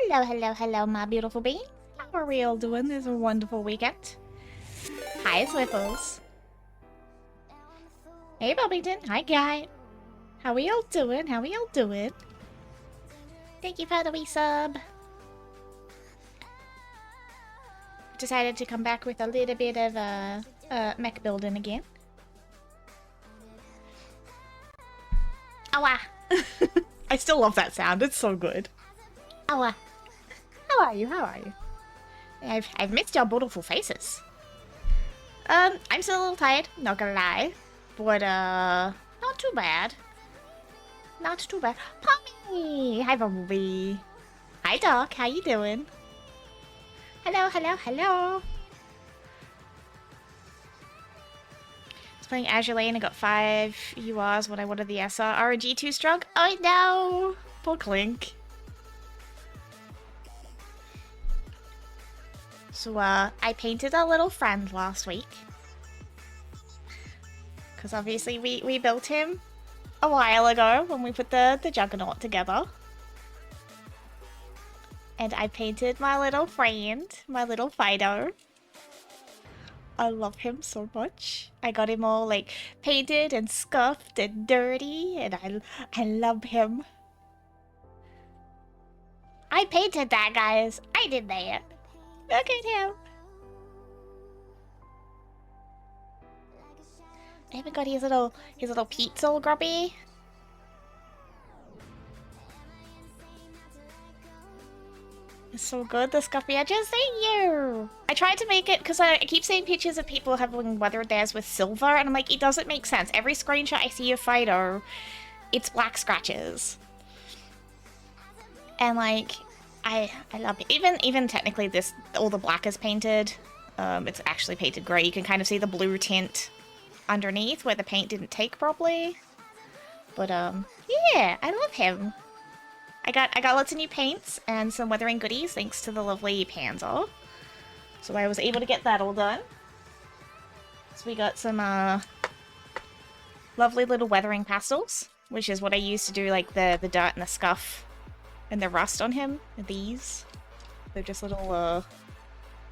Hello, hello, hello, my beautiful being. How are we all doing this wonderful weekend? Hi, Swiffles. Hey, Bobbington. Hi, Guy. How we all doing? How we all doing? Thank you for the wee sub. Decided to come back with a little bit of mech building again. Owa! I still love that sound. It's so good. Owa! How are you? How are you? I've missed your beautiful faces. I'm still a little tired, not gonna lie. But, not too bad. Not too bad. Pommy! Hi, Bumblebee. Hi, Doc. How you doing? Hello, hello, hello. I was playing Azure Lane and got 5 URs when I wanted the SR. RNG too strong? Oh, no! Poor Clink. So, I painted a little friend last week. Because obviously we built him a while ago when we put the Juggernaut together. And I painted my little friend, my little Fido. I love him so much. I got him all like painted and scuffed and dirty, and I love him. I painted that, guys. I did that. Look at him. I haven't got his little pizza all grubby. It's so good, the scuffy edges. Thank you! I tried to make it, because I keep seeing pictures of people having weathered theirs with silver, and I'm like, it doesn't make sense. Every screenshot I see of Fido, it's black scratches. And like, I love it. Even technically this, all the black is painted. It's actually painted grey. You can kind of see the blue tint underneath where the paint didn't take properly. But yeah, I love him. I got lots of new paints and some weathering goodies thanks to the lovely Panzer. So I was able to get that all done. So we got some lovely little weathering pastels, which is what I use to do like the dirt and the scuff and the rust on him. These. They're just little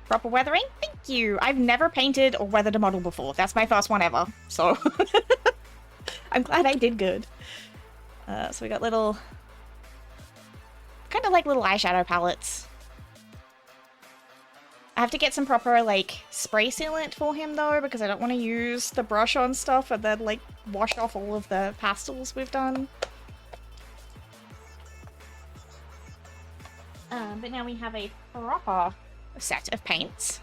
proper weathering. Thank you! I've never painted or weathered a model before. That's my first one ever. So I'm glad I did good. So we got little... kind of like little eyeshadow palettes. I have to get some proper, like, spray sealant for him, though, because I don't want to use the brush on stuff and then, like, wash off all of the pastels we've done. But now we have a proper set of paints.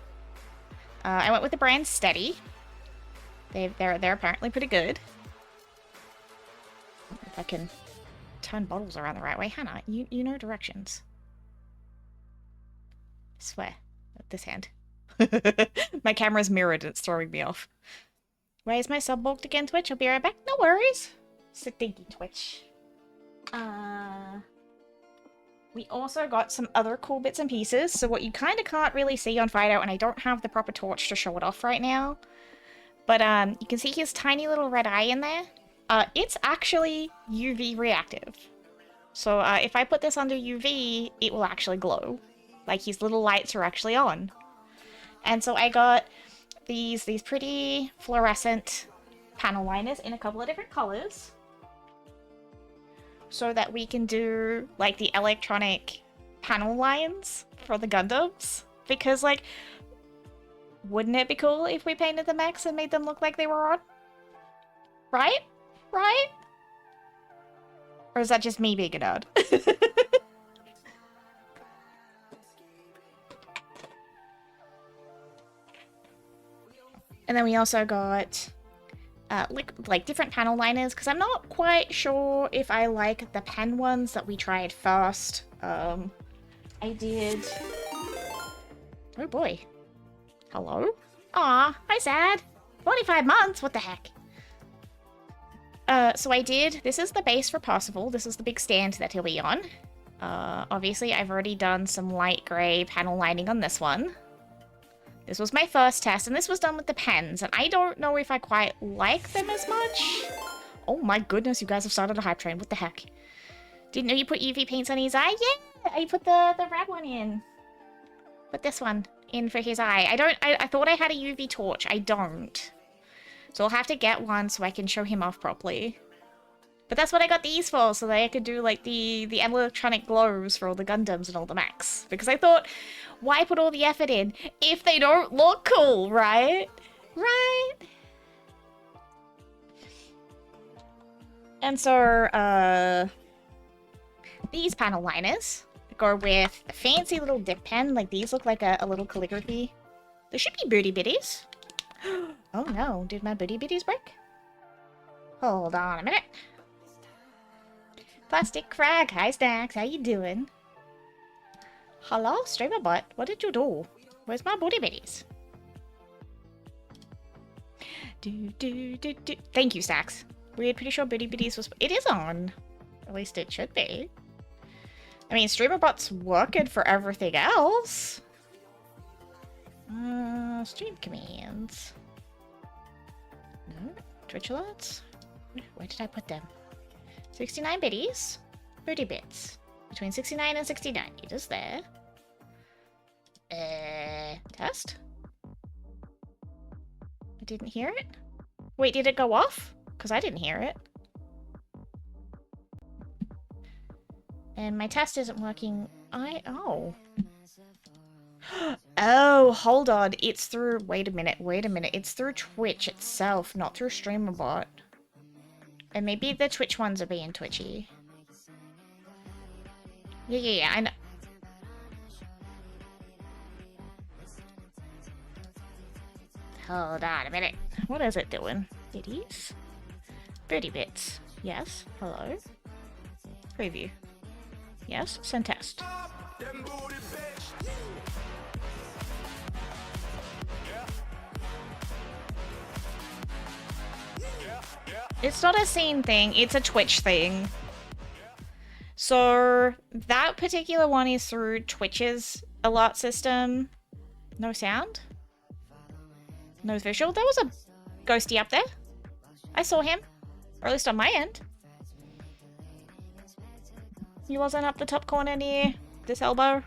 I went with the brand Steady. They're apparently pretty good. If I can turn bottles around the right way. Hannah, you know directions. I swear. This hand. My camera's mirrored and it's throwing me off. Why is my sub bulked again, Twitch? I'll be right back. No worries. Stinky Twitch. We also got some other cool bits and pieces. So what you kind of can't really see on Fido, and I don't have the proper torch to show it off right now. But you can see his tiny little red eye in there. It's actually UV reactive. So if I put this under UV, it will actually glow. Like his little lights are actually on. And so I got these pretty fluorescent panel liners in a couple of different colors. So that we can do like the electronic panel lines for the Gundams. Because like, wouldn't it be cool if we painted the mechs and made them look like they were on? Right? Right? Or is that just me being a nerd? And then we also got like different panel liners, because I'm not quite sure if I like the pen ones that we tried first. I did... Oh boy. Hello? Aw, hi Sad. 45 months, what the heck? So I did, this is the base for Percival, this is the big stand that he'll be on. Obviously I've already done some light grey panel lining on this one. This was my first test, and this was done with the pens, and I don't know if I quite like them as much. Oh my goodness, you guys have started a hype train, what the heck? Didn't know you put UV paints on his eye? Yeah, I put the red one in. Put this one in for his eye. I thought I had a UV torch. I don't. So I'll have to get one so I can show him off properly. But that's what I got these for, so that I could do like the electronic glows for all the Gundams and all the mechs. Because I thought, why put all the effort in if they don't look cool, right? Right? And so, these panel liners go with a fancy little dip pen. Like, these look like a little calligraphy. There should be booty bitties. Oh no, did my booty bitties break? Hold on a minute. Plastic Crag, hi Stacks, how you doing? Hello, streamer bot, what did you do? Where's my booty bitties? Thank you, Stacks. Weird, pretty sure booty bitties was... It is on. At least it should be. I mean, streamer bot's working for everything else. Stream commands. No? Twitch alerts? Where did I put them? 69 biddies. 30 bits. Between 69 and 69. It is there. Test? I didn't hear it? Wait, did it go off? Because I didn't hear it. And my test isn't working. Oh. Oh, hold on. It's through... Wait a minute. It's through Twitch itself, not through StreamerBot. And maybe the Twitch ones are being twitchy. Yeah, I know. Hold on a minute. What is it doing? Biddies? Birdie bits. Yes. Hello. Preview. Yes. Send test. It's not a scene thing, it's a Twitch thing. So that particular one is through Twitch's alert system. No sound? No visual? There was a ghosty up there. I saw him. Or at least on my end. He wasn't up the top corner near this elbow.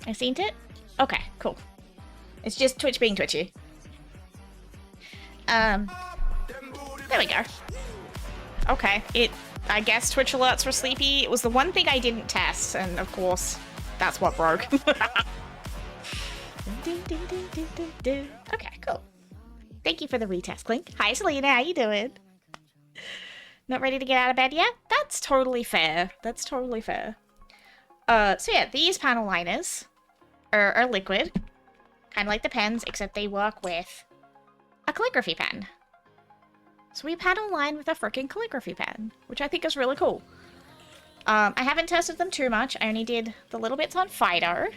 I seen it? Okay, cool. It's just Twitch being twitchy. There we go. Okay, I guess Twitch alerts were sleepy. It was the one thing I didn't test, and of course, that's what broke. Okay, cool. Thank you for the retest, Clink. Hi, Selena, how you doing? Not ready to get out of bed yet? That's totally fair. That's totally fair. So yeah, these panel liners are liquid. Kind of like the pens, except they work with a calligraphy pen. So we panel line with a freaking calligraphy pen, which I think is really cool. I haven't tested them too much. I only did the little bits on Fido.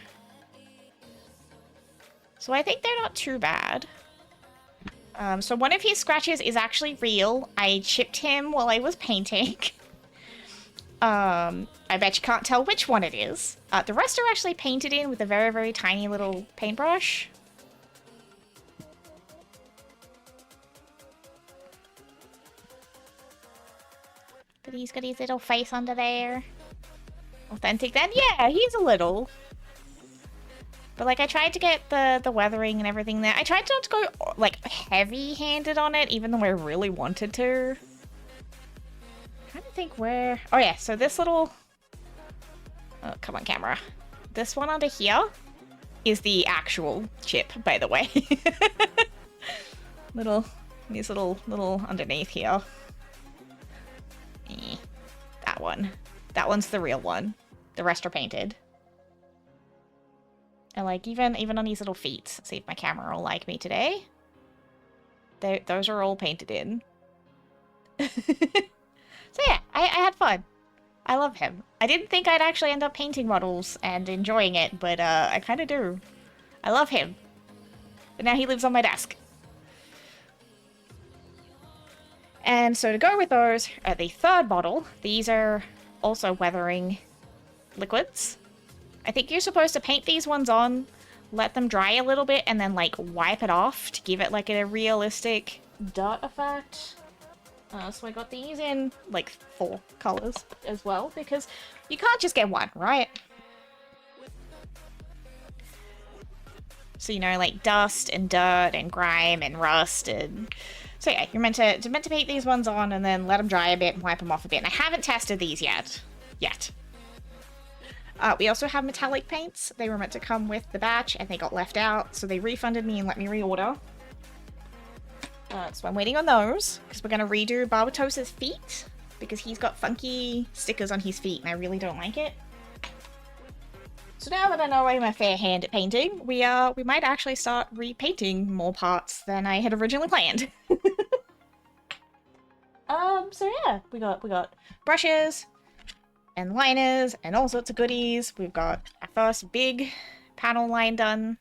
So I think they're not too bad. So one of his scratches is actually real. I chipped him while I was painting. I bet you can't tell which one it is. The rest are actually painted in with a very, very tiny little paintbrush. But he's got his little face under there. Authentic then? Yeah, he's a little. But like, I tried to get the weathering and everything there. I tried not to go like heavy-handed on it, even though I really wanted to. I'm trying to think where... Oh yeah, so this little... Oh, come on, camera. This one under here is the actual chip, by the way. These little underneath here. That one. That one's the real one. The rest are painted. And like, even on these little feet, see if my camera will like me today. Those are all painted in. So yeah, I had fun. I love him. I didn't think I'd actually end up painting models and enjoying it, but I kind of do. I love him. But now he lives on my desk. And so to go with those, the third bottle, these are also weathering liquids. I think you're supposed to paint these ones on, let them dry a little bit, and then like wipe it off to give it like a realistic dirt effect. So I got these in like 4 colors as well, because you can't just get one, right? So, you know, like dust and dirt and grime and rust and... So yeah, you're meant to paint these ones on and then let them dry a bit and wipe them off a bit. And I haven't tested these yet. We also have metallic paints. They were meant to come with the batch and they got left out, so they refunded me and let me reorder. So I'm waiting on those, because we're going to redo Barbatos's feet, because he's got funky stickers on his feet and I really don't like it. So now that I know I'm a fair hand at painting, we might actually start repainting more parts than I had originally planned. So yeah, we got brushes and liners and all sorts of goodies. We've got our first big panel line done.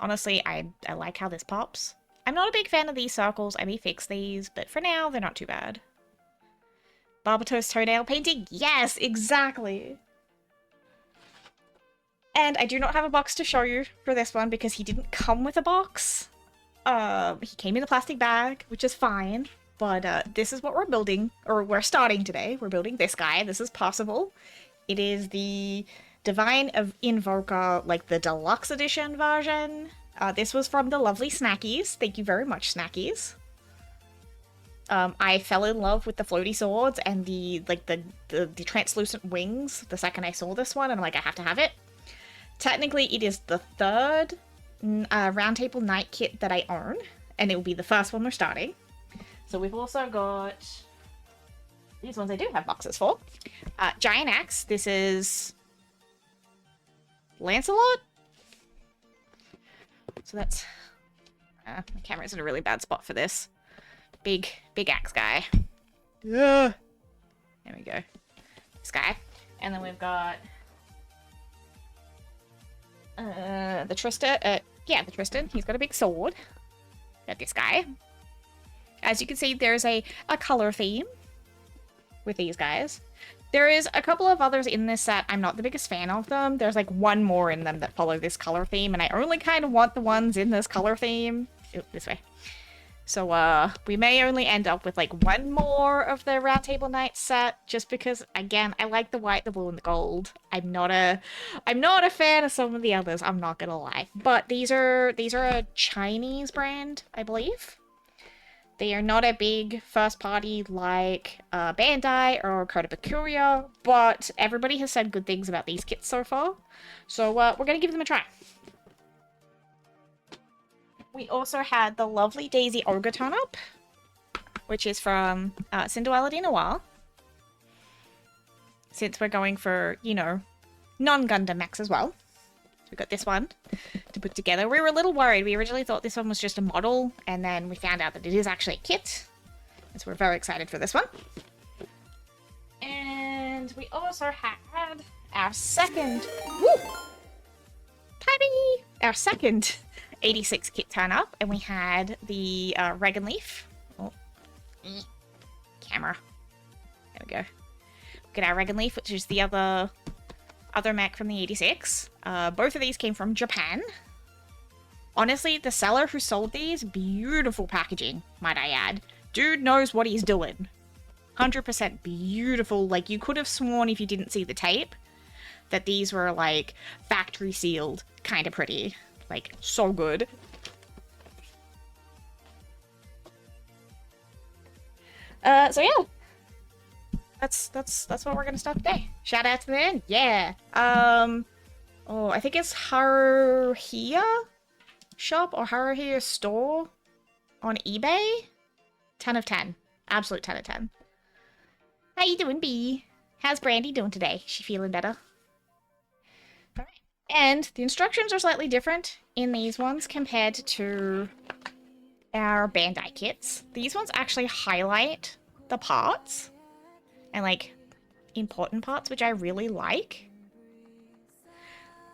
Honestly, I like how this pops. I'm not a big fan of these circles. I may fix these, but for now, they're not too bad. Barbatos toenail painting? Yes, exactly! And I do not have a box to show you for this one because he didn't come with a box. He came in a plastic bag, which is fine. But this is what we're building, or we're starting today. We're building this guy. This is Percival. It is the Divine of Invoker, like the Deluxe Edition version. This was from the lovely Snackies. Thank you very much, Snackies. I fell in love with the floaty swords and the translucent wings the second I saw this one, and I'm like, I have to have it. Technically, it is the 3rd Roundtable Knight kit that I own, and it will be the first one we're starting. So we've also got these ones I do have boxes for. Giant Axe. This is Lancelot. So that's... my camera's in a really bad spot for this. Big axe guy. Yeah. There we go. This guy. And then we've got... the Tristan. Yeah, the Tristan. He's got a big sword. Got this guy. As you can see, there's a color theme with these guys. There is a couple of others in this set. I'm not the biggest fan of them. There's like one more in them that follow this color theme, and I only kind of want the ones in this color theme. Ooh, this way. So, we may only end up with like one more of the Roundtable Knight set, just because, again, I like the white, the blue, and the gold. I'm not a fan of some of the others, I'm not gonna lie. But these are a Chinese brand, I believe. They are not a big first party like Bandai or Coda Peculiar, but everybody has said good things about these kits so far. So we're going to give them a try. We also had the lovely Daisy Ogre turn up, which is from Cinderella de Noir. Since we're going for, you know, non-Gundam mechs as well. We got this one to put together. We were a little worried. We originally thought this one was just a model, and then we found out that it is actually a kit. And so we're very excited for this one. And we also had our second... Woo! Tabby! Our second 86 kit turn up, and we had the Regan Leaf. Oh. Camera. There we go. Get our Regan Leaf, which is the other mech from the 86. Both of these came from Japan. Honestly, the seller who sold these, beautiful packaging, might I add. Dude knows what he's doing. 100% beautiful. Like, you could have sworn if you didn't see the tape that these were, like, factory sealed. Kind of pretty. Like, so good. So yeah. That's what we're gonna start today. Shout out to the man. Yeah. Oh, I think it's Haruhiya shop or Haruhiya store on eBay. 10 of 10. Absolute 10 of 10. How you doing, Bee? How's Brandy doing today? She feeling better? Alright. And the instructions are slightly different in these ones compared to our Bandai kits. These ones actually highlight the parts. And, like, important parts, which I really like.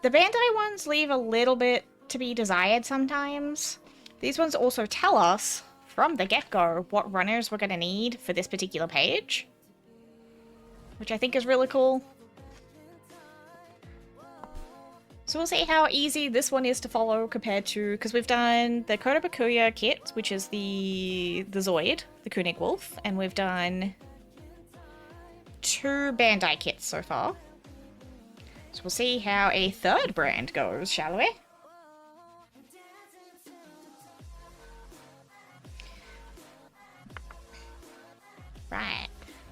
The Bandai ones leave a little bit to be desired sometimes. These ones also tell us, from the get-go, what runners we're going to need for this particular page. Which I think is really cool. So we'll see how easy this one is to follow compared to, because we've done the Kotobukuya kit, which is the Zoid, the Kunig Wolf, and we've done 2 Bandai kits so far. So we'll see how a third brand goes, shall we? Right.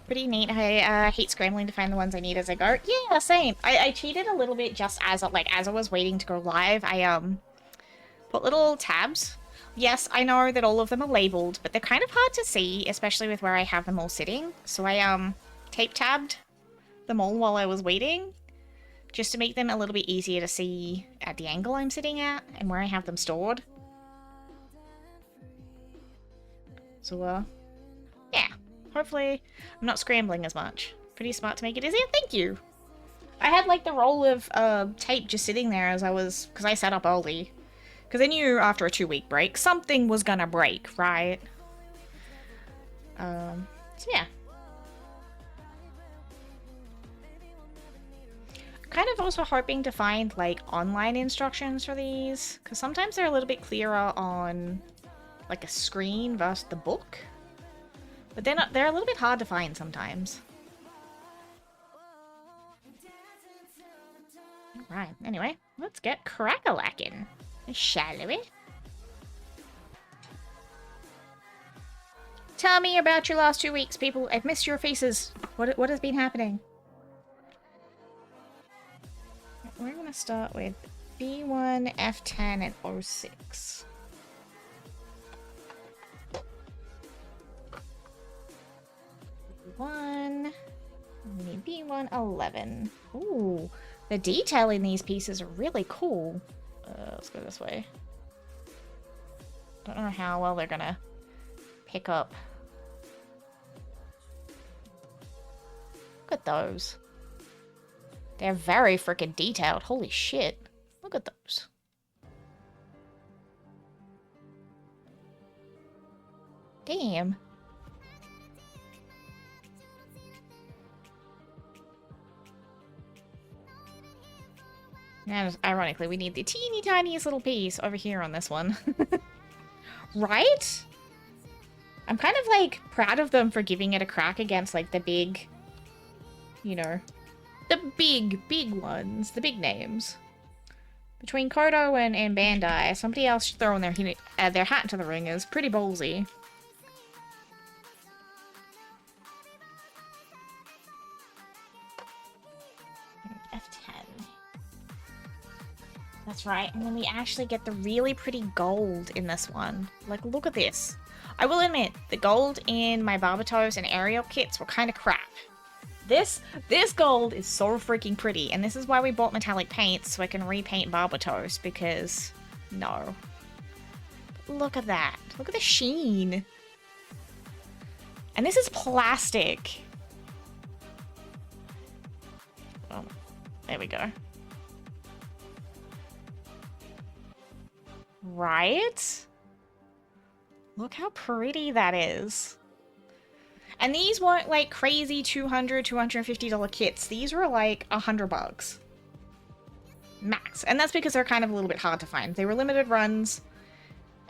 Pretty neat. I hate scrambling to find the ones I need as I go. Yeah, same. I cheated a little bit just as I was waiting to go live. I put little tabs. Yes, I know that all of them are labeled, but they're kind of hard to see, especially with where I have them all sitting. So I tape tabbed them all while I was waiting, just to make them a little bit easier to see at the angle I'm sitting at and where I have them stored. So yeah. Hopefully, I'm not scrambling as much. Pretty smart to make it easier. Thank you. I had like the roll of tape just sitting there as I was, because I set up early. Because I knew after a 2-week break, something was gonna break, right? So yeah. Kind of also hoping to find like online instructions for these, because sometimes they're a little bit clearer on like a screen versus the book. But they're a little bit hard to find sometimes. Right, anyway, let's get crack-a-lackin', shall we? Tell me about your last 2 weeks, people. I've missed your faces. What has been happening? We're gonna start with B1, F10, and O6. B1. We need B1, 11. Ooh, the detail in these pieces are really cool. Let's go this way. Don't know how well they're gonna pick up. Look at those. They're very freaking detailed. Holy shit. Look at those. Damn. And ironically, we need the teeny tiniest little piece over here on this one. Right? I'm kind of, like, proud of them for giving it a crack against, like, the big, you know, the big ones, the big names. Between Kodo and Bandai, somebody else throwing their hat into the ring is pretty ballsy. F10. That's right, and then we actually get the really pretty gold in this one. Like, look at this. I will admit, the gold in my Barbatos and Ariel kits were kind of crap. This gold is so freaking pretty, and this is why we bought metallic paints, so I can repaint Barbatos, because, no. Look at that. Look at the sheen. And this is plastic. Oh, there we go. Right? Look how pretty that is. And these weren't like crazy $200, $250 kits. These were like $100 max. And that's because they're kind of a little bit hard to find. They were limited runs,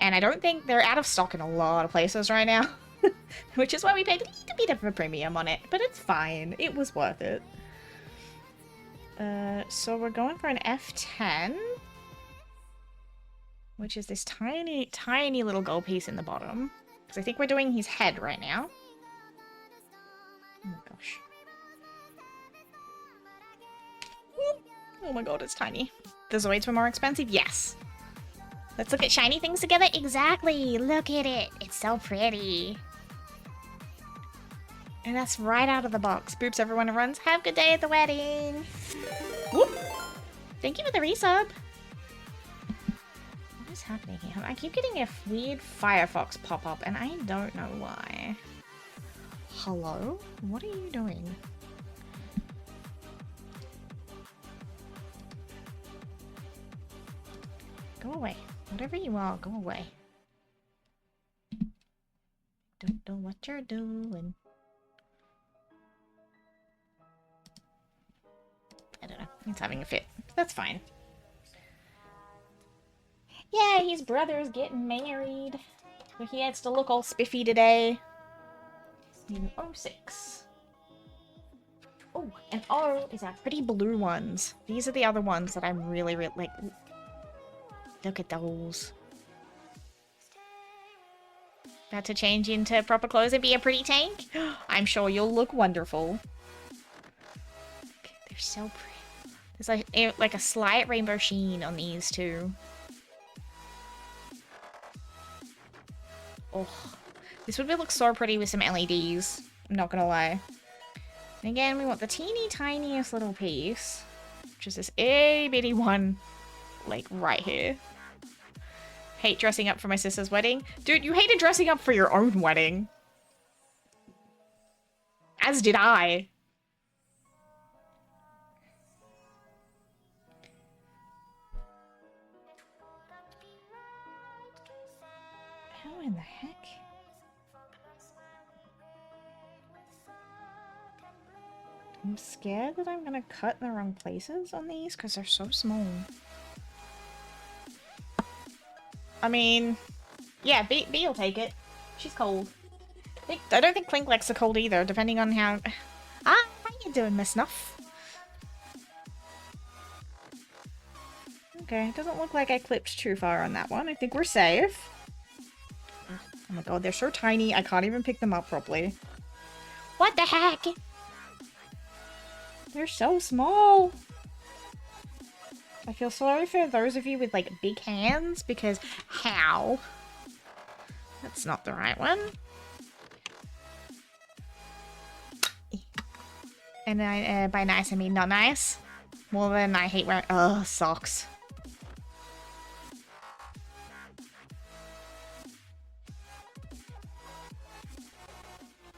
and I don't think they're out of stock in a lot of places right now. Which is why we paid a little bit of a premium on it, but it's fine. It was worth it. So we're going for an F10. Which is this tiny, tiny little gold piece in the bottom. Because I think we're doing his head right now. Oh my gosh. Oh my god, it's tiny. The Zoids were more expensive? Yes. Let's look at shiny things together. Exactly! Look at it! It's so pretty. And that's right out of the box. Boops everyone who runs. Have a good day at the wedding! Whoop! Thank you for the resub! What is happening here? I keep getting a weird Firefox pop-up, and I don't know why. Hello? What are you doing? Go away. Whatever you are, go away. Don't know what you're doing. I don't know. It's having a fit. That's fine. Yeah, his brother's getting married. So he has to look all spiffy today. In 06. Oh, and oh, is our pretty blue ones. These are the other ones that I'm really like. Look at those. About to change into proper clothes and be a pretty tank? I'm sure you'll look wonderful. They're so pretty. There's like a slight rainbow sheen on these two. Oh, this would look so pretty with some LEDs. I'm not gonna lie. And again, we want the teeny tiniest little piece, which is this itty bitty one, like right here. Hate dressing up for my sister's wedding. Dude, you hated dressing up for your own wedding. As did I. How in the heck? I'm scared that I'm gonna cut in the wrong places on these because they're so small. I mean, yeah, B will take it. She's cold. I don't think Clink likes the cold either, depending on how... Ah, how you doing, Miss Snuff? Okay, it doesn't look like I clipped too far on that one. I think we're safe. Oh my god, they're so tiny, I can't even pick them up properly. What the heck? They're so small. I feel sorry for those of you with, like, big hands, because how? That's not the right one. And by nice, I mean not nice. More than I hate wearing... Ugh, socks.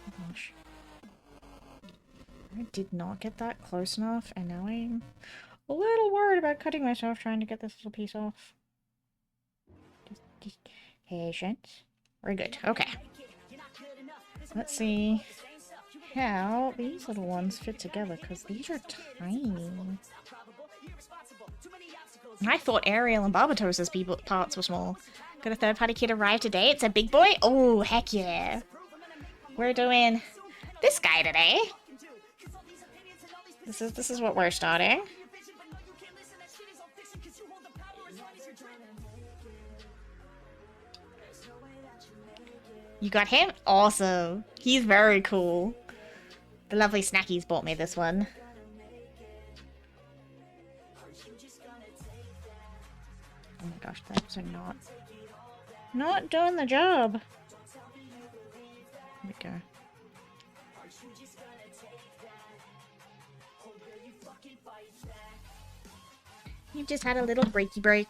Oh gosh. I did not get that close enough, and now I'm a little worried about cutting myself trying to get this little piece off. Just patience. Very good. Okay. Let's see how these little ones fit together, because these are tiny. I thought Ariel and Barbatos's parts were small. Got a third-party kid arrive today. It's a big boy? Oh, heck yeah. We're doing this guy today. This is what we're starting. You got him? Awesome. He's very cool. The lovely Snackies bought me this one. Oh my gosh, those are not doing the job. There we go. You've just had a little breaky break.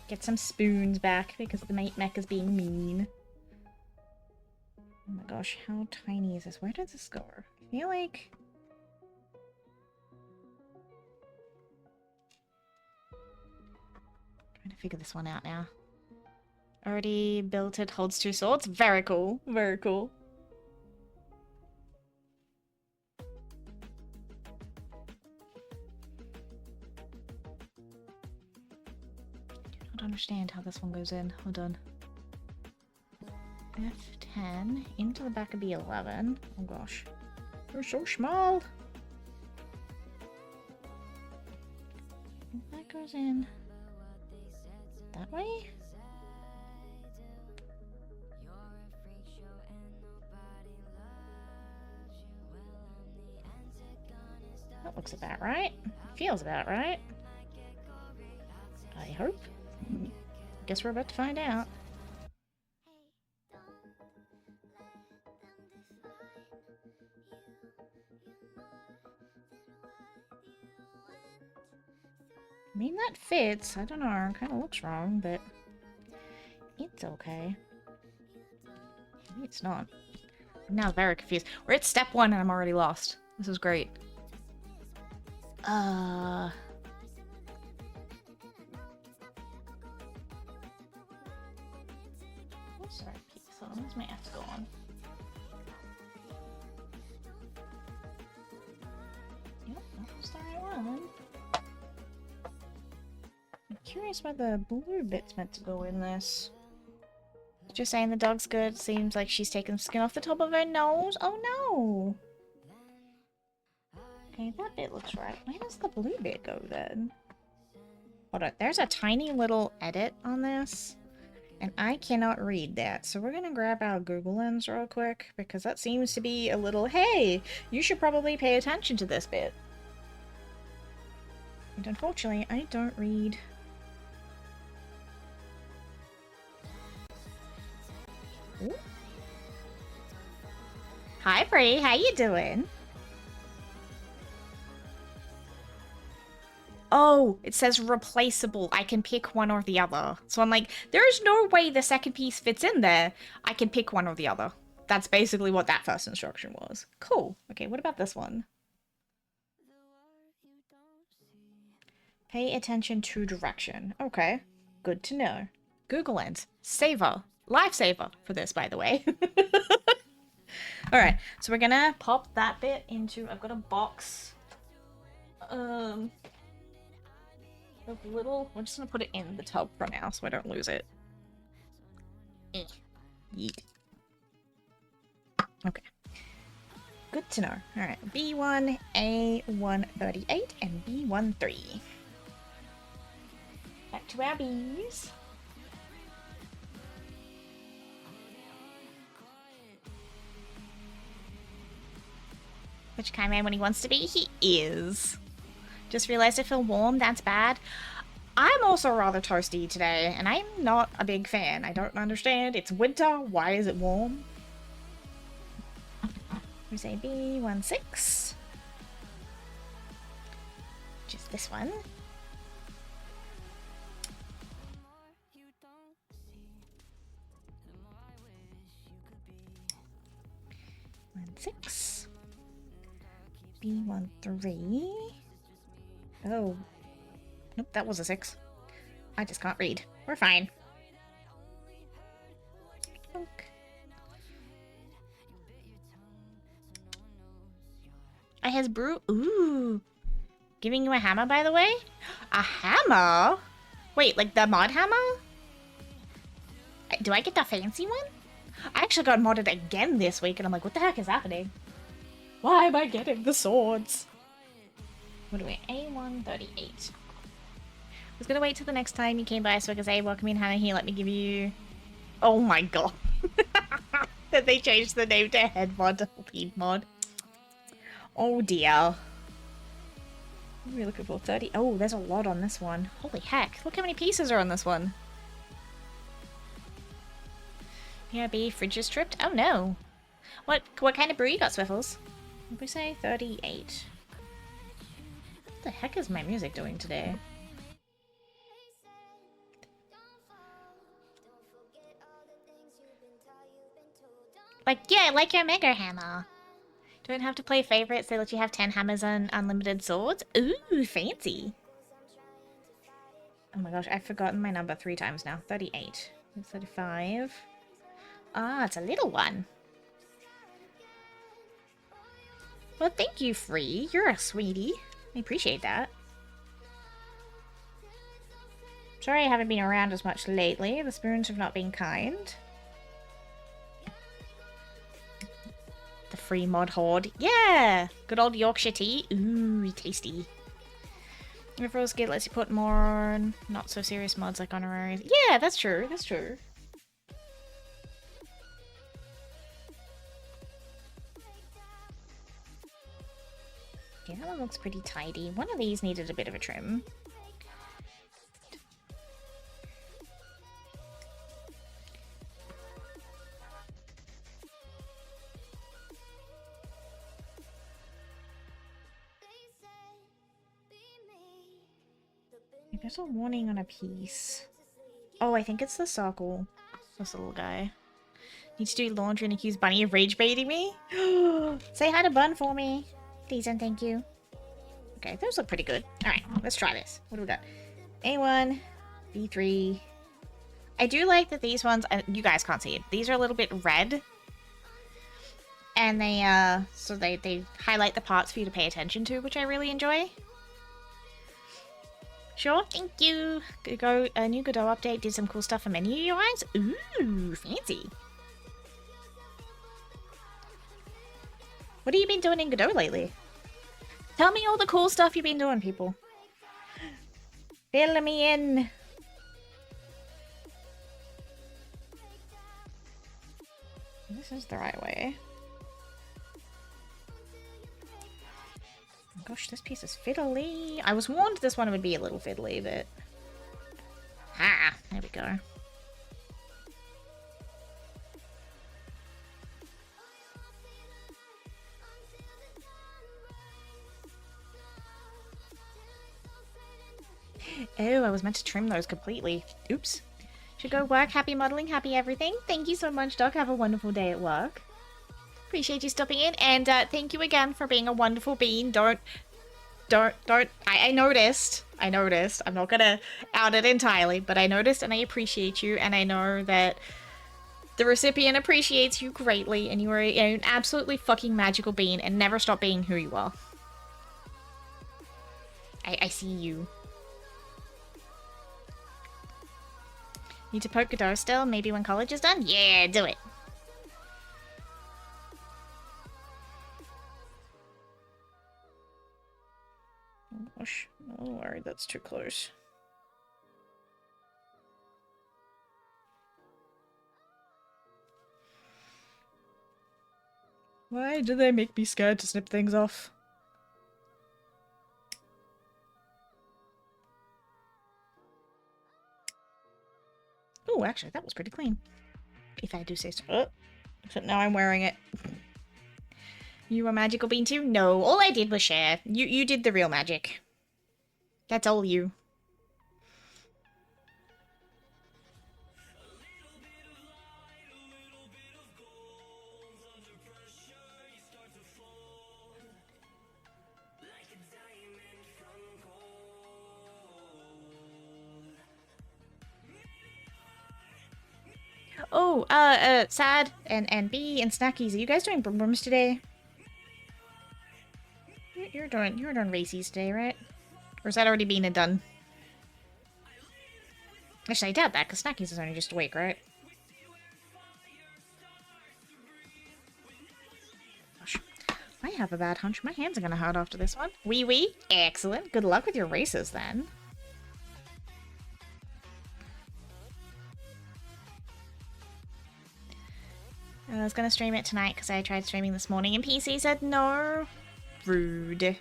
Get some spoons back because the mech is being mean. Oh my gosh, how tiny is this? Where does this go? I feel like... Trying to figure this one out now. Already built it, holds 2 swords. Very cool. Very cool. I don't understand how this one goes in. Hold on. F10 into the back of the 11. Oh gosh. They're so small. That goes in that way? That looks about right. Feels about right. I hope. Guess we're about to find out. I mean, that fits. I don't know. It kind of looks wrong, but it's okay. Maybe it's not. I'm now very confused. We're at step 1 and I'm already lost. This is great. Oh, sorry, so this may have to go on. Yep, that was the right one. I'm curious curious where the blue bit's meant to go in this. Just saying the dog's good. Seems like she's taken the skin off the top of her nose. Oh no! Okay, that bit looks right. Where does the blue bit go then? Hold on, there's a tiny little edit on this. And I cannot read that. So we're gonna grab our Google Lens real quick. Because that seems to be a little, hey, you should probably pay attention to this bit. And unfortunately, I don't read. Ooh. Hi, Bree. How you doing? Oh, it says replaceable. I can pick one or the other. So I'm like, there's no way the second piece fits in there. I can pick one or the other. That's basically what that first instruction was. Cool. Okay, what about this one? Pay attention to direction. Okay, good to know. Google Lens. Saver. Lifesaver for this, by the way. Alright, so we're gonna pop that bit into... I've got a box. Of little... We're just gonna put it in the tub for now so I don't lose it. Yeet. Okay. Good to know. Alright, B1, A138, and B13. Back to our bees. Which kind of man when he wants to be, he is. Just realized I feel warm, that's bad. I'm also rather toasty today, and I'm not a big fan. I don't understand. It's winter, why is it warm? We say B16. Which is this one. 6. B13. Oh. Nope, that was a 6. I just can't read. We're fine. Okay. I has brew. Ooh. Giving you a hammer, by the way? A hammer? Wait, like the mod hammer? Do I get the fancy one? I actually got modded again this week, and I'm like, what the heck is happening? Why am I getting the swords? What do we... A138. I was gonna wait till the next time you came by so I could say, welcome in, Hannah, here, let me give you... Oh my god. That they changed the name to head mod to lead mod. Oh dear. What are we looking for? 30? Oh, there's a lot on this one. Holy heck. Look how many pieces are on this one. BRB, fridge is tripped? Oh no. What kind of brew you got, Swiffles? What did we say? 38. What the heck is my music doing today? Like, yeah, like your Mega Hammer. Don't have to play favorites, they let you have 10 hammers and unlimited swords. Ooh, fancy. Oh my gosh, I've forgotten my number 3 times now. 38. 35. Ah, it's a little one. Well, thank you, Free. You're a sweetie. I appreciate that. Sorry I haven't been around as much lately. The spoons have not been kind. The free mod horde. Yeah! Good old Yorkshire tea. Ooh, tasty. Referrals Gate lets you put more not so serious mods like honoraries. Yeah, that's true. That's true. Yeah, that one looks pretty tidy. One of these needed a bit of a trim. There's a warning on a piece. Oh, I think it's the circle. This little guy. Need to do laundry and accuse Bunny of rage baiting me? Say hi to Bun for me. Please and thank you. Okay, those look pretty good. Alright, let's try this. What do we got? A1, B3. I do like that these ones, you guys can't see it. These are a little bit red. And they, so they highlight the parts for you to pay attention to, which I really enjoy. Sure, thank you. Go, a new Godot update did some cool stuff for menu UIs. Ooh, fancy. What have you been doing in Godot lately? Tell me all the cool stuff you've been doing, people. Fill me in. This is the right way. Oh gosh, this piece is fiddly. I was warned this one would be a little fiddly, but... Ah, there we go. Oh, I was meant to trim those completely. Oops. Should go work. Happy modeling, happy everything. Thank you so much, Doc. Have a wonderful day at work. Appreciate you stopping in, and thank you again for being a wonderful bean. I noticed. I'm not gonna out it entirely, but I noticed and I appreciate you, and I know that the recipient appreciates you greatly, and you are an absolutely fucking magical bean, and never stop being who you are. I see you. Need to poke Godot still? Maybe when college is done? Yeah, do it. Oh gosh, oh worry, that's too close. Why do they make me scared to snip things off? Oh, actually, that was pretty clean. If I do say so. Oh, except now I'm wearing it. You a magical bean too? No, all I did was share. You did the real magic. That's all you. Oh, Sad and B and Snackies, are you guys doing Brum Brums today? You're doing racies today, right? Or is that already been done? Actually, I doubt that, because Snackies is only just awake, right? Gosh, I have a bad hunch. My hands are gonna hurt after this one. Wee. Excellent. Good luck with your races, then. I was gonna stream it tonight because I tried streaming this morning and PC said no. Rude.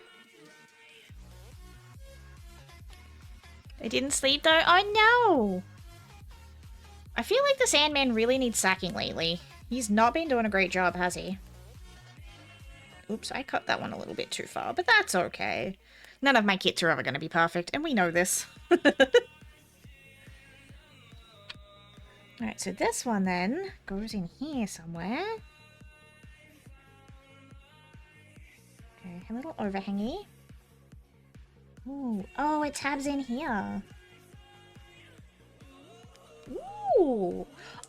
They didn't sleep though? Oh no! I feel like the Sandman really needs sacking lately. He's not been doing a great job, has he? Oops, I cut that one a little bit too far, but that's okay. None of my kits are ever going to be perfect, and we know this. Alright, so this one then goes in here somewhere. Okay, a little overhangy. Ooh, oh, it tabs in here. Ooh.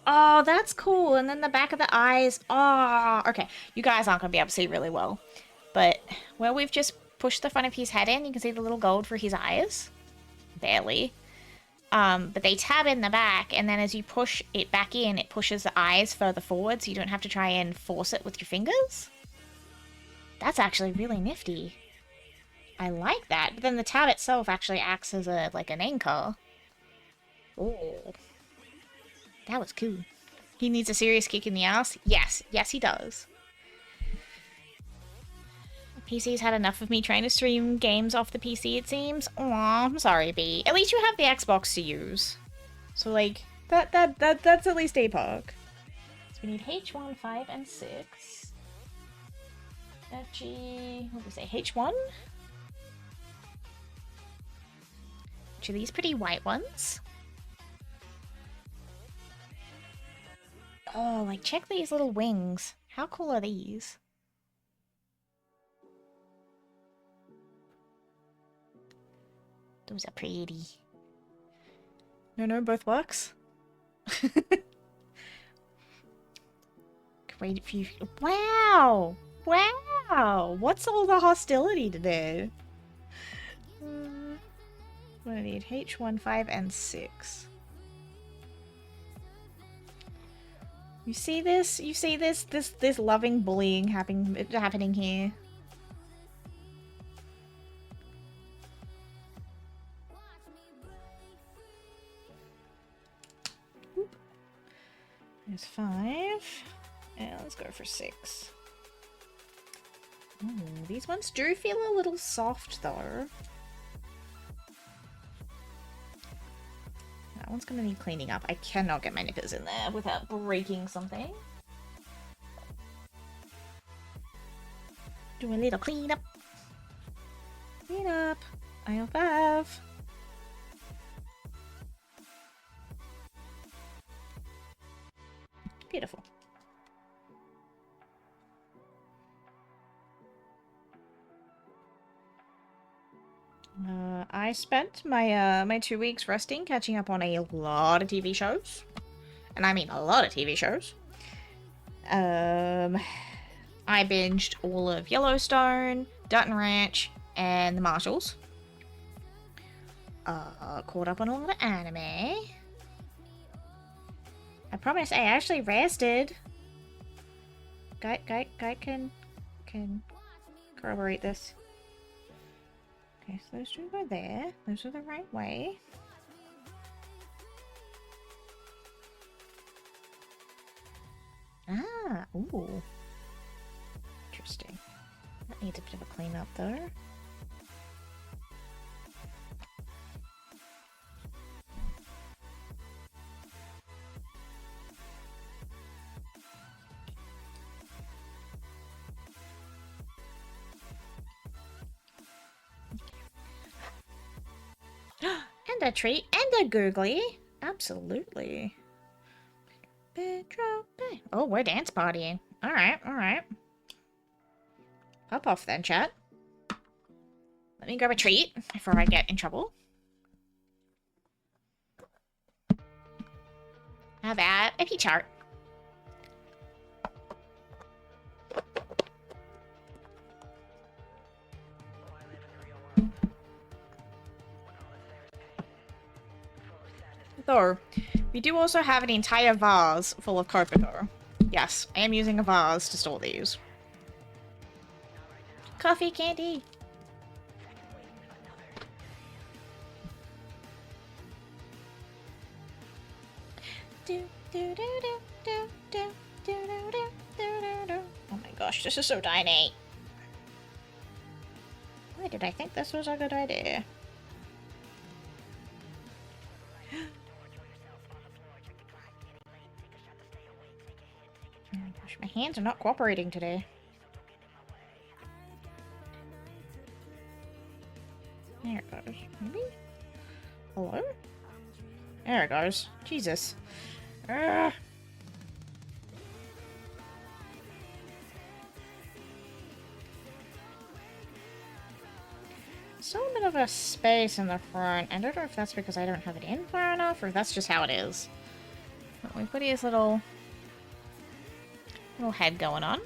Oh, that's cool. And then the back of the eyes. Oh, okay. You guys aren't going to be able to see really well. But where we've just pushed the front of his head in, you can see the little gold for his eyes. Barely. But they tab in the back, and then as you push it back in, it pushes the eyes further forward, so you don't have to try and force it with your fingers. That's actually really nifty. I like that. But then the tab itself actually acts as a like an anchor. Oh. That was cool. He needs a serious kick in the ass? Yes. Yes, he does. PC's had enough of me trying to stream games off the PC, it seems. Aw, I'm sorry, B. At least you have the Xbox to use. So, like, that's at least a perk. So we need H1, 5, and 6. FG... what do we say? H1? Which are these pretty white ones? Oh, like, check these little wings. How cool are these? Those are pretty. No, both works. Wait for you. Wow! Wow! What's all the hostility today? I'm gonna need H1, 5, and 6. You see this? You see this? This loving bullying happening here. There's 5. And let's go for 6. Ooh, these ones do feel a little soft though. That one's gonna need cleaning up. I cannot get my knickers in there without breaking something. Do a little clean up. Clean up. Aisle 5. Beautiful. I spent my my 2 weeks resting, catching up on a lot of TV shows. And I mean a lot of TV shows. I binged all of Yellowstone, Dutton Ranch, and The Marshalls. Caught up on a lot of anime. I promise I actually rested. Guy can corroborate this. Okay, so those two go there. Those are the right way. Ah, ooh. Interesting. That needs a bit of a cleanup though. And a treat and a googly. Absolutely. Oh, we're dance partying. Alright, alright. Pop off then, chat. Let me grab a treat before I get in trouble. How about a peach heart? Though, we do also have an entire vase full of Copico. Yes, I am using a vase to store these. Coffee candy! Oh my gosh, this is so tiny. Why did I think this was a good idea? Oh my gosh, my hands are not cooperating today. There it goes. Maybe? Hello? There it goes. Jesus. Still a bit of a space in the front. I don't know if that's because I don't have it in far enough, or if that's just how it is. But we put his little head going on.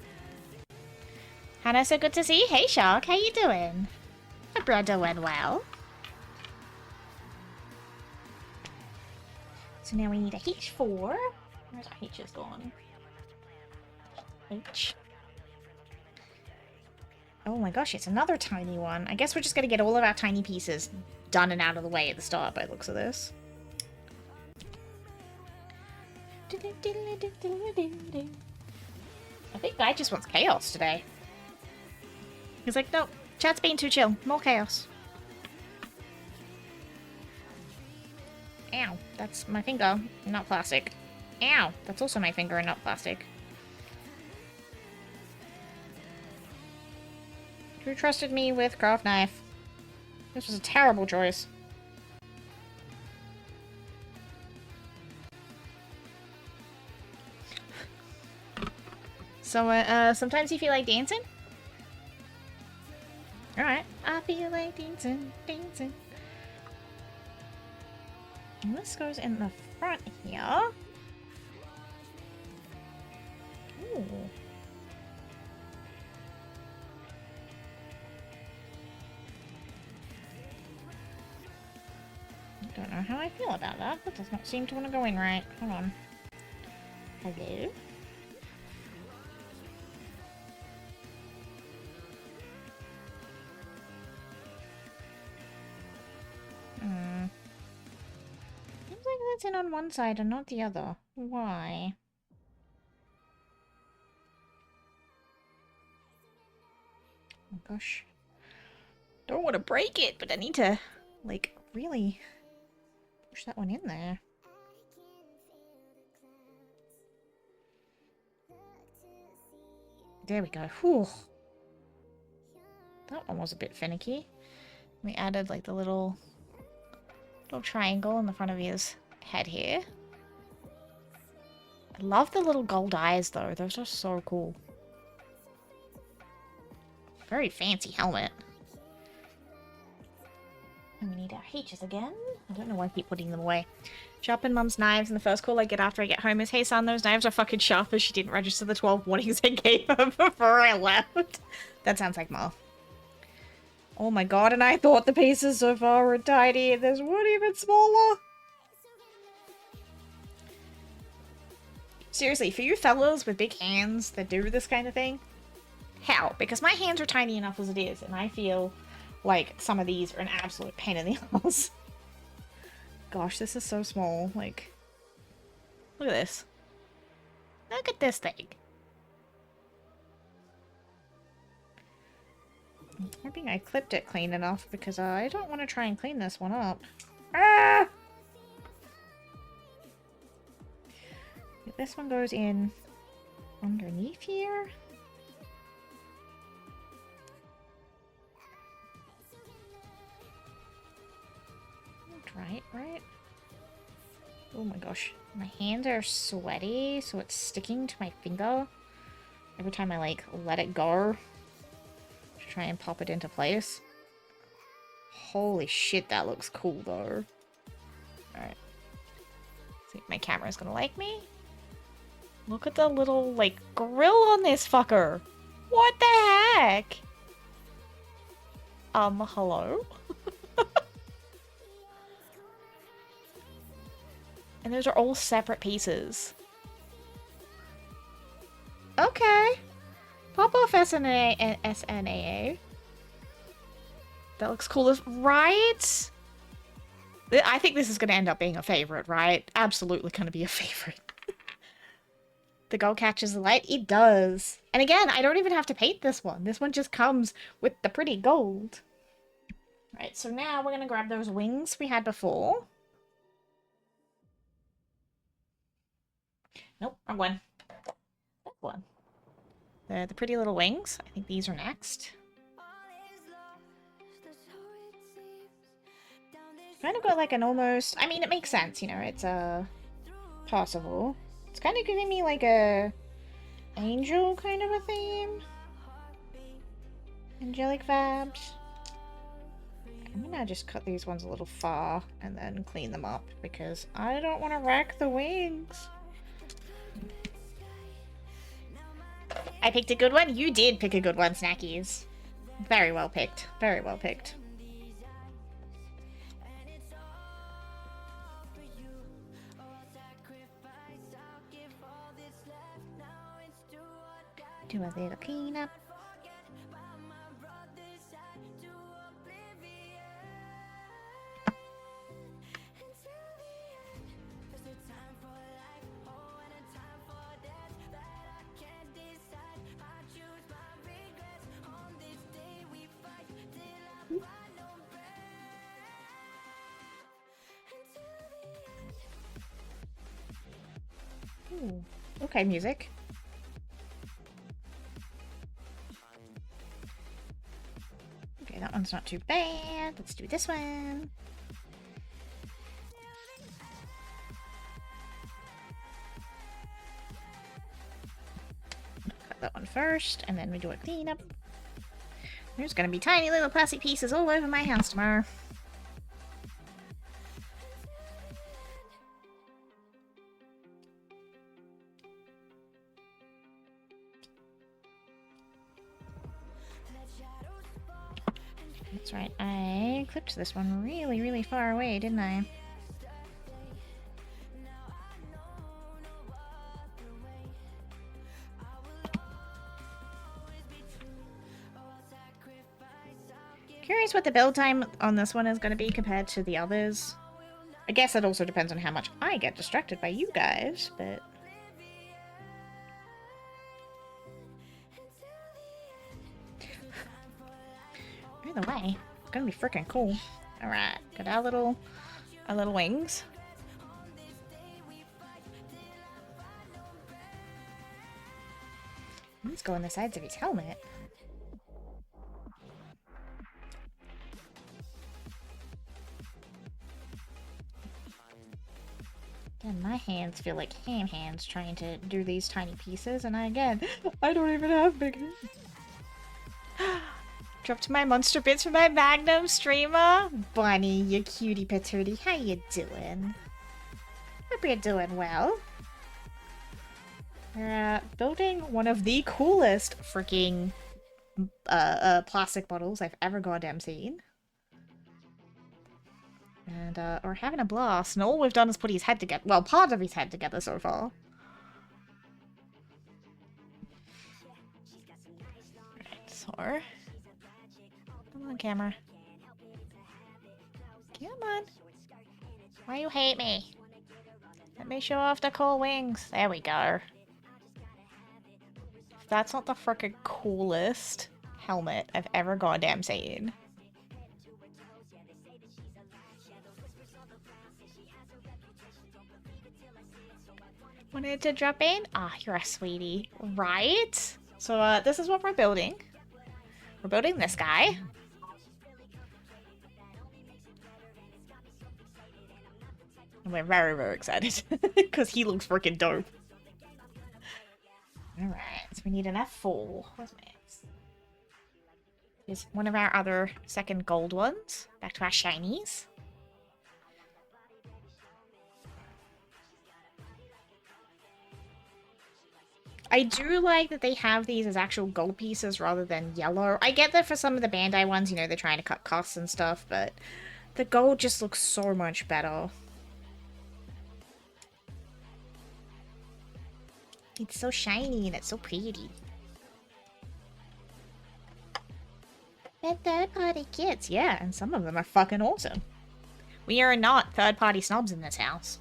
Hannah, so good to see you. Hey, Shark, how you doing? Hope you're doing well. So now we need a H4. Where's our H's gone? H. Oh my gosh, it's another tiny one. I guess we're just gonna get all of our tiny pieces done and out of the way at the start by the looks of this. I think Guy just wants chaos today. He's like, no, chat's being too chill. More chaos. Ow, that's my finger, not plastic. Ow, that's also my finger and not plastic. Who trusted me with craft knife? This was a terrible choice. So, sometimes you feel like dancing? Alright. I feel like dancing, dancing. And this goes in the front here. Ooh. Don't know how I feel about that. That does not seem to want to go in right. Hold on. Hello? Seems like that's in on one side and not the other. Why? Oh gosh. Don't want to break it, but I need to, like, really push that one in there. There we go. Whew. That one was a bit finicky. We added, like, the little triangle in the front of his head here. I love the little gold eyes, though. Those are so cool. Very fancy helmet. And we need our H's again. I don't know why I keep putting them away. Sharpen Mum's knives, and the first call I get after I get home is, "Hey son, those knives are fucking sharp as she didn't register the 12 warnings I gave her before I left." That sounds like Ma. Oh my god, and I thought the pieces so far were tiny, and there's one even smaller. Seriously, for you fellas with big hands that do this kind of thing, how? Because my hands are tiny enough as it is, and I feel like some of these are an absolute pain in the ass. Gosh, this is so small. Like, look at this. Look at this thing. I'm hoping I clipped it clean enough because I don't want to try and clean this one up. Ah! This one goes in underneath here. Right? Oh my gosh. My hands are sweaty, so it's sticking to my finger every time I, like, let it go to try and pop it into place. Holy shit, that looks cool, though. Alright. See if my camera's gonna like me. Look at the little, like, grill on this fucker. What the heck? Hello? And those are all separate pieces. Okay. Pop off SNAA. That looks cool as... Right? I think this is going to end up being a favorite, right? Absolutely going to be a favorite. The gold catches the light? It does. And again, I don't even have to paint this one. This one just comes with the pretty gold. Right, so now we're going to grab those wings we had before. Nope, wrong one. That one. The pretty little wings. I think these are next. Kind of got like an almost... I mean, it makes sense, you know, it's possible. It's kind of giving me like a angel kind of a theme. Angelic vibes. I'm gonna just cut these ones a little far and then clean them up because I don't want to wreck the wings. I picked a good one? You did pick a good one, Snackies. Very well picked. Very well picked. Do a little cleanup. Ooh. Okay, music. Okay, that one's not too bad. Let's do this one. Cut that one first, and then we do a cleanup. There's gonna be tiny little plastic pieces all over my house tomorrow. That's right, I clipped this one really, really far away, didn't I? Curious what the build time on this one is going to be compared to the others. I guess it also depends on how much I get distracted by you guys, but... Either way, it's gonna be freaking cool. Alright, got our little wings. Let's go on the sides of his helmet. Again, my hands feel like ham hands trying to do these tiny pieces, and I don't even have big hands. Dropped my monster bits for my Magnum streamer. Bunny, you cutie patootie, how you doing? Hope you're doing well. We're building one of the coolest freaking plastic bottles I've ever goddamn seen. And we're having a blast, and all we've done is put his head together. Well, part of his head together so far. Alright, so... Come on, camera. Come on. Why you hate me? Let me show off the cool wings. There we go. If that's not the frickin' coolest helmet I've ever goddamn seen. Wanted to drop in? Ah, you're a sweetie. Right? So, this is what we're building. We're building this guy. And we're very, very excited. Because he looks freaking dope. Alright, so we need an F4. Where's my X? Here's one of our other second gold ones. Back to our shinies. I do like that they have these as actual gold pieces rather than yellow. I get that for some of the Bandai ones, you know, they're trying to cut costs and stuff, but the gold just looks so much better. It's so shiny and it's so pretty. They're third-party kits, yeah, and some of them are fucking awesome. We are not third-party snobs in this house.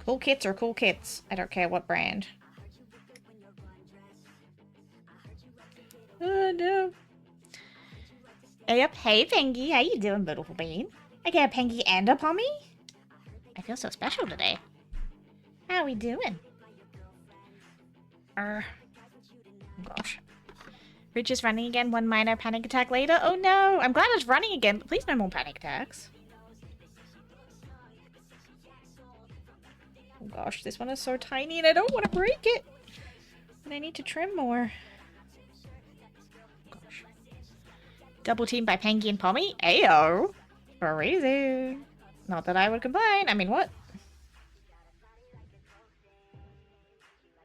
Cool kits are cool kits. I don't care what brand. Oh no. Yep, hey Pengy, how you doing, beautiful bean? I got a Pengy and a Pommy? I feel so special today. How we doing? Gosh. Rich is running again, one minor panic attack later. Oh no, I'm glad it's running again, but please no more panic attacks. Oh gosh, this one is so tiny and I don't want to break it. And I need to trim more. Gosh. Double teamed by Pengy and Pommy? Ayo! Crazy. Not that I would complain. I mean, what?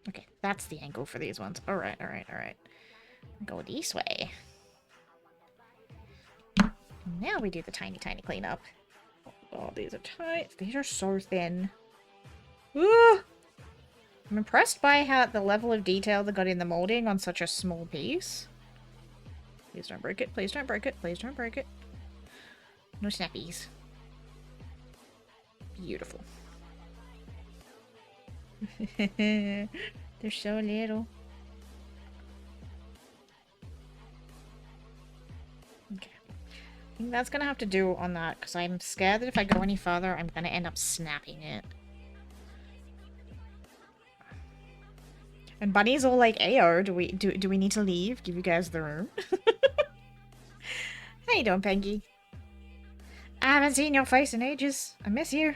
Okay, that's the angle for these ones. Alright, alright, alright. Go this way. Now we do the tiny, tiny cleanup. Oh, these are tight. These are so thin. Ooh! I'm impressed by how the level of detail they got in the molding on such a small piece. Please don't break it. Please don't break it. Please don't break it. No snappies. Beautiful. They're so little. Okay. I think that's gonna have to do on that, because I'm scared that if I go any further, I'm gonna end up snapping it. And Bunny's all like, "Ayo, do we need to leave? Give you guys the room?" How you doing, Pengy? I haven't seen your face in ages. I miss you.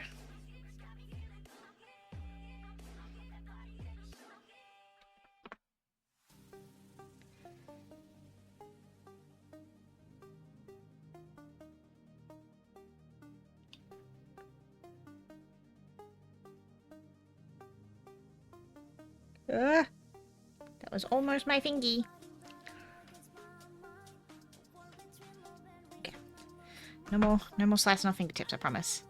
That was almost my fingy. Okay. No more slicing off fingertips, I promise.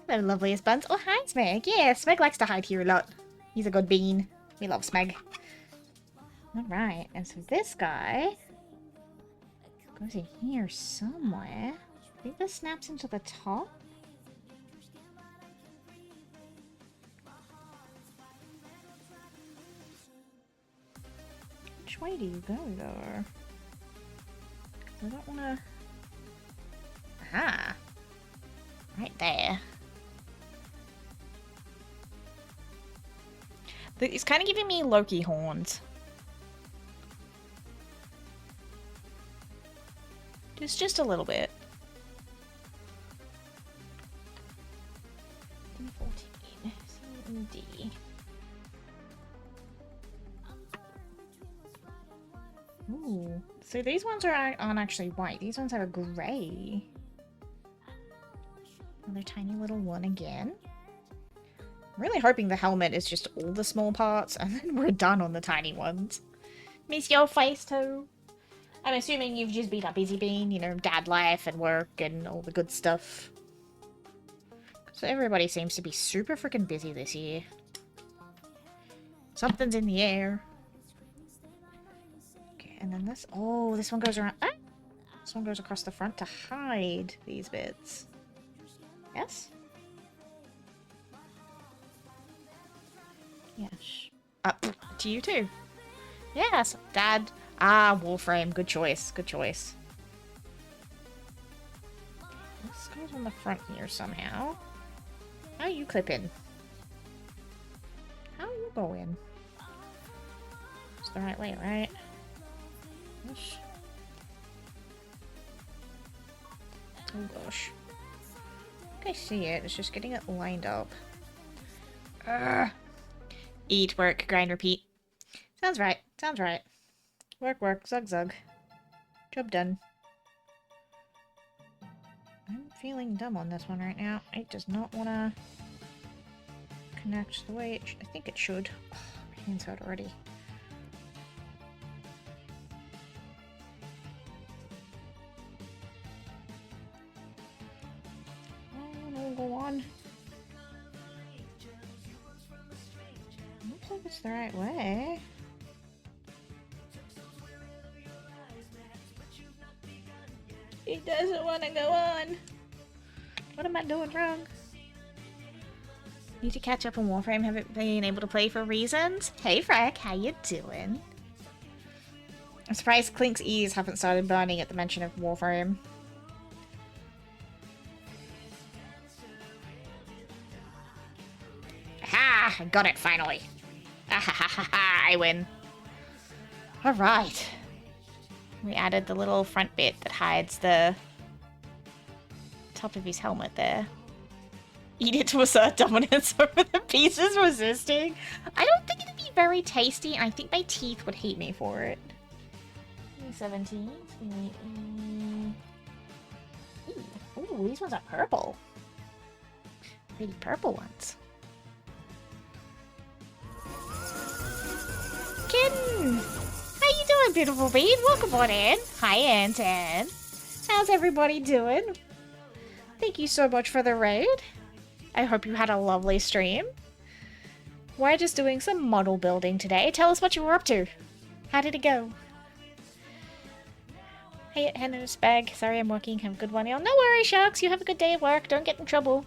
Hello, loveliest buns. Oh, hi, Smeg. Yeah, Smeg likes to hide here a lot. He's a good bean. We love Smeg. Alright, and so this guy... Goes in here somewhere. I think this snaps into the top. Which way do you go, though? I don't want to... Aha! Right there. It's kind of giving me Loki horns. Just a little bit. D14. C and D. Ooh. So these ones aren't actually white. These ones are grey. Another tiny little one again. I'm really hoping the helmet is just all the small parts and then we're done on the tiny ones. Miss your face too. I'm assuming you've just been a busy bean, you know, dad life and work and all the good stuff. So everybody seems to be super freaking busy this year. Something's in the air. Okay, and then this... Oh, this one goes around... Ah! This one goes across the front to hide these bits. Yes? Yes. Up to you too. Yes, Dad. Ah, Warframe. Good choice. Good choice. This goes on the front here somehow. How are you clipping? How are you going? It's the right way, right? Gosh. Oh gosh. I see it. It's just getting it lined up. Ugh. Eat, work, grind, repeat. Sounds right. Sounds right. Work, work, zug, zug. Job done. I'm feeling dumb on this one right now. It does not want to connect the way I think it should. Oh, my hands hurt already. Oh, no, go on. Looks like it's the right way. He doesn't want to go on. What am I doing wrong? Need to catch up on Warframe. Haven't been able to play for reasons. Hey Frank, how you doing? I'm surprised Clink's ears haven't started burning at the mention of Warframe. Ha! I got it finally. Ah ha ha ha ha! I win. All right. We added the little front bit that hides the top of his helmet there. Eat it to assert dominance over the pieces resisting. I don't think it'd be very tasty, and I think my teeth would hate me for it. 17. Ooh, these ones are purple. Pretty purple ones. Kitten! How you doing, beautiful bean? Welcome on in. Hi, Anton. How's everybody doing? Thank you so much for the raid. I hope you had a lovely stream. We're just doing some model building today. Tell us what you were up to. How did it go? Hey, Hannah's bag. Sorry I'm working. Have a good one, y'all. No worries, Sharks. You have a good day at work. Don't get in trouble.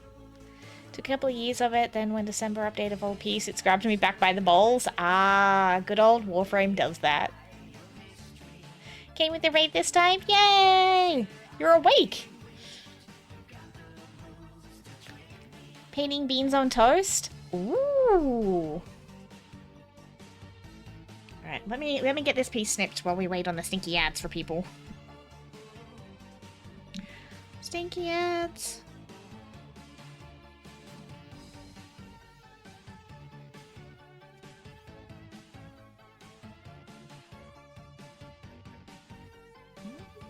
Took a couple of years of it, then when December update of Old Peace, it's grabbed me back by the balls. Ah, good old Warframe does that. Came with the raid this time? Yay! You're awake! Painting beans on toast? Ooh! Alright, let me get this piece snipped while we wait on the stinky ads for people. Stinky ads!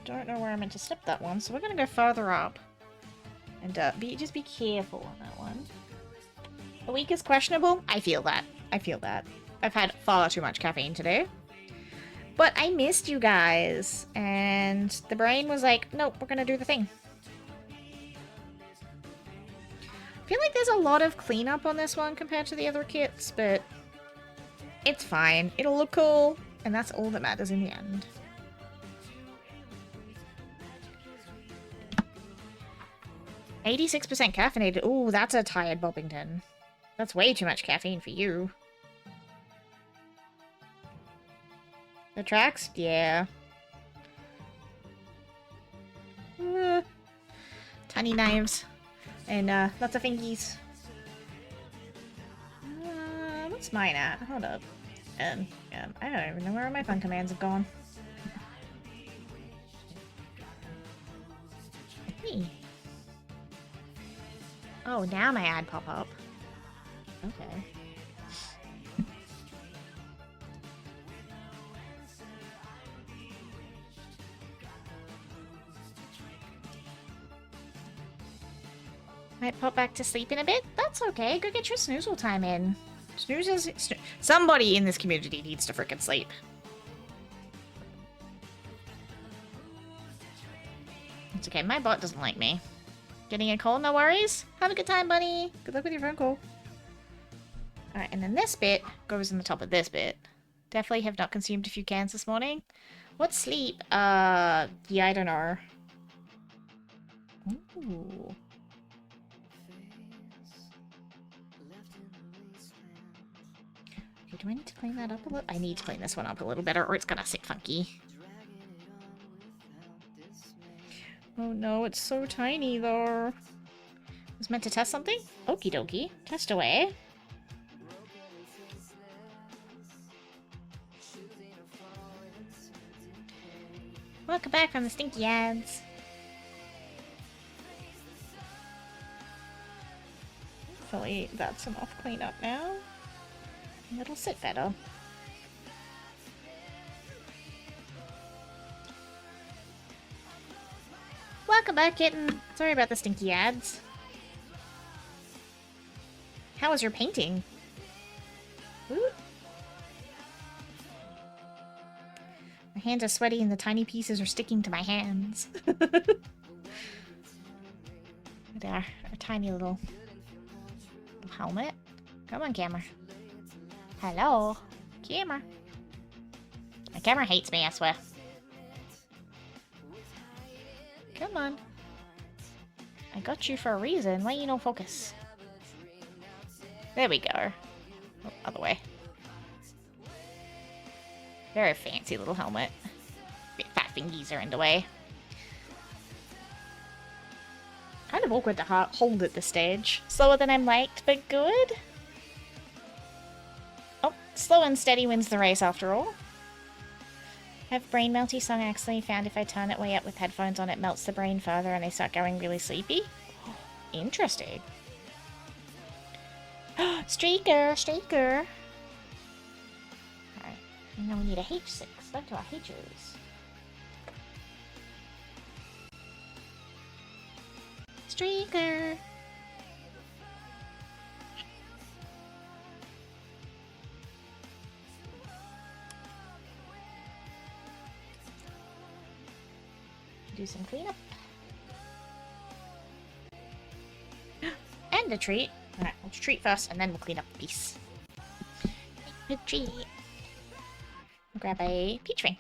Don't know where I meant to snip that one, so we're gonna go further up. And just be careful on that one. A week is questionable? I feel that. I feel that. I've had far too much caffeine today. But I missed you guys, and the brain was like, nope, we're gonna do the thing. I feel like there's a lot of cleanup on this one compared to the other kits, but it's fine. It'll look cool, and that's all that matters in the end. 86% caffeinated. Ooh, that's a tired Bobbington. That's way too much caffeine for you. The tracks? Yeah. Tiny knives. And, lots of fingies. What's mine at? Hold up. I don't even know where my fun commands have gone. Me. Oh, now my ad pop up. Okay. Might pop back to sleep in a bit. That's okay. Go get your snoozle time in. Somebody in this community needs to frickin' sleep. It's okay. My bot doesn't like me. Getting a cold? No worries. Have a good time, buddy. Good luck with your phone call. Alright, and then this bit goes in the top of this bit. Definitely have not consumed a few cans this morning. What's sleep? Yeah, I don't know. Ooh. Okay, do I need to clean that up a little? I need to clean this one up a little better or it's gonna sit funky. Oh no, it's so tiny though. I was meant to test something? Okie dokie. Test away. Welcome back from the stinky ads. Hopefully that's enough cleanup now. It'll sit better. Welcome back, kitten. Sorry about the stinky ads. How was your painting? Ooh. My hands are sweaty and the tiny pieces are sticking to my hands. There, a tiny little helmet. Come on, camera. Hello, camera. My camera hates me, I swear. Come on. I got you for a reason. Why you no focus? There we go. Oh, other way. Very fancy little helmet. Bit fat fingies are in the way. Kind of awkward to hold at this stage. Slower than I'm liked, but good. Oh, slow and steady wins the race after all. Have brain melty song actually found if I turn it way up with headphones on, it melts the brain further and I start going really sleepy? Interesting. Streaker! Streaker! Alright, and now we need a H6. Back to our H's. Streaker! Do some cleanup. And a treat. Alright, let's treat first and then we'll clean up the piece. Make a treat. We'll grab a peach ring.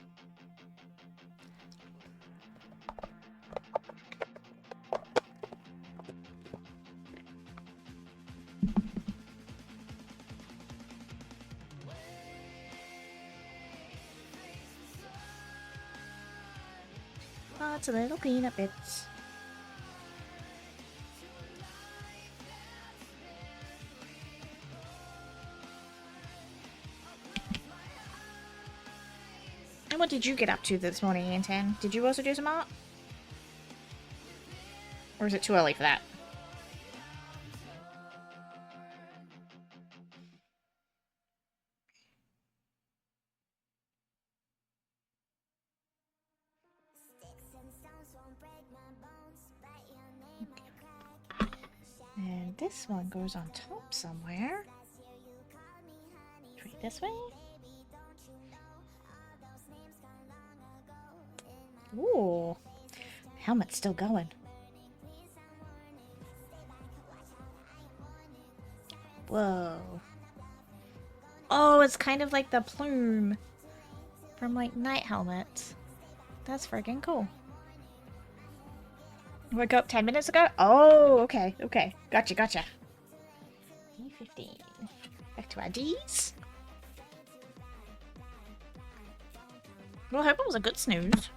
Lots of little cleanup bits. And what did you get up to this morning, Anton? Did you also do some art? Or is it too early for that? And this one goes on top somewhere. Try this way. Ooh, helmet's still going. Whoa. Oh, it's kind of like the plume from like night helmets. That's friggin' cool. Woke up 10 minutes ago? Oh, okay, okay. Gotcha, gotcha. D15. Back to our Ds. Well, I hope it was a good snooze.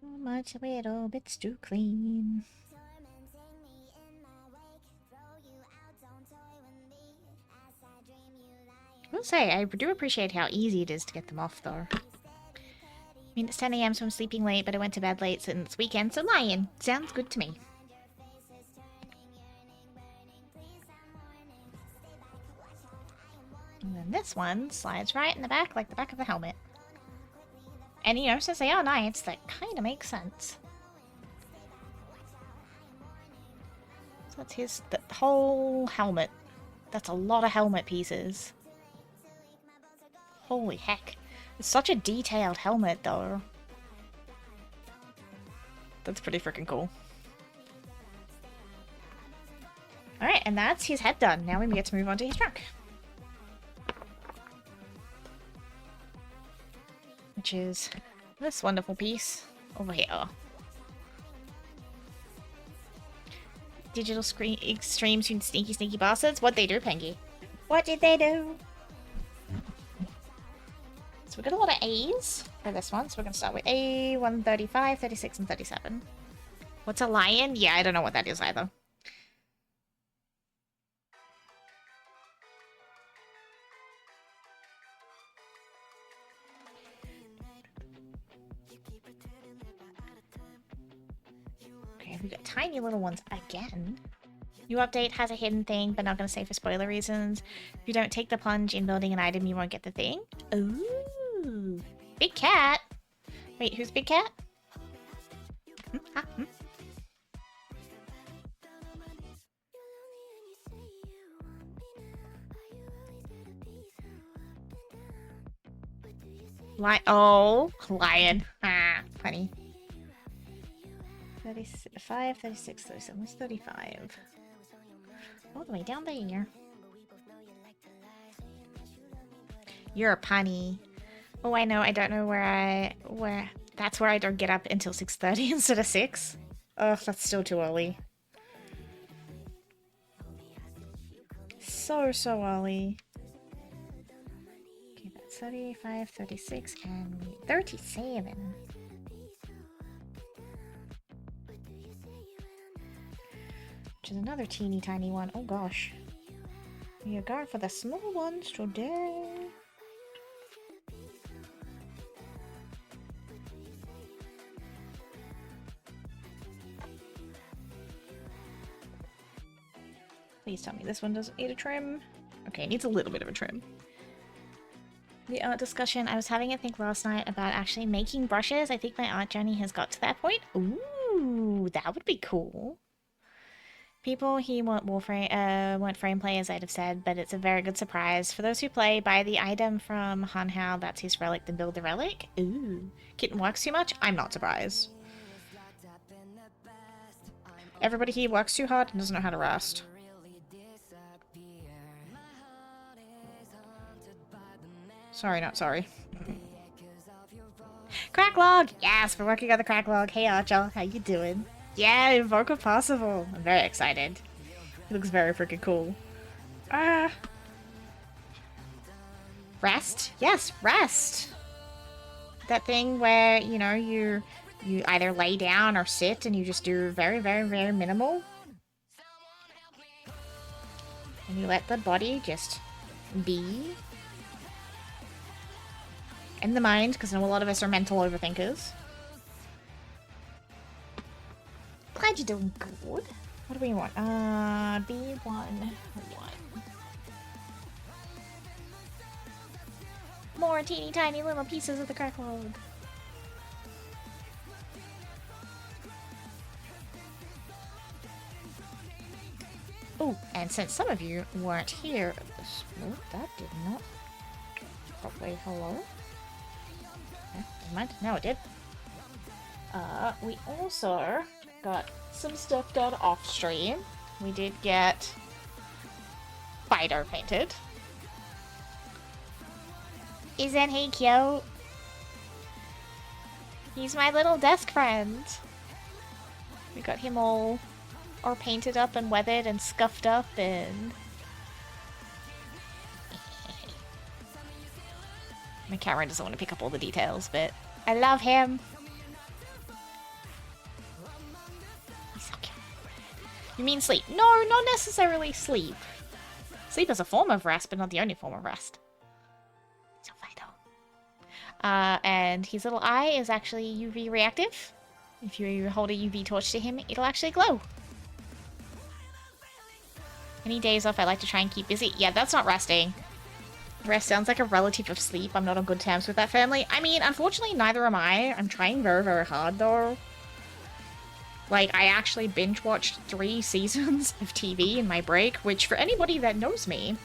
So much little bits to clean. I will say, I do appreciate how easy it is to get them off, though. I mean, it's 10 a.m., so I'm sleeping late, but I went to bed late since it's weekend, so lying. Sounds good to me. And then this one slides right in the back, like the back of the helmet. And, you know, since they are knives, that kind of makes sense. So that's his the whole helmet. That's a lot of helmet pieces. Holy heck. It's such a detailed helmet, though. That's pretty freaking cool. Alright, and that's his head done. Now we get to move on to his trunk. Which is this wonderful piece over here. Digital screen extremes, you sneaky, sneaky bastards. What'd they do, Pengy? What did they do? So we got a lot of A's for this one. So we're going to start with A, 135, 36, and 37. What's a lion? Yeah, I don't know what that is either. Okay, we got tiny little ones again. New update has a hidden thing, but not going to say for spoiler reasons. If you don't take the plunge in building an item, you won't get the thing. Ooh. Big cat. Wait, who's Big Cat? Oh, lion. Ah, funny. 35, 36, 37. What's 35? All the way down there. You're a punny. Oh, I know. I don't know where that's where I don't get up until 6:30 instead of 6. Ugh, that's still too early. So early. Okay, that's 35, 36, and 37. Which is another teeny tiny one. Oh gosh. We are going for the small ones today. Please tell me this one doesn't need a trim. Okay, it needs a little bit of a trim. The art discussion, I was having a think last night about actually making brushes. I think my art journey has got to that point. Ooh, that would be cool. People he want frame players, I'd have said, but it's a very good surprise. For those who play, buy the item from Hanhao, that's his relic, then build the relic. Ooh. Kitten works too much? I'm not surprised. Everybody here works too hard and doesn't know how to rest. Sorry, not sorry. Cracklog! Yes, we're working on the cracklog. Hey Archer, how you doing? Yeah, Invoker Percival. I'm very excited. He looks very freaking cool. Rest? Yes, rest! That thing where, you know, you either lay down or sit and you just do very, very, very minimal. And you let the body just be. And the mind, because I know a lot of us are mental overthinkers. Glad you're doing good. What do we want? B1. More teeny tiny little pieces of the crack log. Oh, and since some of you weren't here, oh, that did not. Probably hello. Okay, never mind. Now it did. We also got some stuff done off stream. We did get Fido painted. Isn't he cute? He's my little desk friend. We got him all painted up and weathered and scuffed up and... My camera doesn't want to pick up all the details, but I love him. He's so cute. You mean sleep? No, not necessarily sleep. Sleep is a form of rest, but not the only form of rest. So vital. And his little eye is actually UV reactive. If you hold a UV torch to him, it'll actually glow. Any days off I like to try and keep busy. Yeah, that's not resting. Rest sounds like a relative of sleep. I'm not on good terms with that family. I mean, unfortunately, neither am I. I'm trying very, very hard, though. Like, I actually binge-watched 3 seasons of TV in my break, which, for anybody that knows me,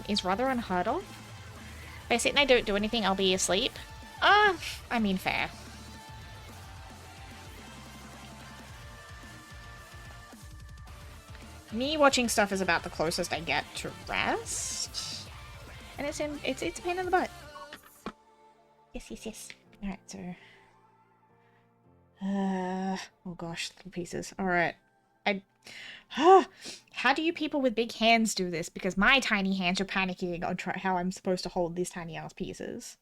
is rather unheard of. If I sit and I don't do anything, I'll be asleep. I mean, fair. Me watching stuff is about the closest I get to rest. And it's a pain in the butt. Yes, yes, yes. Alright, so... oh gosh, little pieces. Alright. How do you people with big hands do this? Because my tiny hands are panicking on how I'm supposed to hold these tiny ass pieces.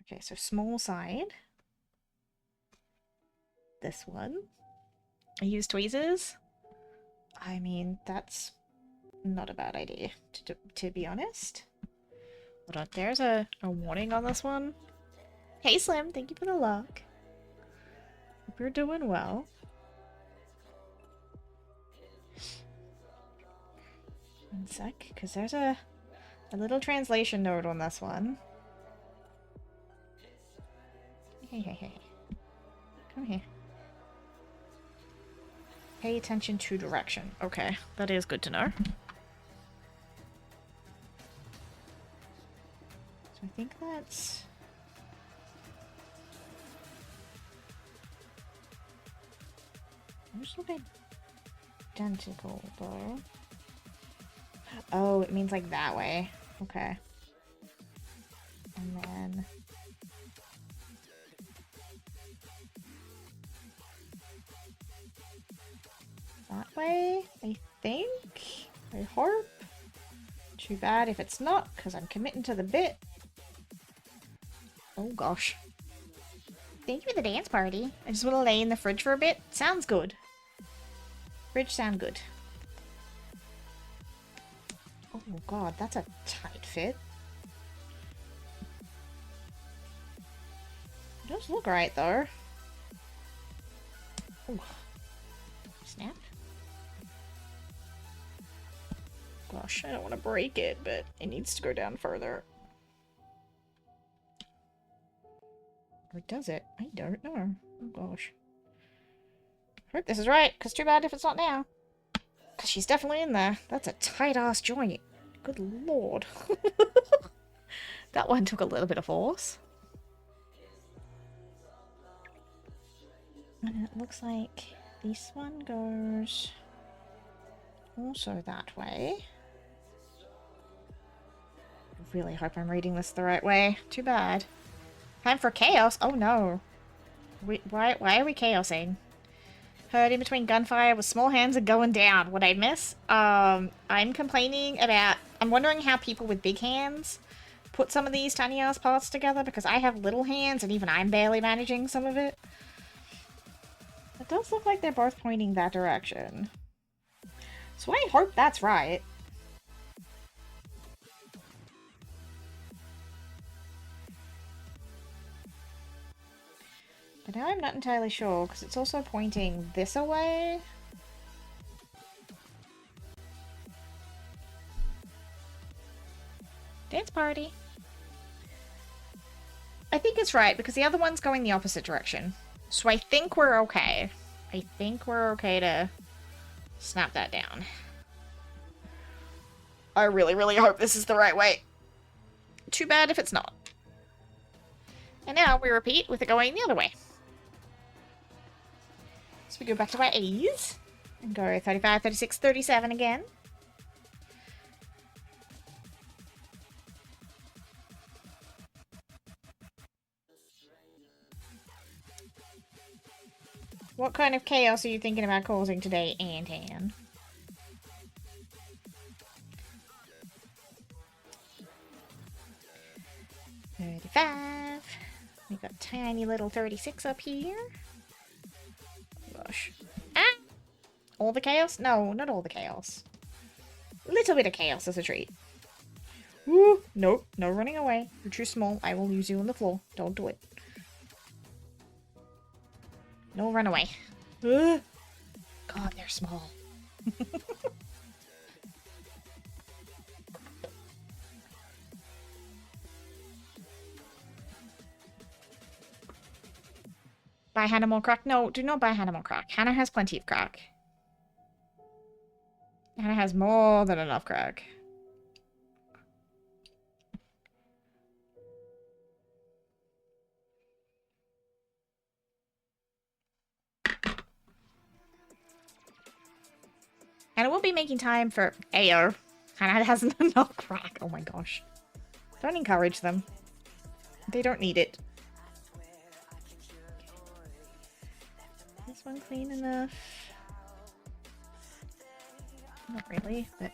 Okay, so small side. This one. I use tweezers. I mean, that's not a bad idea, to be honest. Hold on, there's a warning on this one. Hey Slim, thank you for the luck. Hope you're doing well. One sec, because there's a little translation note on this one. Hey. Come here. Pay attention to direction. Okay, that is good to know. So I think that's... I'm just looking identical, though. Oh, it means like that way. Okay. And then... that way, I think? I hope? Too bad if it's not, because I'm committing to the bit. Oh gosh. Thank you for the dance party. I just want to lay in the fridge for a bit. Sounds good. Fridge sound good. Oh god, that's a tight fit. It does look right though. Ooh. Snap. Gosh, I don't want to break it, but it needs to go down further. Or does it? I don't know. Oh gosh. I hope this is right, because too bad if it's not now. Because she's definitely in there. That's a tight-ass joint. Good lord. That one took a little bit of force. And it looks like this one goes also that way. I really hope I'm reading this the right way. Too bad. Time for chaos? Oh no. Why are we chaosing? Heard in between gunfire with small hands are going down. What I miss? I'm complaining about... I'm wondering how people with big hands put some of these tiny ass parts together, because I have little hands and even I'm barely managing some of it. It does look like they're both pointing that direction. So I hope that's right. But now I'm not entirely sure, because it's also pointing this away. Dance party. I think it's right, because the other one's going the opposite direction. So I think we're okay. I think we're okay to snap that down. I really, really hope this is the right way. Too bad if it's not. And now we repeat with it going the other way. So we go back to our A's and go 35, 36, 37 again. What kind of chaos are you thinking about causing today, Antan? $35. We've got tiny little 36 up here. Gosh. Ah! All the chaos? No, not all the chaos. A little bit of chaos as a treat. Woo! Nope, no running away. You're too small. I will use you on the floor. Don't do it. No run away. God, they're small. Buy Hannah more crack? No, do not buy Hannah more crack. Hannah has plenty of crack. Hannah has more than enough crack. And I will be making time for Ayo. Hannah hasn't enough crack. Oh my gosh. Don't encourage them. They don't need it. This one clean enough. Not really, but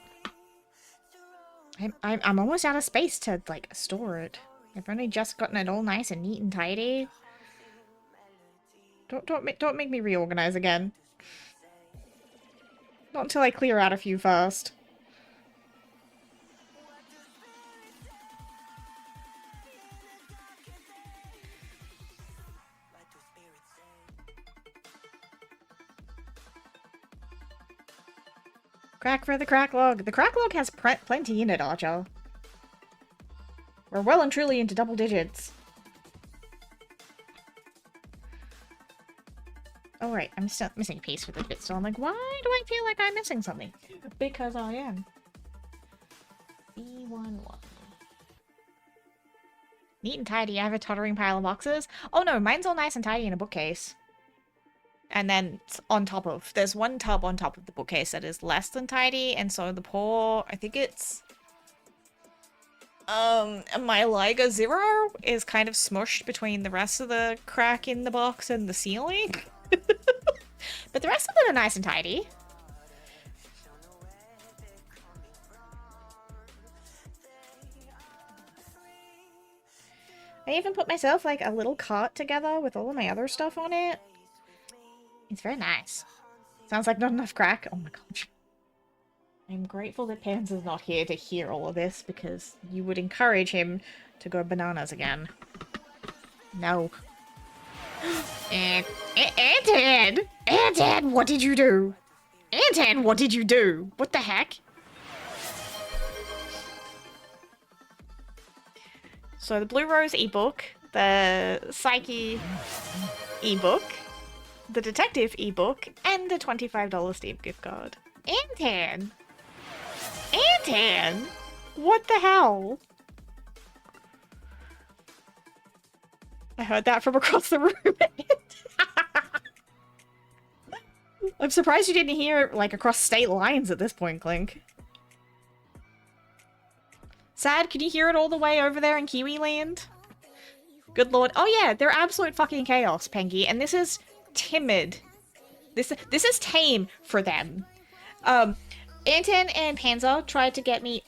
I'm almost out of space to like store it. I've only just gotten it all nice and neat and tidy. Don't make me reorganize again. Not until I clear out a few first. Crack for the crack log. The crack log has plenty in it, Archer. We're well and truly into double digits. Oh right, I'm still missing a piece for this bit still. I'm like, why do I feel like I'm missing something? Because I am. B11. Neat and tidy. I have a tottering pile of boxes. Oh no, mine's all nice and tidy in a bookcase. And then on top of, there's one tub on top of the bookcase that is less than tidy, and so the poor, I think it's, my Liga Zero is kind of smushed between the rest of the crack in the box and the ceiling. But the rest of them are nice and tidy. I even put myself like a little cart together with all of my other stuff on it. It's very nice. Sounds like not enough crack. Oh my gosh. I'm grateful that Pans is not here to hear all of this, because you would encourage him to go bananas again. No. Antan! Antan, what did you do? Antan, what did you do? What the heck? So the Blue Rose ebook, the Psyche ebook, the Detective ebook, and the $25 Steam gift card. Antan! Antan! What the hell? I heard that from across the room. I'm surprised you didn't hear it, like, across state lines at this point, Clink. Sad, can you hear it all the way over there in Kiwi Land? Good lord. Oh yeah, they're absolute fucking chaos, Pengy, and this is timid. This is tame for them. Anton and Panzer tried to get me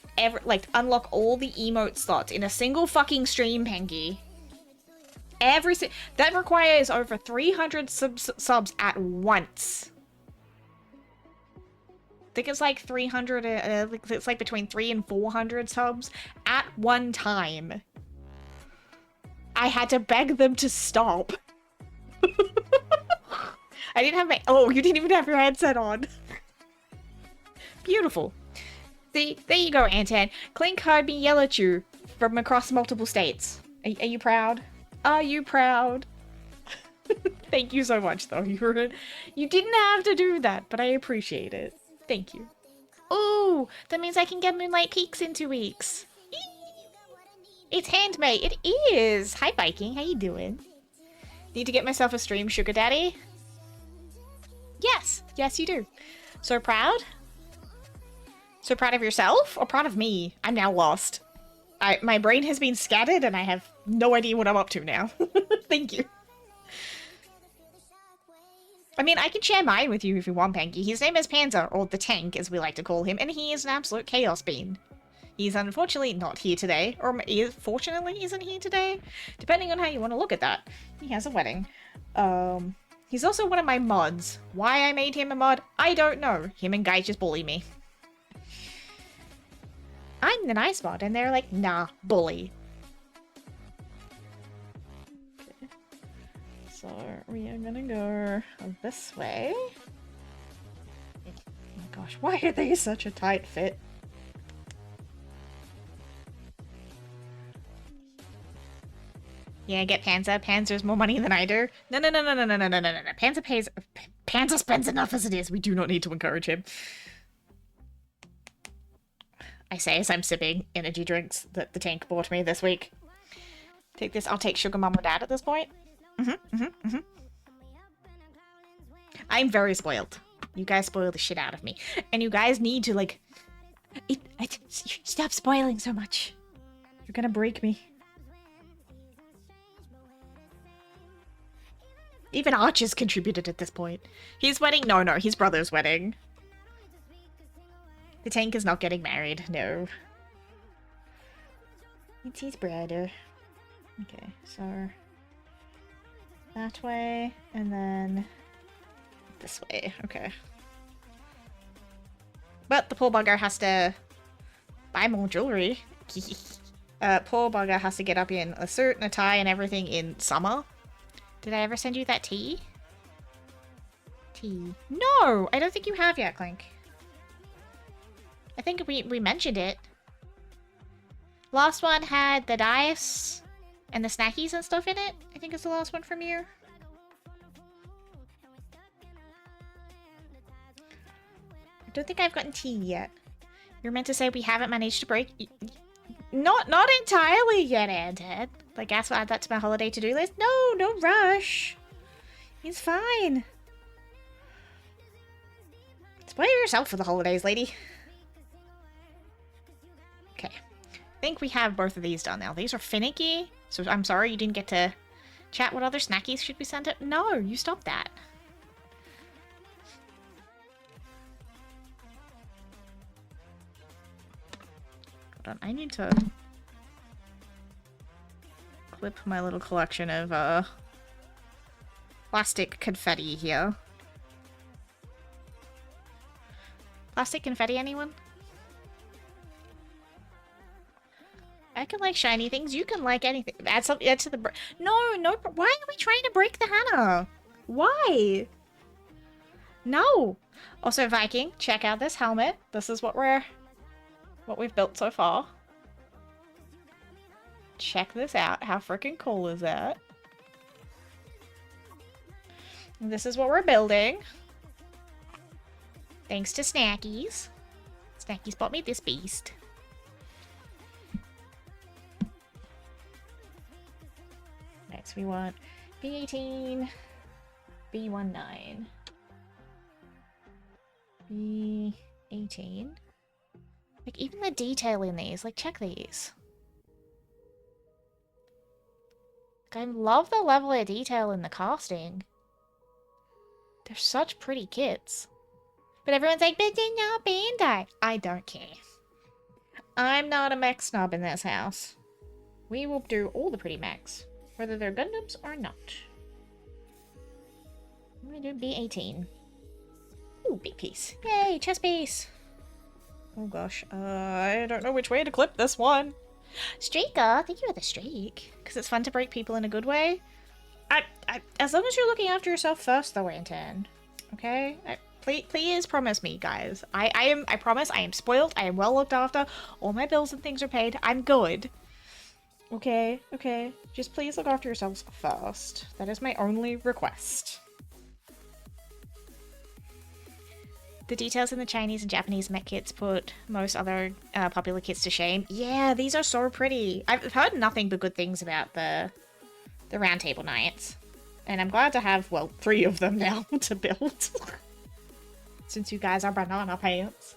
unlock all the emote slots in a single fucking stream, Pengy. That requires over 300 subs at once. I think it's like 300, it's like between 300 and 400 subs at one time. I had to beg them to stop. I didn't have my- oh, you didn't even have your headset on. Beautiful. See, there you go, Antan. Clink heard me yell at you from across multiple states. Are you proud? Are you proud? Thank you so much, though. You didn't have to do that, but I appreciate it. Thank you. Ooh, that means I can get Moonlight Peaks in 2 weeks. It's handmade. It is. Hi, Viking. How you doing? Need to get myself a stream, sugar daddy? Yes. Yes, you do. So proud? So proud of yourself? Or proud of me? I'm now lost. My brain has been scattered and I have no idea what I'm up to now. Thank you. I mean, I can share mine with you if you want, Panky. His name is Panzer, or the Tank, as we like to call him, and he is an absolute chaos bean. He's unfortunately not here today, or fortunately isn't here today, depending on how you want to look at that. He has a wedding. He's also one of my mods. Why I made him a mod, I don't know. Him and Guy just bully me. I'm the nice mod, and they're like, nah, bully. Okay. So, we are gonna go this way. Oh my gosh, why are they such a tight fit? Yeah, get Panzer. Panzer's more money than I do. No. Panzer spends enough as it is. We do not need to encourage him. I say as I'm sipping energy drinks that the Tank bought me this week. Take this. I'll take Sugar Mum or Dad at this point. I'm very spoiled. You guys spoil the shit out of me. And you guys need to, like... Stop spoiling so much. You're gonna break me. Even Archer's contributed at this point. His wedding? No, his brother's wedding. The Tank is not getting married, no. It's his brother. Okay, so... that way, and then... this way, okay. But the poor bugger has to... buy more jewelry. Poor bugger has to get up in a suit and a tie and everything in summer. Did I ever send you that tea? Tea. No! I don't think you have yet, Clink. I think we mentioned it. Last one had the dice and the snackies and stuff in it. I think it's the last one from you. I don't think I've gotten tea yet. You're meant to say we haven't managed to break... Not entirely yet, Ed. Like, ask to add that to my holiday to-do list. No, no rush. It's fine. Spoil yourself for the holidays, lady. Okay. I think we have both of these done now. These are finicky, so I'm sorry you didn't get to chat what other snackies should be sent out. No, you stop that. Hold on, I need to clip my little collection of plastic confetti here. Plastic confetti, anyone? I can like shiny things. You can like anything. Add something to the... No. Why are we trying to break the Hannah? Why? No. Also, Viking, check out this helmet. This is what we've built so far. Check this out. How freaking cool is that? And this is what we're building. Thanks to Snackies. Snackies bought me this beast. Next we want B18, B19, B18. Like, even the detail in these, like, check these. Like, I love the level of detail in the casting. They're such pretty kits. But everyone's like, but they're not Bandai. I don't care. I'm not a mech snob in this house. We will do all the pretty mechs, whether they're Gundams or not. I'm gonna do B18. Ooh, big piece. Yay, chest piece. Oh gosh, I don't know which way to clip this one. Streaker, thank you for the streak. Because it's fun to break people in a good way. As long as you're looking after yourself first, though, Anton. Okay? Please promise me, guys. I promise I am spoiled. I am well looked after. All my bills and things are paid. I'm good. Okay, okay. Just please look after yourselves first. That is my only request. The details in the Chinese and Japanese mech kits put most other popular kits to shame. Yeah, these are so pretty. I've heard nothing but good things about the round table knights. And I'm glad to have, well, 3 of them now to build. Since you guys are banana pants.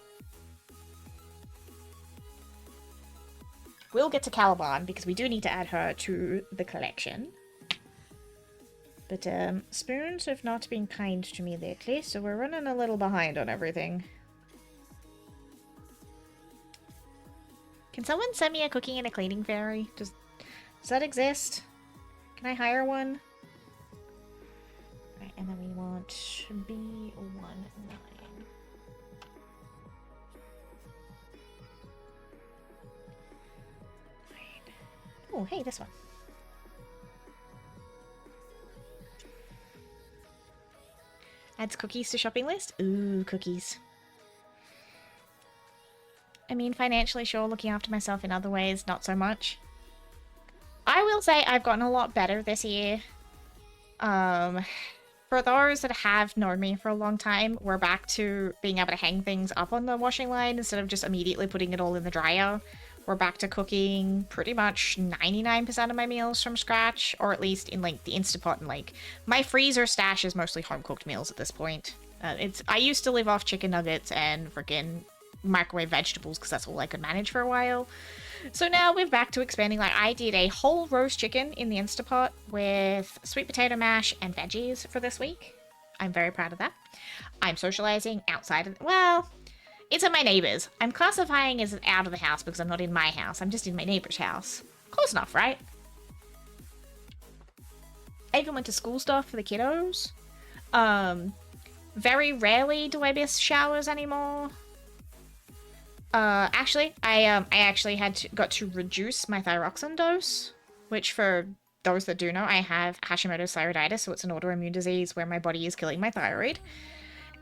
We'll get to Caliban because we do need to add her to the collection. But spoons have not been kind to me lately, so we're running a little behind on everything. Can someone send me a cooking and a cleaning fairy? Does that exist? Can I hire one? Right, and then we want B19. Oh, hey, this one. Adds cookies to shopping list? Ooh, cookies. I mean, financially, sure, looking after myself in other ways, not so much. I will say I've gotten a lot better this year. For those that have known me for a long time, we're back to being able to hang things up on the washing line instead of just immediately putting it all in the dryer. We're back to cooking pretty much 99% of my meals from scratch, or at least in like the Instapot, and like my freezer stash is mostly home cooked meals at this point. I used to live off chicken nuggets and freaking microwave vegetables because that's all I could manage for a while. So now we're back to expanding. Like, I did a whole roast chicken in the Instapot with sweet potato mash and veggies for this week. I'm very proud of that. I'm socializing outside of, well, it's at my neighbor's. I'm classifying as out of the house because I'm not in my house. I'm just in my neighbor's house. Close enough, right? I even went to school stuff for the kiddos. Very rarely do I miss showers anymore. Actually, I actually got to reduce my thyroxine dose, which for those that do know, I have Hashimoto's thyroiditis, so it's an autoimmune disease where my body is killing my thyroid.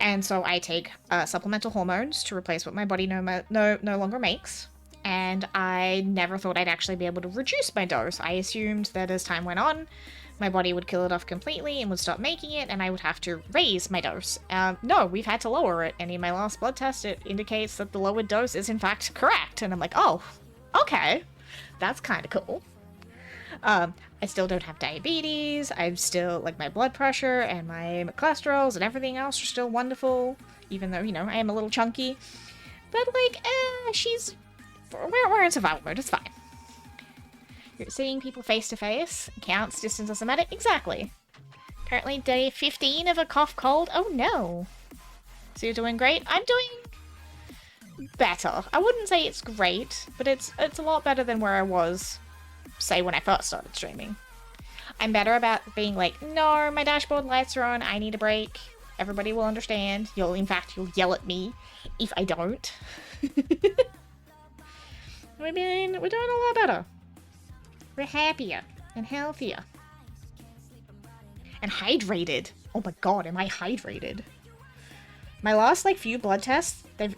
And so I take supplemental hormones to replace what my body no longer makes. And I never thought I'd actually be able to reduce my dose. I assumed that as time went on, my body would kill it off completely and would stop making it, and I would have to raise my dose. No, we've had to lower it, and in my last blood test, it indicates that the lowered dose is in fact correct. And I'm like, oh, okay, that's kind of cool. I still don't have diabetes. I'm still, like, my blood pressure and my cholesterols and everything else are still wonderful, even though, you know, I am a little chunky. But, like, we're in survival mode, it's fine. You're seeing people face to face. Counts, distance doesn't matter. Exactly. Currently day 15 of a cough cold. Oh no. So you're doing great? I'm doing better. I wouldn't say it's great, but it's a lot better than where I was, say, when I first started streaming. I'm better about being like, no, my dashboard lights are on, I need a break. Everybody will understand. You'll yell at me if I don't. I mean, we're doing a lot better. We're happier and healthier. And hydrated. Oh my god, am I hydrated? My last, like, few blood tests, they've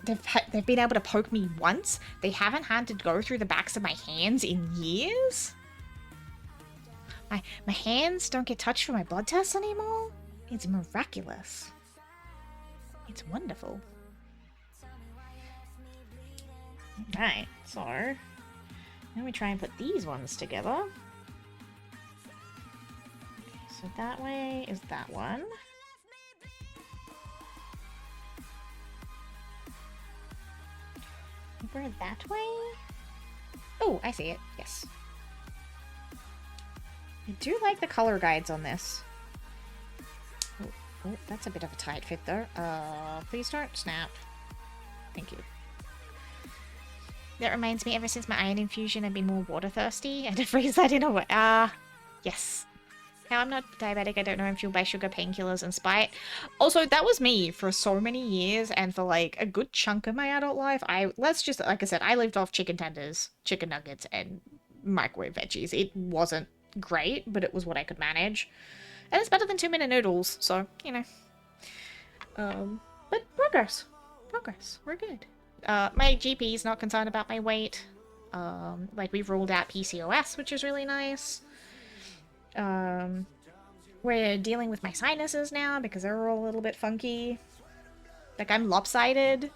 been able to poke me once. They haven't had to go through the backs of my hands in years. My hands don't get touched for my blood tests anymore. It's miraculous. It's wonderful. Alright, so now we try and put these ones together. Okay, so that way is that one. Over that way? Oh, I see it. Yes. I do like the color guides on this. Oh, that's a bit of a tight fit though. Please don't snap. Thank you. That reminds me, ever since my iron infusion, I've been more water thirsty. I had to freeze that in a way. Yes. Now I'm not diabetic, I don't know I'm fueled by sugar, painkillers, and spite. Also, that was me for so many years, and for like a good chunk of my adult life. Like I said, I lived off chicken tenders, chicken nuggets, and microwave veggies. It wasn't great, but it was what I could manage. And it's better than 2-minute noodles, so, you know. But progress. Progress. We're good. My GP's not concerned about my weight. Like, we've ruled out PCOS, which is really nice. We're dealing with my sinuses now because they're all a little bit funky. Like, I'm lopsided,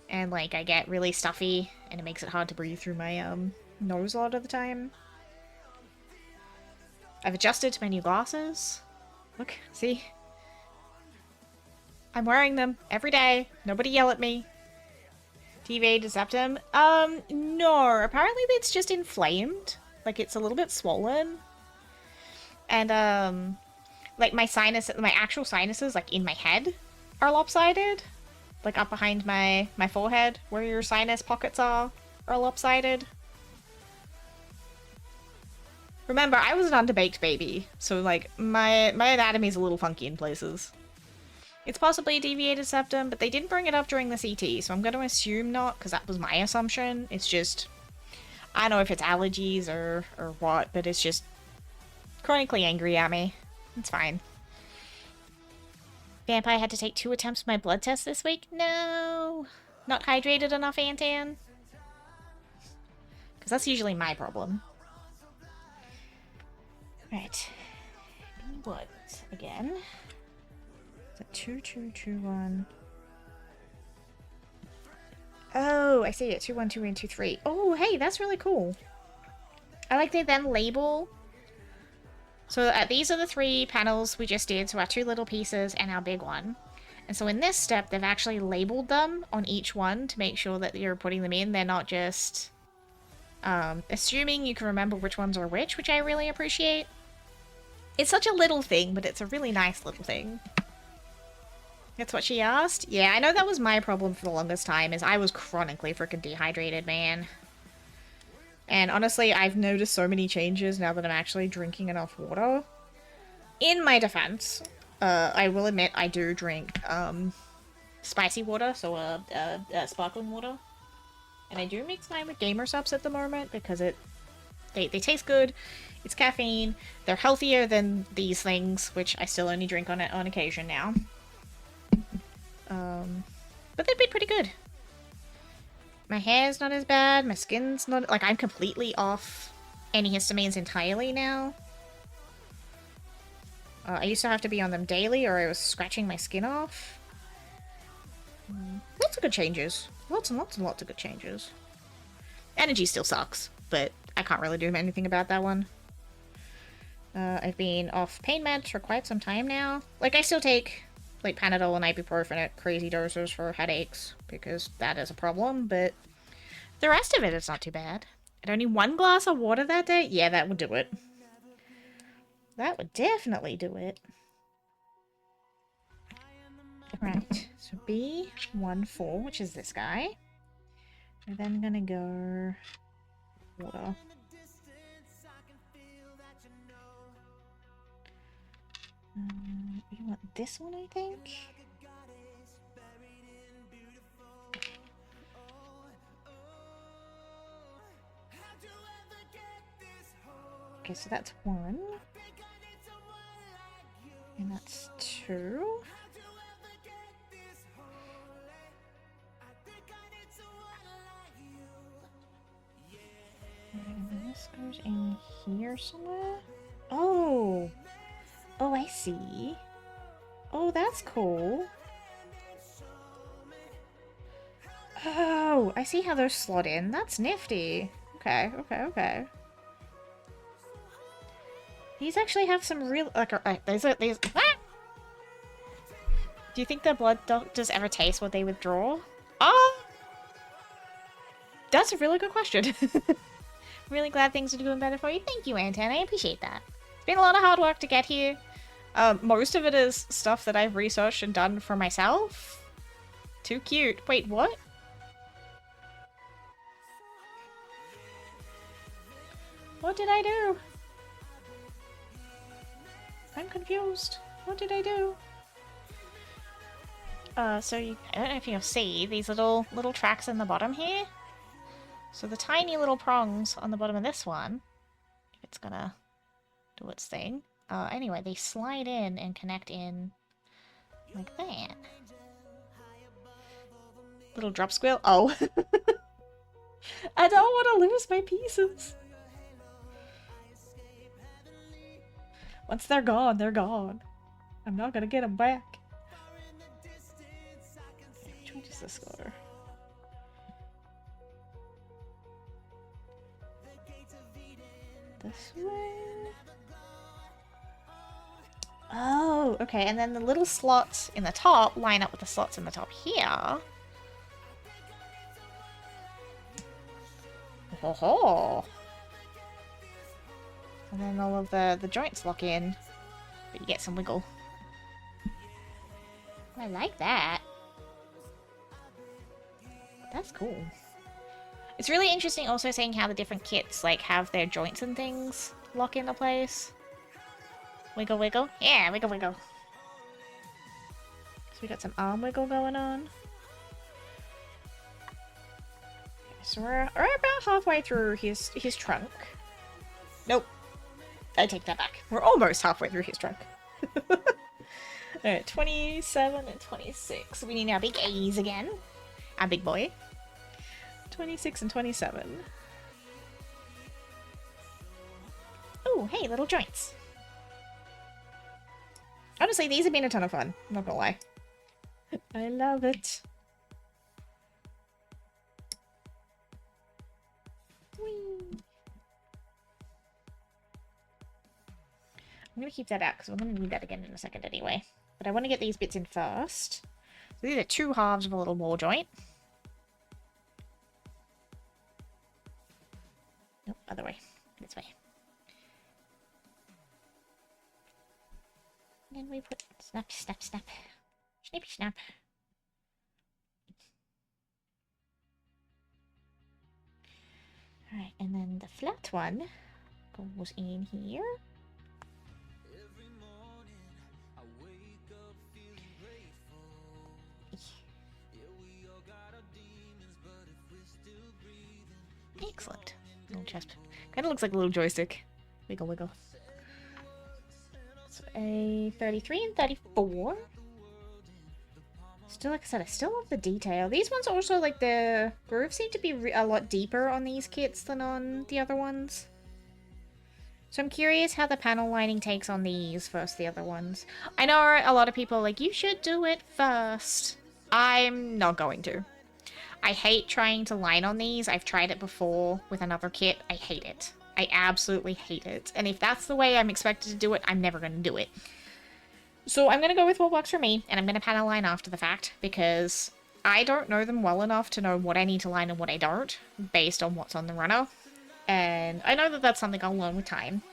and, like, I get really stuffy, and it makes it hard to breathe through my, nose a lot of the time. I've adjusted to my new glasses. Look, see? I'm wearing them every day. Nobody yell at me. Deviated septum? No. Apparently it's just inflamed. Like, it's a little bit swollen. And, like, my actual sinuses, like, in my head are lopsided. Like, up behind my forehead, where your sinus pockets are lopsided. Remember, I was an underbaked baby, so, like, my anatomy's a little funky in places. It's possibly a deviated septum, but they didn't bring it up during the CT, so I'm going to assume not, because that was my assumption. It's just, I don't know if it's allergies or what, but it's just chronically angry at me. It's fine. Vampire had to take 2 attempts at my blood test this week? No! Not hydrated enough, Antan? Because that's usually my problem. Right. Blood again. Is it 2221? Oh, I see it. 212 and 23. Oh, hey, that's really cool. I like they then label. So these are the 3 panels we just did. So our 2 little pieces and our big one. And so in this step, they've actually labeled them on each one to make sure that you're putting them in. They're not just assuming you can remember which ones are which I really appreciate. It's such a little thing, but it's a really nice little thing. That's what she asked? Yeah, I know that was my problem for the longest time, is I was chronically freaking dehydrated, man. And honestly, I've noticed so many changes now that I'm actually drinking enough water. In my defense, I will admit I do drink spicy water, so sparkling water. And I do mix mine with Gamer Subs at the moment because they taste good. It's caffeine. They're healthier than these things, which I still only drink on occasion now. But they've been pretty good. My hair's not as bad. My skin's not... Like, I'm completely off antihistamines entirely now. I used to have to be on them daily or I was scratching my skin off. Lots of good changes. Lots and lots and lots of good changes. Energy still sucks, but I can't really do anything about that one. I've been off pain meds for quite some time now. Like, I still take, like, Panadol and ibuprofen at crazy doses for headaches, because that is a problem, but the rest of it is not too bad. And only 1 glass of water that day? Yeah, that would do it. That would definitely do it. Right, so B14, which is this guy. We're then gonna go water. You want this one, I think? Okay, so that's 1. And that's 2. And this goes in here somewhere. Oh! Oh, I see. Oh, that's cool. Oh, I see how those slot in. That's nifty. Okay, okay, okay. These actually have some real... Like, these... Ah! Do you think the blood doctors ever taste what they withdraw? Oh! That's a really good question. Really glad things are doing better for you. Thank you, Anton. I appreciate that. It's been a lot of hard work to get here. Most of it is stuff that I've researched and done for myself. Too cute. Wait, what? What did I do? I'm confused. What did I do? So I don't know if you'll see these little tracks in the bottom here. So the tiny little prongs on the bottom of this one, if it's gonna do its thing. Anyway, they slide in and connect in like that. Little drop squill. Oh. I don't want to lose my pieces. Once they're gone, they're gone. I'm not gonna get them back. Which one does this go? This way? Oh, okay, and then the little slots in the top line up with the slots in the top here. Ho ho! And then all of the joints lock in, but you get some wiggle. I like that. That's cool. It's really interesting also seeing how the different kits like have their joints and things lock into place. Wiggle wiggle? Yeah, wiggle wiggle. So we got some arm wiggle going on. Okay, so we're about halfway through his trunk. Nope. I take that back. We're almost halfway through his trunk. Alright, 27 and 26. We need our big A's again. Our big boy. 26 and 27. Oh, hey, little joints. Honestly, these have been a ton of fun. I'm not gonna lie. I love it. Whee! I'm gonna keep that out because we're gonna need that again in a second anyway. But I want to get these bits in first. So these are two halves of a little ball joint. Nope, other way. This way. And then we put snap, snap, snap. Snippy snap. Alright, and then the flat one goes in here. Excellent. Little chest. Kind of looks like a little joystick. Wiggle, wiggle. So a 33 and 34. Still, like I said, I still love the detail. These ones also, like, the grooves seem to be a lot deeper on these kits than on the other ones. So I'm curious how the panel lining takes on these versus the other ones. I know a lot of people are like, you should do it first. I'm not going to. I hate trying to line on these. I've tried it before with another kit. I hate it. I absolutely hate it. And if that's the way I'm expected to do it, I'm never going to do it. So I'm going to go with what works for me, and I'm going to panel line after the fact, because I don't know them well enough to know what I need to line and what I don't, based on what's on the runner. And I know that that's something I'll learn with time.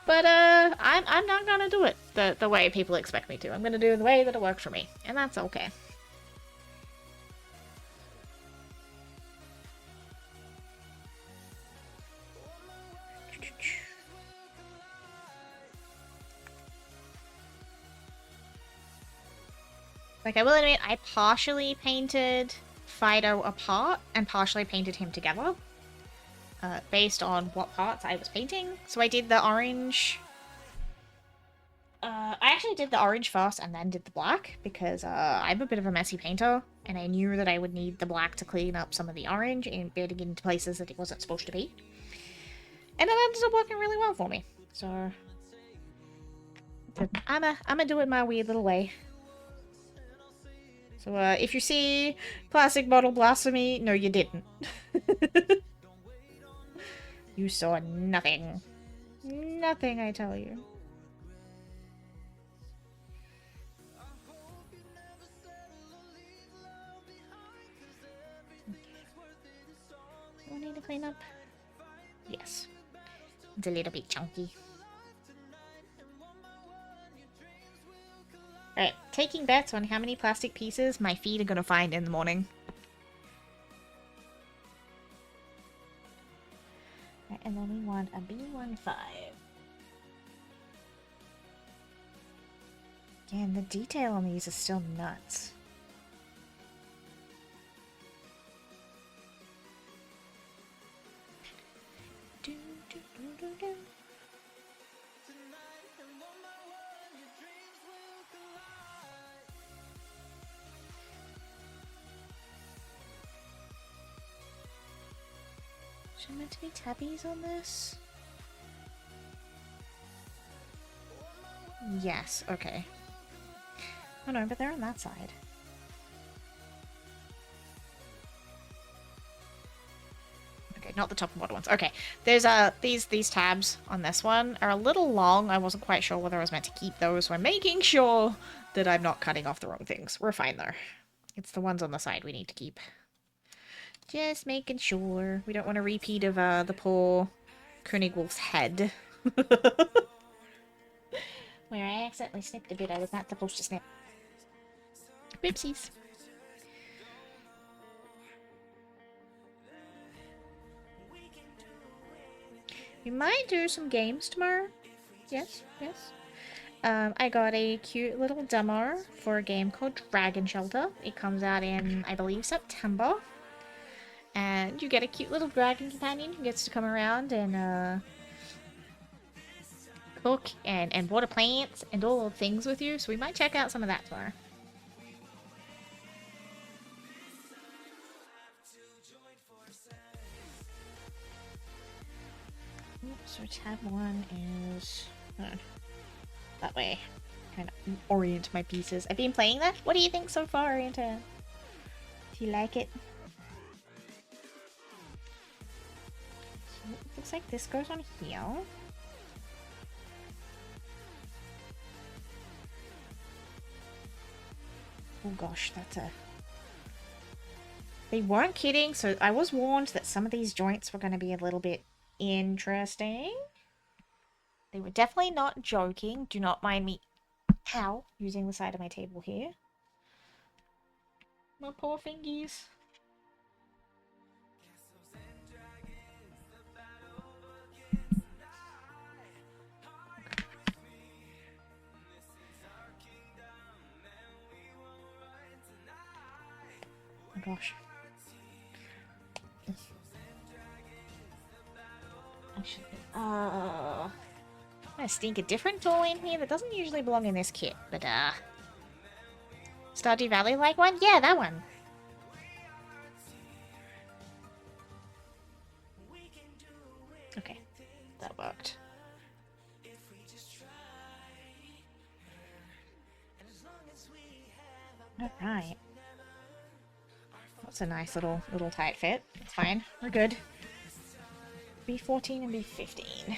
But I'm not going to do it the way people expect me to. I'm going to do it the way that it works for me, and that's okay. Like, I will admit, I partially painted Fido apart and partially painted him together. Based on what parts I was painting. So I did the orange... I actually did the orange first and then did the black, because I'm a bit of a messy painter, and I knew that I would need the black to clean up some of the orange and get it into places that it wasn't supposed to be. And it ended up working really well for me. So... I'ma do it my weird little way. So, if you see Plastic Bottle Blasphemy, no, you didn't. You saw nothing. Nothing, I tell you. Do I need to clean up? Yes. It's a little bit chunky. Alright, taking bets on how many plastic pieces my feet are gonna find in the morning. Right, and then we want a B15. Again, the detail on these is still nuts. Do, do, do, do, do. Is there meant to be tabbies on this? Yes, okay. Oh no, but they're on that side. Okay, not the top and bottom ones. Okay, there's these tabs on this one are a little long. I wasn't quite sure whether I was meant to keep those, so I'm making sure that I'm not cutting off the wrong things. We're fine though. It's the ones on the side we need to keep. Just making sure. We don't want a repeat of the poor König head. Where I accidentally snipped a bit I was not supposed to snip. Oopsies. We might do some games tomorrow. Yes, yes. I got a cute little demo for a game called Dragon Shelter. It comes out in, I believe, September. And you get a cute little dragon companion who gets to come around and cook and water plants and all the things with you. So we might check out some of that tomorrow. So tab 1 is that way. Kind of orient my pieces. I've been playing that. What do you think so far, Orienta? Do you like it? So it looks like this goes on here. Oh gosh, that's a... They weren't kidding, so I was warned that some of these joints were going to be a little bit interesting. They were definitely not joking. Do not mind me, ow, using the side of my table here. My poor fingies. Oh gosh. I'm gonna stink a different toy in here that doesn't usually belong in this kit, but Stardew Valley like one? Yeah, that one. Okay, that worked. Alright. That's a nice little tight fit. It's fine. We're good. B14 and B15.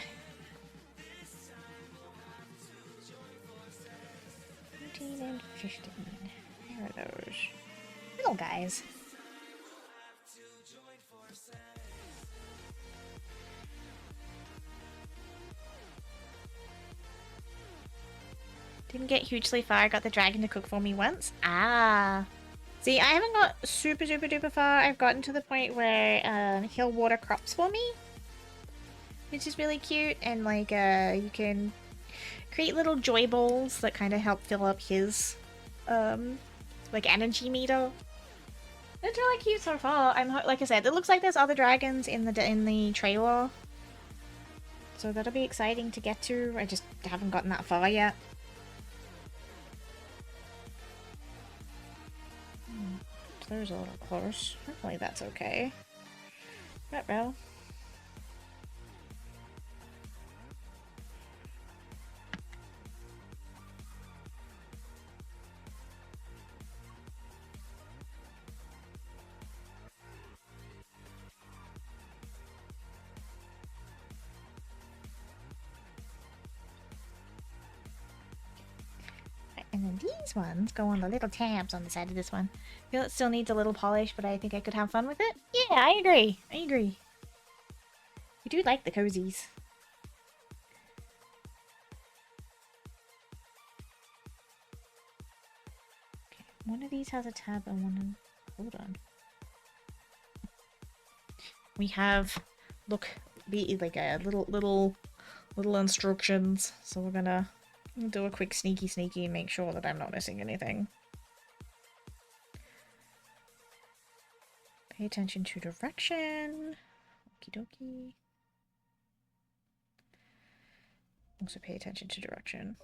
14 and 15. Where are those? Little guys. Didn't get hugely far. I got the dragon to cook for me once. Ah. See, I haven't got super duper far. I've gotten to the point where he'll water crops for me, which is really cute. And like you can create little joy balls that kind of help fill up his like energy meter. It's really cute so far. I'm like I said, it looks like there's other dragons in the trailer, so that'll be exciting to get to. I just haven't gotten that far yet. There's a little close. Hopefully that's okay. Ruh-roh. And then these ones go on the little tabs on the side of this one. I feel it still needs a little polish, but I think I could have fun with it. Yeah, I agree. I agree. I do like the cozies. Okay, one of these has a tab and one... Hold on. We have... Look, be like a little instructions. So we're gonna... I'll do a quick sneaky and make sure that I'm not missing anything. Pay attention to direction. Okie dokie. Also pay attention to direction.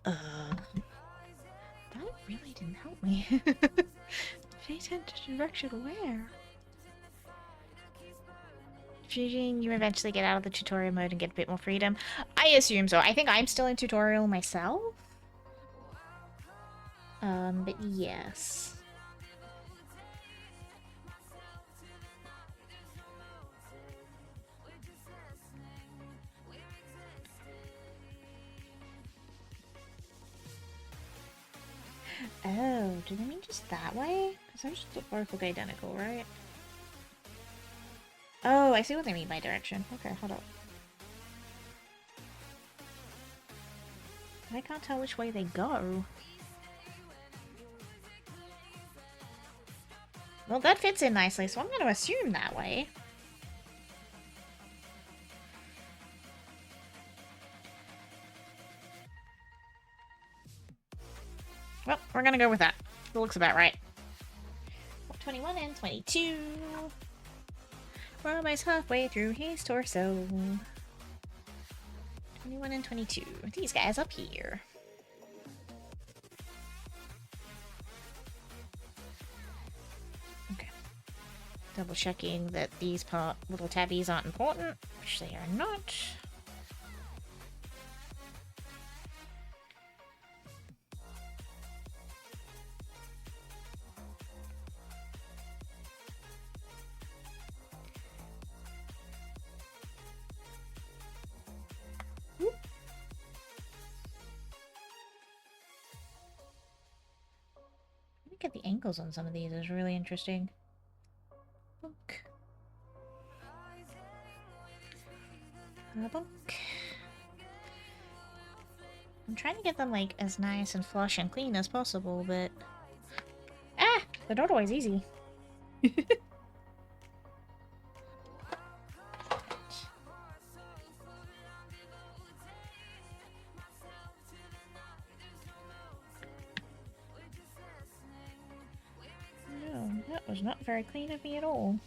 That really didn't help me. Pay attention to direction where? Fusing, you eventually get out of the tutorial mode and get a bit more freedom. I assume so. I think I'm still in tutorial myself. But yes. Oh, do they mean just that way? Because they're just both look identical, right? Oh, I see what they mean by direction. Okay, hold up. I can't tell which way they go. Well, that fits in nicely, so I'm going to assume that way. Well, we're going to go with that. It looks about right. 21 and 22. We're almost halfway through his torso. 21 and 22. These guys up here. Okay. Double checking that these little tabbies aren't important, which they are not. Look at the ankles on some of these is really interesting. Bonk. Bonk. I'm trying to get them like as nice and flush and clean as possible, but they're not always easy. That was not very clean of me at all.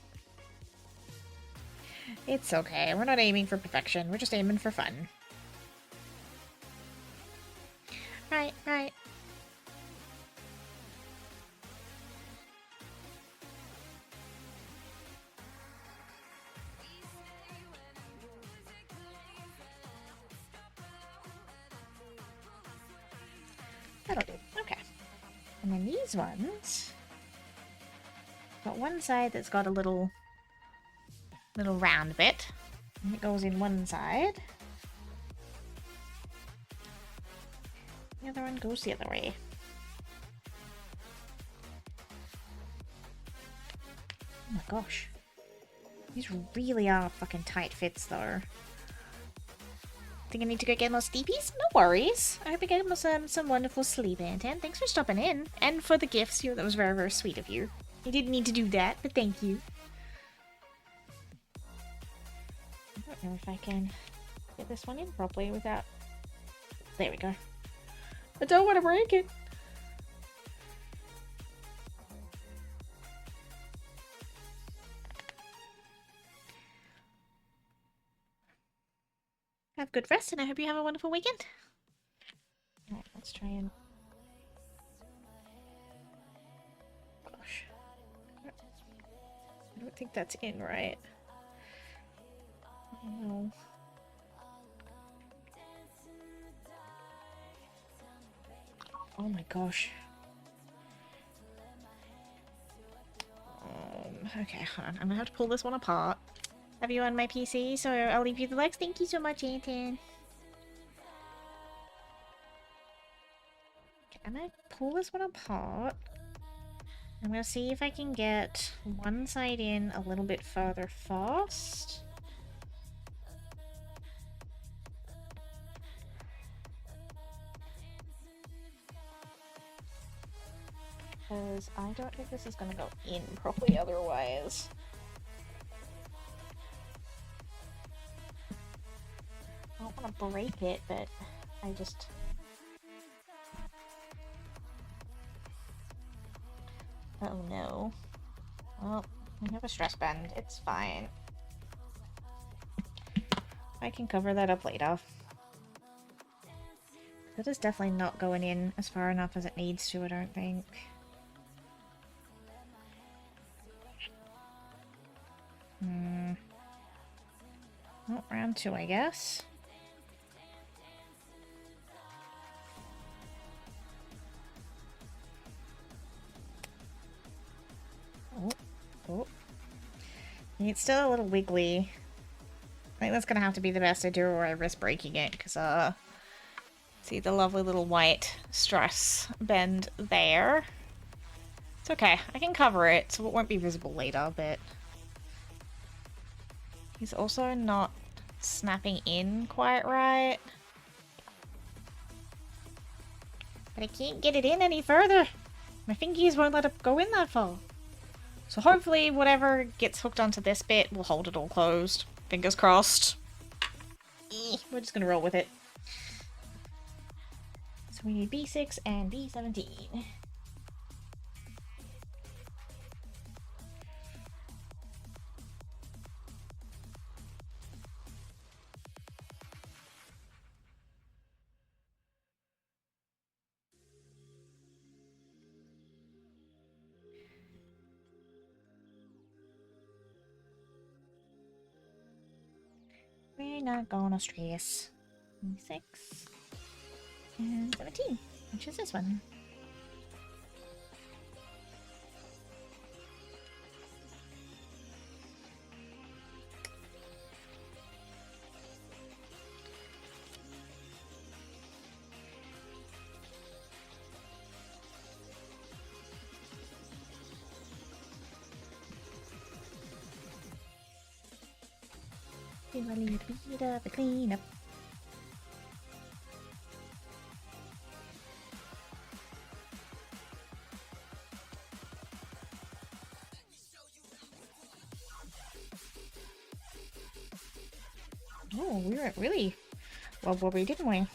It's okay. We're not aiming for perfection. We're just aiming for fun. Right, right. That'll do. Okay. And then these ones... got one side that's got a little round bit, and it goes in one side. The other one goes the other way. Oh my gosh. These really are fucking tight fits though. Think I need to go get more steepies? No worries. I hope you get some wonderful sleep, Anton. Thanks for stopping in. And for the gifts. That was very, very sweet of you. You didn't need to do that, but thank you. I don't know if I can get this one in properly without... There we go. I don't want to break it. Have good rest, and I hope you have a wonderful weekend. Alright, let's try and... Gosh. I don't think that's in right. No. Oh my gosh. Okay, hold on. I'm gonna have to pull this one apart. Have you on my PC, so I'll leave you the likes. Thank you so much, Anton. Okay, I'm gonna pull this one apart. I'm gonna see if I can get one side in a little bit further first. Because I don't think this is gonna go in properly otherwise. I don't want to break it, but I just... Oh no. Well, we have a stress band. It's fine. I can cover that up later. That is definitely not going in as far enough as it needs to, I don't think. Well, round 2, I guess. Oh, oh. It's still a little wiggly. I think that's gonna have to be the best I do, or I risk breaking it, because, see the lovely little white stress bend there. It's okay, I can cover it, so it won't be visible later, but... He's also not snapping in quite right. But I can't get it in any further. My fingies won't let it go in that far. So hopefully whatever gets hooked onto this bit will hold it all closed. Fingers crossed. We're just gonna roll with it. So we need B6 and B17. We're not gonna stress. 6 and 17, which is this one. Do a little bit of a cleanup. Oh, we were really well wobbly, didn't we?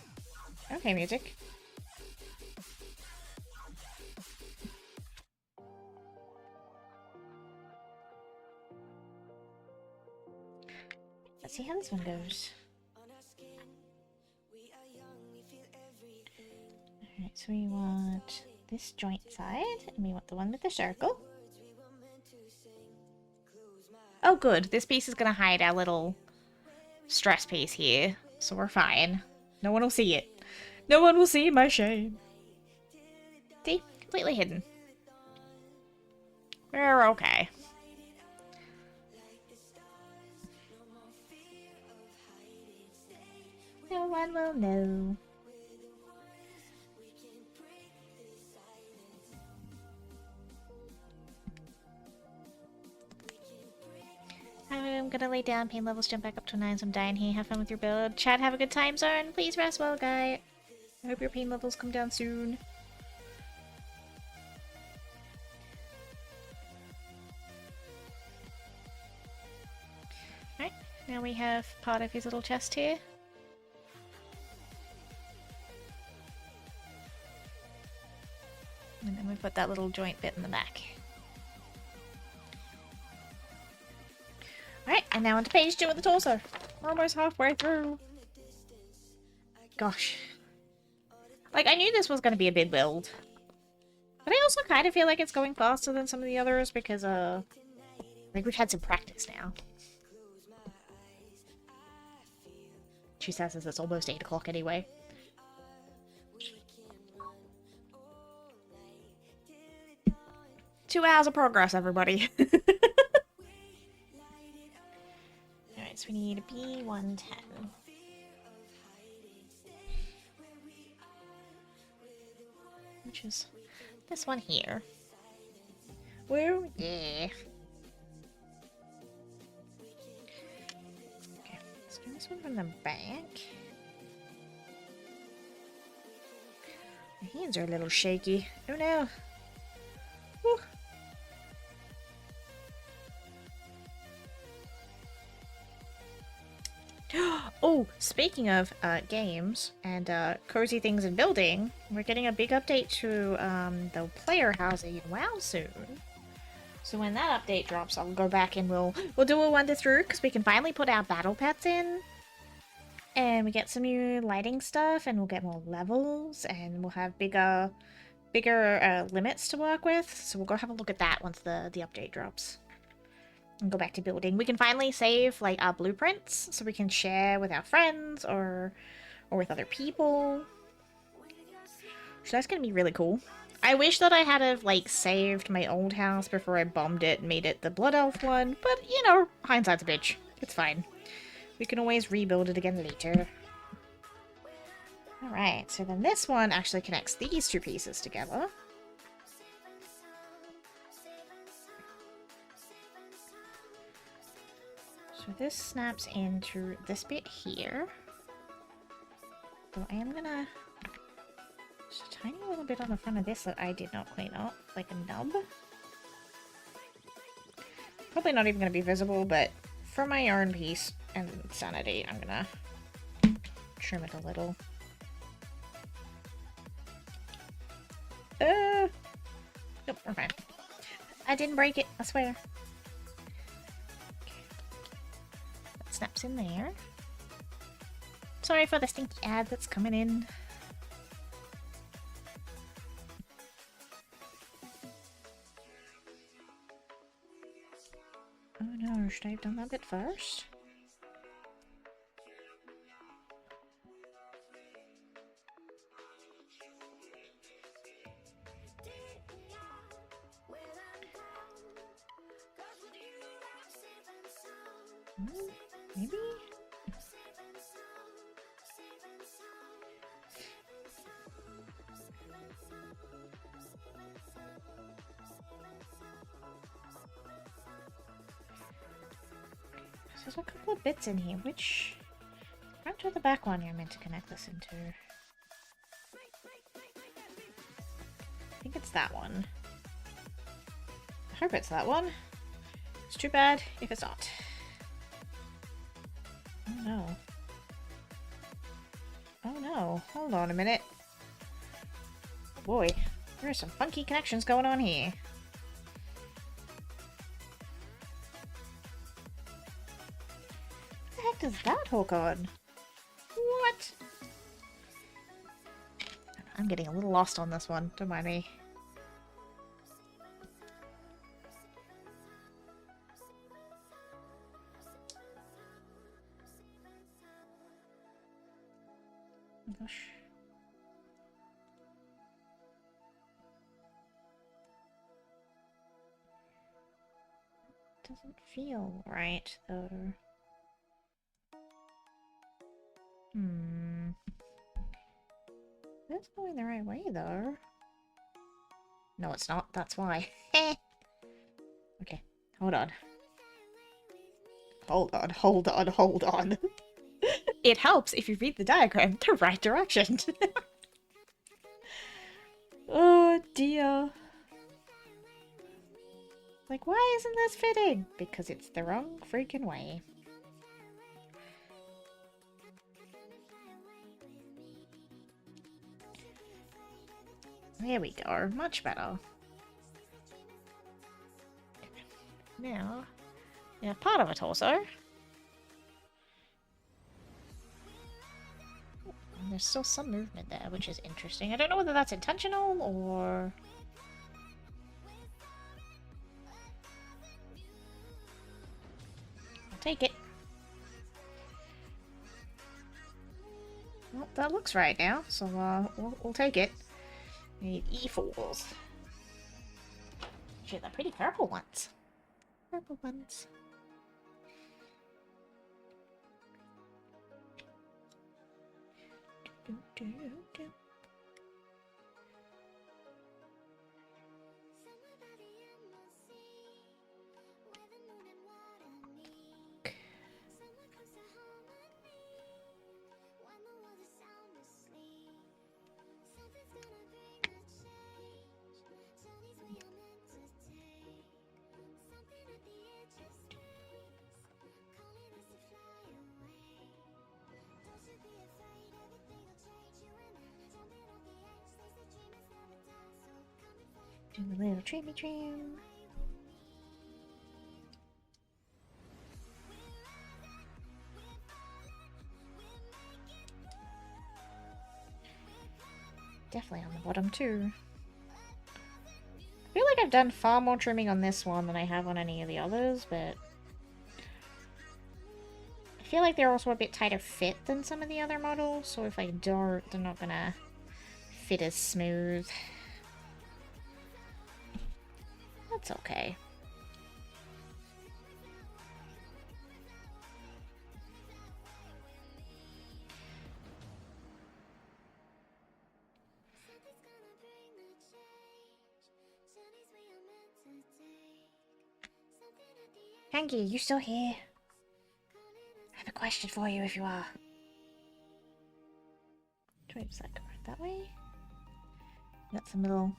Okay, music. Let's see how this one goes. Alright, so we want this joint side, and we want the one with the circle. Oh good, this piece is gonna hide our little stress piece here, so we're fine. No one will see it. No one will see my shame. See? Completely hidden. We're okay. No one will know. I'm gonna lay down, pain levels jump back up to 9, so I'm dying here. Have fun with your build. Chat, have a good time, Zone. Please rest well, guy. I hope your pain levels come down soon. Alright, now we have part of his little chest here. And then we've got that little joint bit in the back. Alright, and now onto page 2 of the torso. We're almost halfway through. Gosh. Like, I knew this was going to be a big build. But I also kind of feel like it's going faster than some of the others because, like, we've had some practice now. She says it's almost 8 o'clock anyway. Two hours of progress, everybody. Alright, so we need a B110. Which is this one here. Woo! Yeah. Okay, let's do this one from the back. My hands are a little shaky. Oh no! Woo. Oh, speaking of games and cozy things and building, we're getting a big update to the player housing in WoW soon. So when that update drops, I'll go back and we'll do a wander through because we can finally put our battle pets in, and we get some new lighting stuff, and we'll get more levels, and we'll have bigger limits to work with. So we'll go have a look at that once the update drops. and go back to building. We can finally save like our blueprints so we can share with our friends or with other people. So that's gonna be really cool. I wish that I had have like saved my old house before I bombed it and made it the Blood Elf one, but you know, hindsight's a bitch. It's fine. We can always rebuild it again later. Alright, so then this one actually connects these two pieces together. So this snaps into this bit here. So I am gonna... Just a tiny little bit on the front of this that I did not clean up, like a nub. Probably not even gonna be visible, but for my own peace and sanity, I'm gonna trim it a little. Nope, we're fine. I didn't break it, I swear. Okay. That snaps in there. Sorry for the stinky ad that's coming in. Oh no, should I have done that bit first? Maybe? There's a couple of bits in here, which... Front or the back one you're meant to connect this into? I think it's that one. I hope it's that one. It's too bad if it's not. Oh no. Oh no. Hold on a minute. Boy, there are some funky connections going on here. What the heck does that hook on? What? I'm getting a little lost on this one, don't mind me. Oh gosh. Doesn't feel right, though. It's going the right way, though. No, it's not. That's why. Okay, hold on. Hold on, hold on, hold on. It helps if you read the diagram the right direction. Oh, dear. Like, why isn't this fitting? Because it's the wrong freaking way. There we go. Much better. Now, part of a torso. And there's still some movement there, which is interesting. I don't know whether that's intentional or... I'll take it. Well, that looks right now, so we'll take it. We need E4s. Shit, they're pretty purple ones. Purple ones. Do a little trimmy trim. Definitely on the bottom too. I feel like I've I've done far more trimming on this one than I have on any of the others, but I feel like they're also a bit tighter fit than some of the other models, so if I don't, they're not gonna fit as smooth. That's okay. Hanky, you still here? I have a question for you if you are. Wait, does that go right that way? Got some little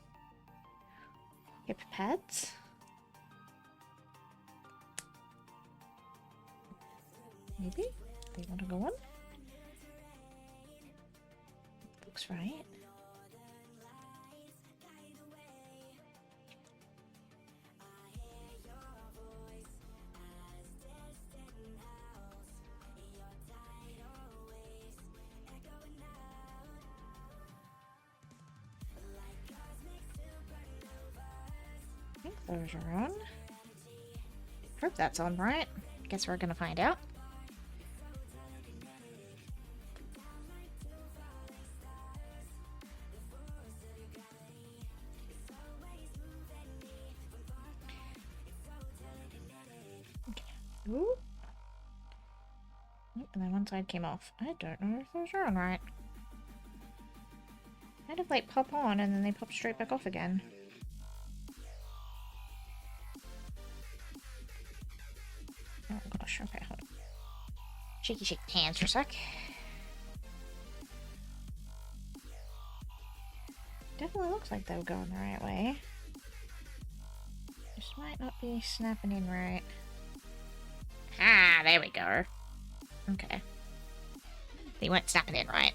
hip pads. Maybe? They want to go on? Looks right. I think those are on. Hope that's on right. Guess we're gonna find out. Okay. Ooh. Oh, and then one side came off. I don't know if those are on right. Kind of like pop on and then they pop straight back off again. Oh gosh, okay, hold on. Shaky shake the hands for a sec. Definitely looks like they were going the right way. Just might not be snapping in right. Ah, there we go. Okay. They weren't snapping in right.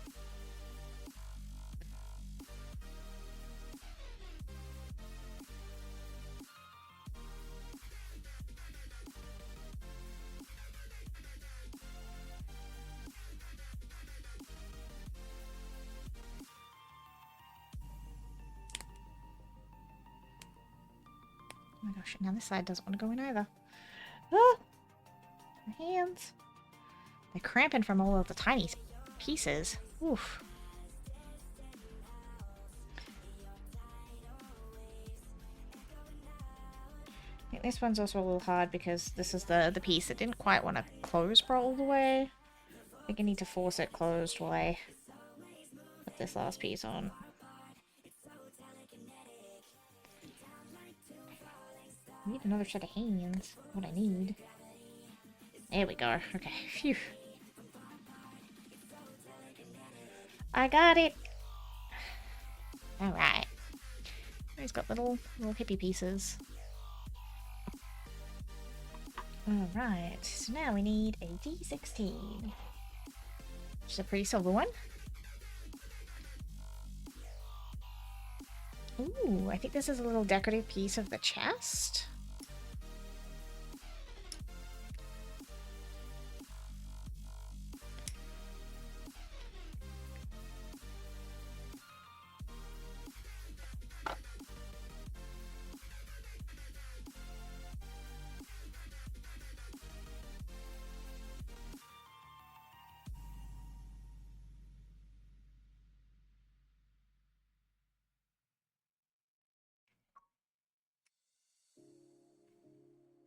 Oh my gosh, now this side doesn't want to go in either. Ah! My hands. They're cramping from all of the tiny pieces. Oof. I think this one's also a little hard because this is the piece that didn't quite want to close all the way. I think I need to force it closed while I put this last piece on. I need another set of hands. What I need. There we go. Okay. Phew. I got it. Alright. He's got little hippie pieces. Alright. So now we need a D16. Which is a pretty silver one. Ooh, I think this is a little decorative piece of the chest.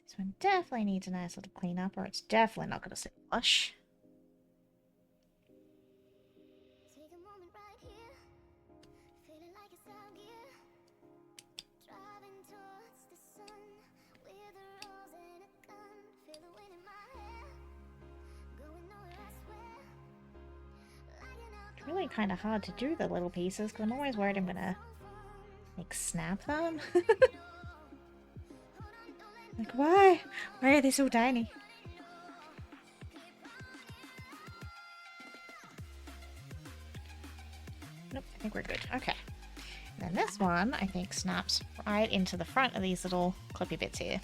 This one definitely needs a nice little cleanup, or it's definitely not going to sit flush. It's really kind of hard to do the little pieces, because I'm always worried I'm going to, like, snap them. Like, why? Why are they so tiny? Nope, I think we're good. Okay. And then this one, I think, snaps right into the front of these little clippy bits here.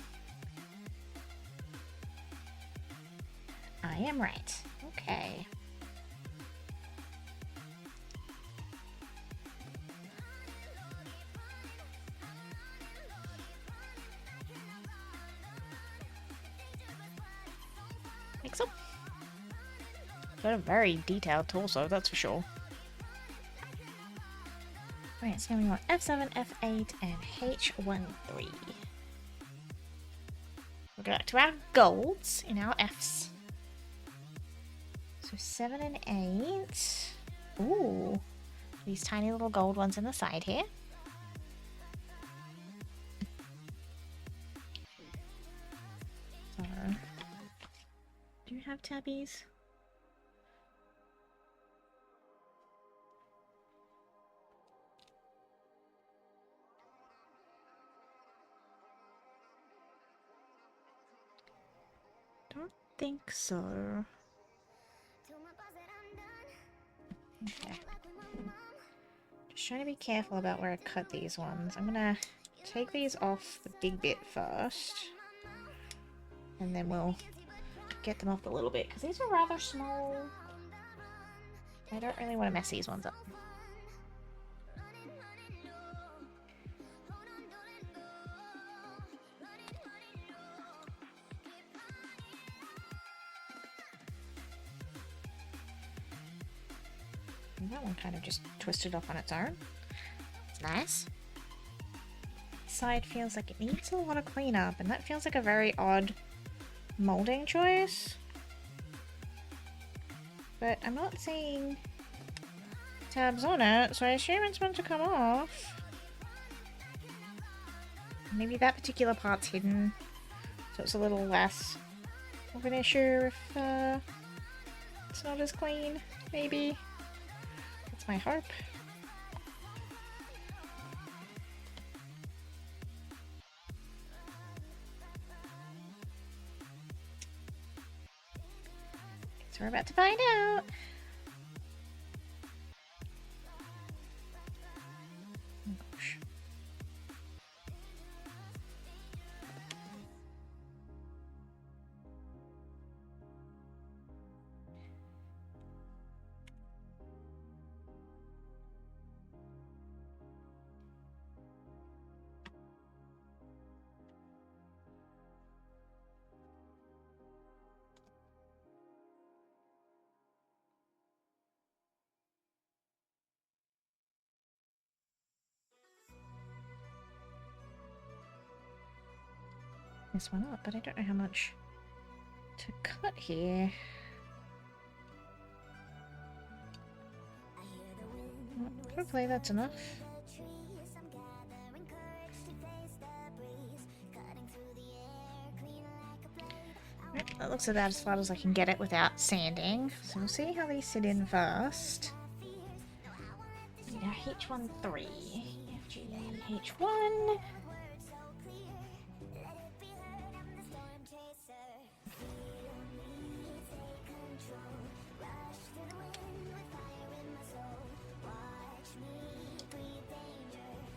I am right. Okay. think so. Got a very detailed torso, that's for sure. Right, so now we want F7, F8, and H13. We'll go back to our golds in our Fs. So 7 and 8. Ooh. These tiny little gold ones in the side here. So, do you have tabbies? Don't think so. Okay. Just trying to be careful about where I cut these ones. I'm gonna take these off the big bit first. And then we'll get them off a little bit, because these are rather small. I don't really want to mess these ones up. And that one kind of just twisted off on its own. It's nice. Side feels like it needs a lot of cleanup, and that feels like a very odd molding choice. But I'm not seeing tabs on it, so I assume it's meant to come off. Maybe that particular part's hidden, so it's a little less of an issue if it's not as clean, maybe. That's my hope. So we're about to find out. Oh gosh. This one up, but I don't know how much to cut here. Well, hopefully that's enough. Right, that looks about as flat as I can get it without sanding. So we'll see how these sit in first. Now H13, FG1, H1.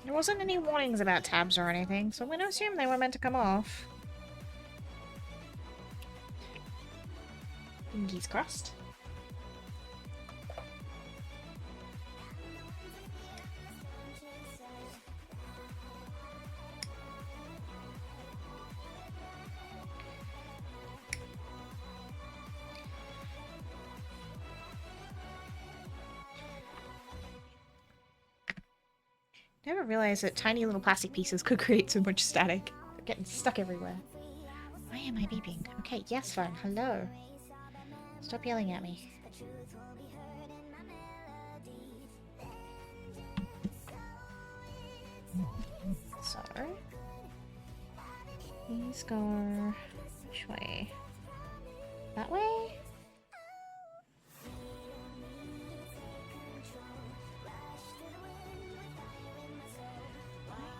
There wasn't any warnings about tabs or anything, so I'm going to assume they were meant to come off. Fingers crossed. Never realized that tiny little plastic pieces could create so much static. They're getting stuck everywhere. Why am I beeping? Okay, yes, fine. Hello. Stop yelling at me. So, these go which way? That way?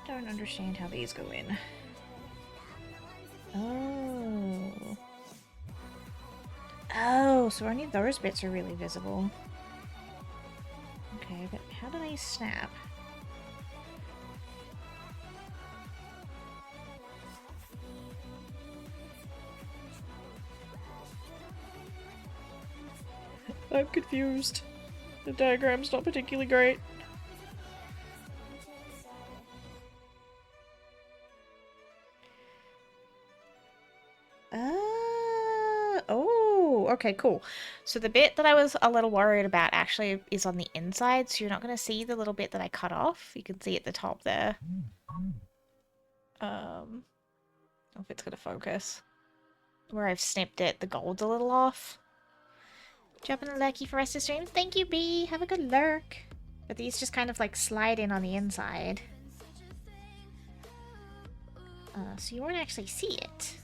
I don't understand how these go in. Oh. Oh, so only those bits are really visible. Okay, but how do they snap? I'm confused. The diagram's not particularly great. Oh, Oh, okay, cool. So the bit that I was a little worried about actually is on the inside, so you're not going to see the little bit that I cut off. You can see at the top there. I don't know if it's going to focus. Where I've snipped it, the gold's a little off. Dropping a lurky for us to stream. Thank you, B. Have a good lurk. But these just kind of like slide in on the inside. So you won't actually see it.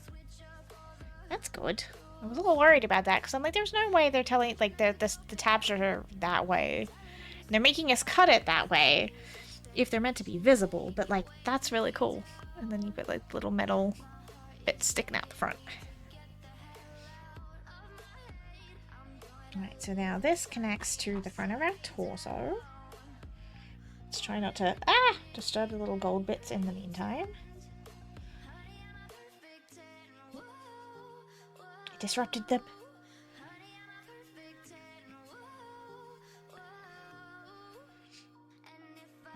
That's good. I was a little worried about that because I'm like, there's no way they're telling, like, the tabs are that way. And they're making us cut it that way if they're meant to be visible, but like, that's really cool. And then you've got like little metal bits sticking out the front. Alright, so now this connects to the front of our torso. Let's try not to disturb the little gold bits in the meantime. I disrupted them.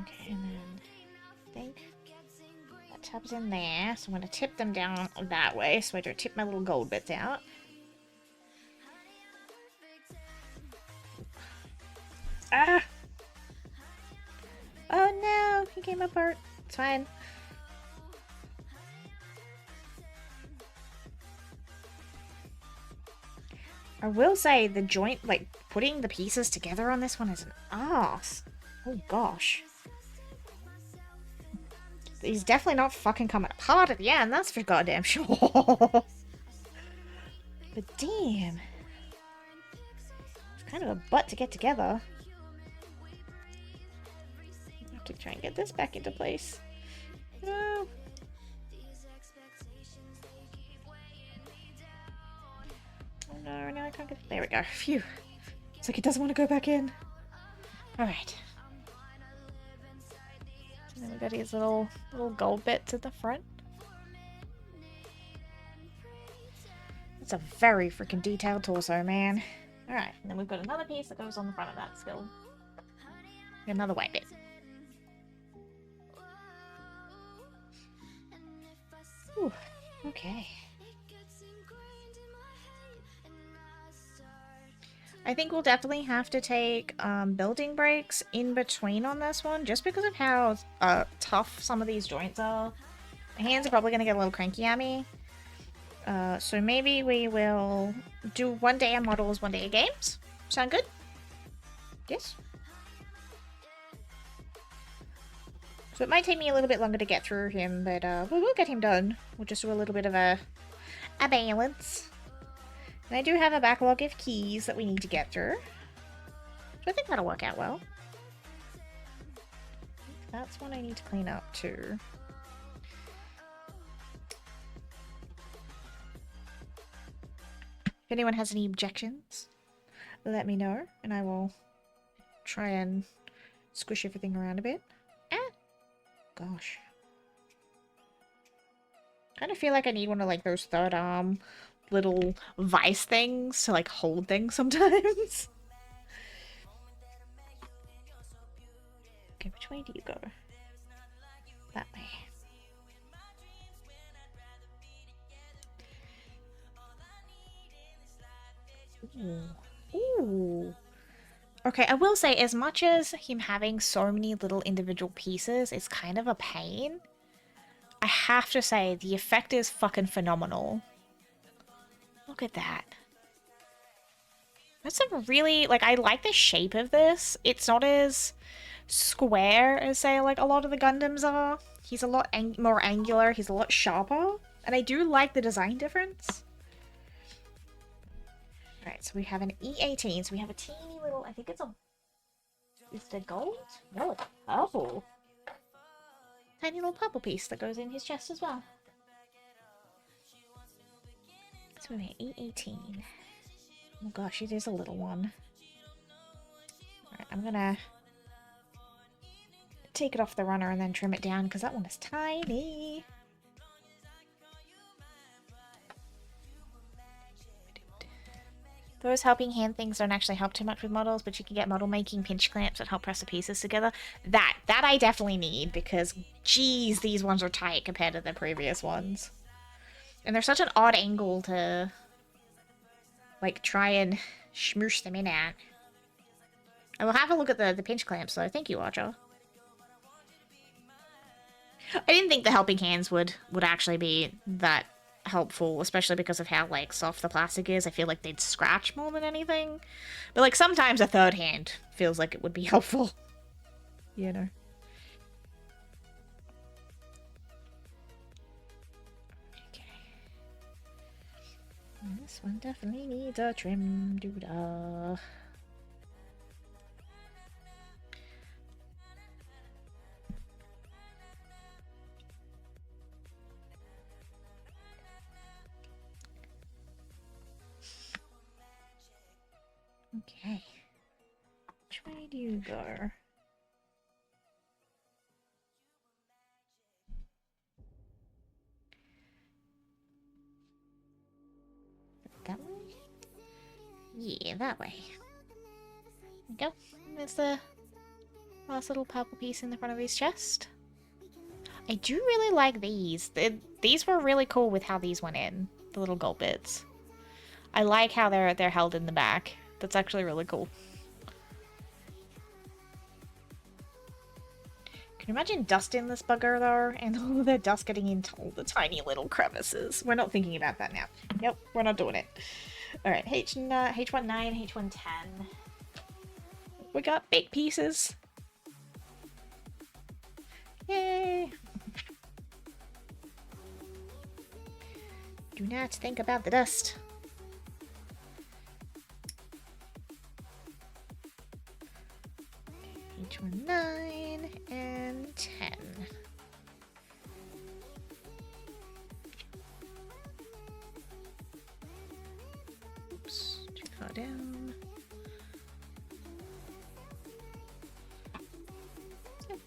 Okay, and then I think that tab's in there, so I'm going to tip them down that way, so I don't tip my little gold bits out. Ah! Oh no, he came apart. It's fine. I will say the joint, like, putting the pieces together on this one is an ass. Oh gosh. He's definitely not fucking coming apart at the end, that's for goddamn sure. But damn. It's kind of a butt to get together. I have to try and get this back into place. No. Oh no, now I can't get... There we go. Phew. It's like it doesn't want to go back in. Alright. And then we've got these little gold bits at the front. It's a very freaking detailed torso, man. Alright, and then we've got another piece that goes on the front of that still. Another white bit. Ooh, okay. I think we'll definitely have to take building breaks in between on this one, just because of how tough some of these joints are. My hands are probably going to get a little cranky at me. So maybe we will do one day of models, one day of games. Sound good? Yes? So it might take me a little bit longer to get through him, but we will get him done. We'll just do a little bit of a balance. And I do have a backlog of keys that we need to get through. So I think that'll work out well. That's one I need to clean up too. If anyone has any objections, let me know, and I will try and squish everything around a bit. Ah! Gosh. I kind of feel like I need one of like those third arm little vice things to like hold things sometimes. Okay, which way do you go? That way. Ooh. Ooh. Okay, I will say, as much as him having so many little individual pieces is kind of a pain, I have to say the effect is fucking phenomenal. Look at that. That's a really, like, I like the shape of this. It's not as square as, say, like, a lot of the Gundams are. He's a lot more angular. He's a lot sharper. And I do like the design difference. Alright, so we have an E18. So we have a teeny little, I think it's a... Is it gold? No, it's purple. Tiny little purple piece that goes in his chest as well. So we have E18. Oh gosh, it is a little one. Alright, I'm gonna take it off the runner and then trim it down because that one is tiny. Those helping hand things don't actually help too much with models, but you can get model making pinch clamps that help press the pieces together. That I definitely need because, geez, these ones are tight compared to the previous ones. And they're such an odd angle to like, try and smoosh them in at. I will have a look at the pinch clamps, though. Thank you, Archer. I didn't think the helping hands would actually be that helpful, especially because of how, like, soft the plastic is. I feel like they'd scratch more than anything. But, like, sometimes a third hand feels like it would be helpful. You know. Okay. This one definitely needs a trim, doodah. Okay. Which way do you go? That way? Yeah, that way. There we go. There's the last little purple piece in the front of his chest. I do really like these. These were really cool with how these went in. The little gold bits. I like how they're held in the back. That's actually really cool. Can you imagine dust in this bugger though? And all the dust getting into all the tiny little crevices. We're not thinking about that now. Yep, we're not doing it. Alright, H19, H110. We got big pieces. Yay! Do not think about the dust. H19 and 10. Oops, too far down. Yep.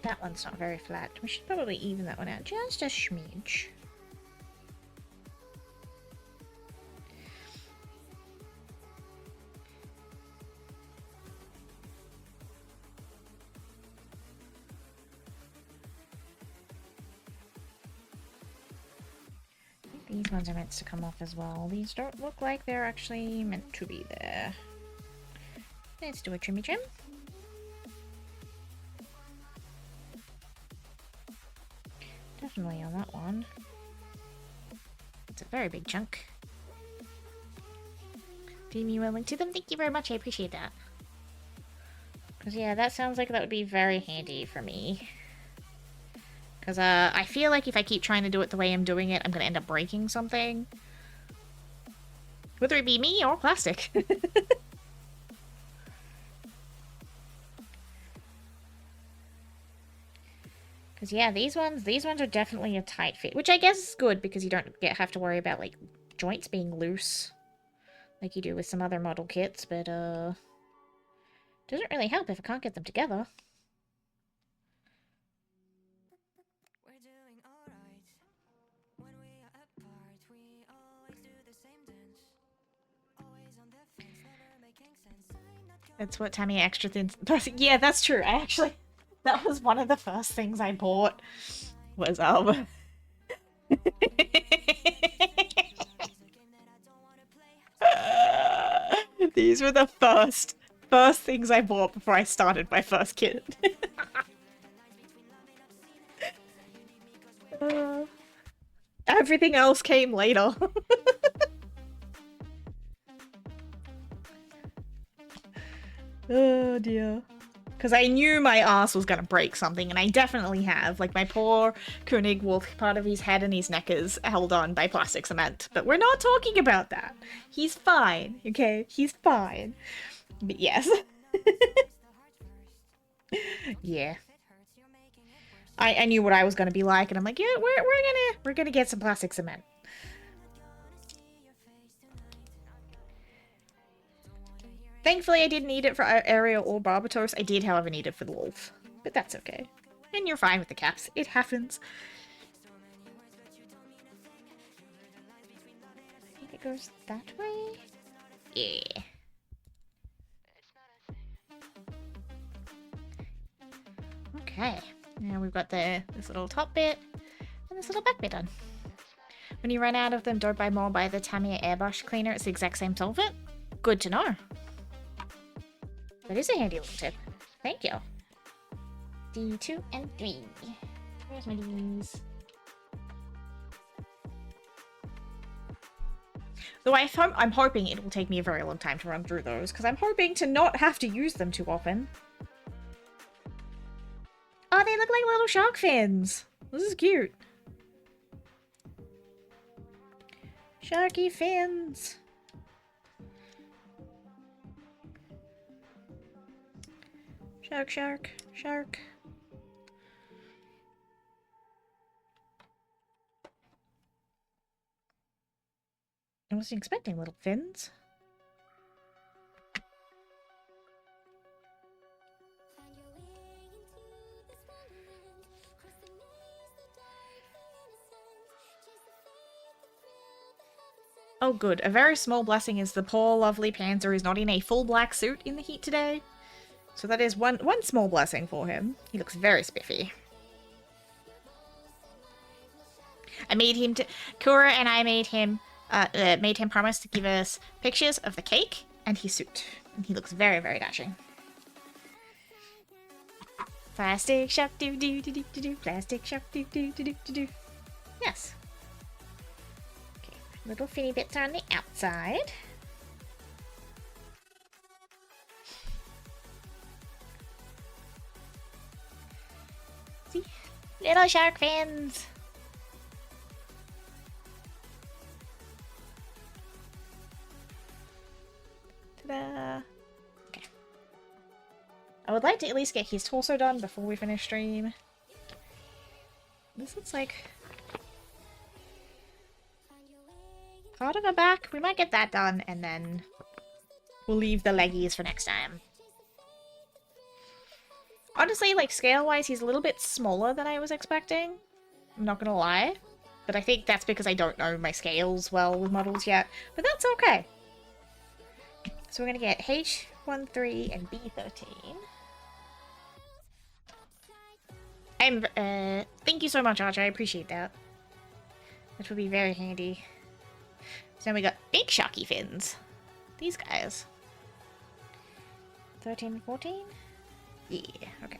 That one's not very flat. We should probably even that one out just a smidge. I think these ones are meant to come off as well. These don't look like they're actually meant to be there. Let's do a trimmy trim. Definitely on that one. It's a very big chunk. Deem you willing to them? Thank you very much, I appreciate that. Because yeah, that sounds like that would be very handy for me. Because I feel like if I keep trying to do it the way I'm doing it, I'm going to end up breaking something. Whether it be me or plastic. Because yeah, these ones are definitely a tight fit, which I guess is good because you don't have to worry about like joints being loose like you do with some other model kits, but doesn't really help if I can't get them together. That's what Tammy extra thin. Yeah, that's true. I actually, that was one of the first things I bought. Was these were the first things I bought before I started my first kit. Everything else came later. Oh dear. Because I knew my ass was going to break something, and I definitely have. Like, my poor Koenig wolf, part of his head and his neck is held on by plastic cement. But we're not talking about that. He's fine, okay? He's fine. But yes. Yeah. I knew what I was going to be like, and I'm like, yeah, we're gonna get some plastic cement. Thankfully, I didn't need it for Ariel or Barbatos. I did, however, need it for the wolf. but that's okay. And you're fine with the caps. It happens. I think it goes that way. Yeah. Okay. Now we've got this little top bit and this little back bit done. When you run out of them, don't buy more. Buy the Tamiya airbrush cleaner. It's the exact same solvent. Good to know. That is a handy little tip. Thank you. D2 and 3. Where's my Ds? Though I'm hoping it will take me a very long time to run through those, because I'm hoping to not have to use them too often. Oh, they look like little shark fins. This is cute. Sharky fins. Shark, shark, shark. I wasn't expecting little fins. Oh good, a very small blessing is the poor lovely Panzer is not in a full black suit in the heat today. So that is one small blessing for him. He looks very spiffy. I made him Kura and I made him promise to give us pictures of the cake and his suit. And he looks very, very dashing. Plastic shop do do do do do do. Plastic shop do do do do do do. Yes. Okay, little finny bits are on the outside. See? Little shark fins. Ta-da! Okay. I would like to at least get his torso done before we finish stream. This looks like part of her back. We might get that done and then we'll leave the leggies for next time. Honestly, like scale-wise, he's a little bit smaller than I was expecting. I'm not gonna lie. But I think that's because I don't know my scales well with models yet. But that's okay. So we're gonna get H13 and B13. Thank you so much, Archer. I appreciate that. That would be very handy. So then we got big sharky fins. These guys. 13 and 14? Yeah, okay.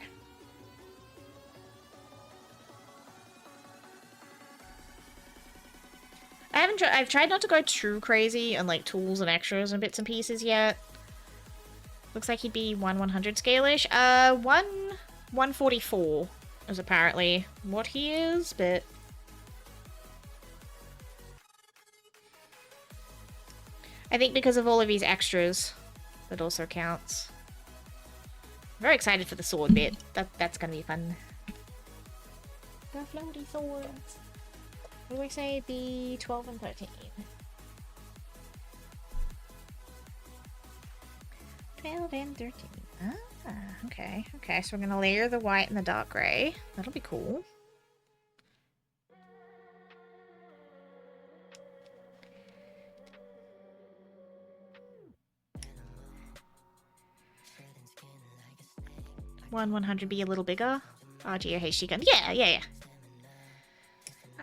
I've tried not to go too crazy on like tools and extras and bits and pieces yet. Looks like he'd be 1/100 scale-ish. 1/144 is apparently what he is, but I think because of all of these extras, that also counts. I'm very excited for the sword bit. That's gonna be fun. The floaty swords. What do I say? Be 12 and 13. 12 and 13. Ah, okay. Okay, so we're gonna layer the white and the dark grey. That'll be cool. One 100 be a little bigger. RG or HD gun. Yeah.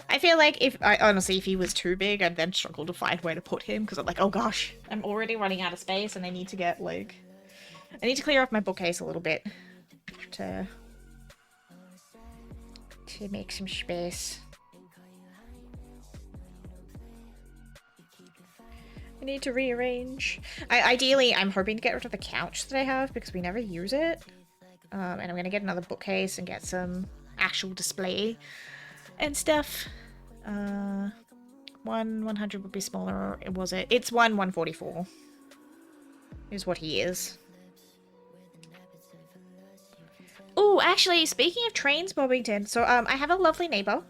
I feel like honestly, if he was too big, I'd then struggle to find where to put him, because I'm like, oh gosh, I'm already running out of space and I need to get, like, I need to clear off my bookcase a little bit to make some space. I need to rearrange. Ideally, I'm hoping to get rid of the couch that I have, because we never use it. And I'm gonna get another bookcase and get some actual display and stuff. 100 would be smaller, was it? It's 1/144 is what he is. Oh, actually, speaking of trains, Bobbington, so I have a lovely neighbor.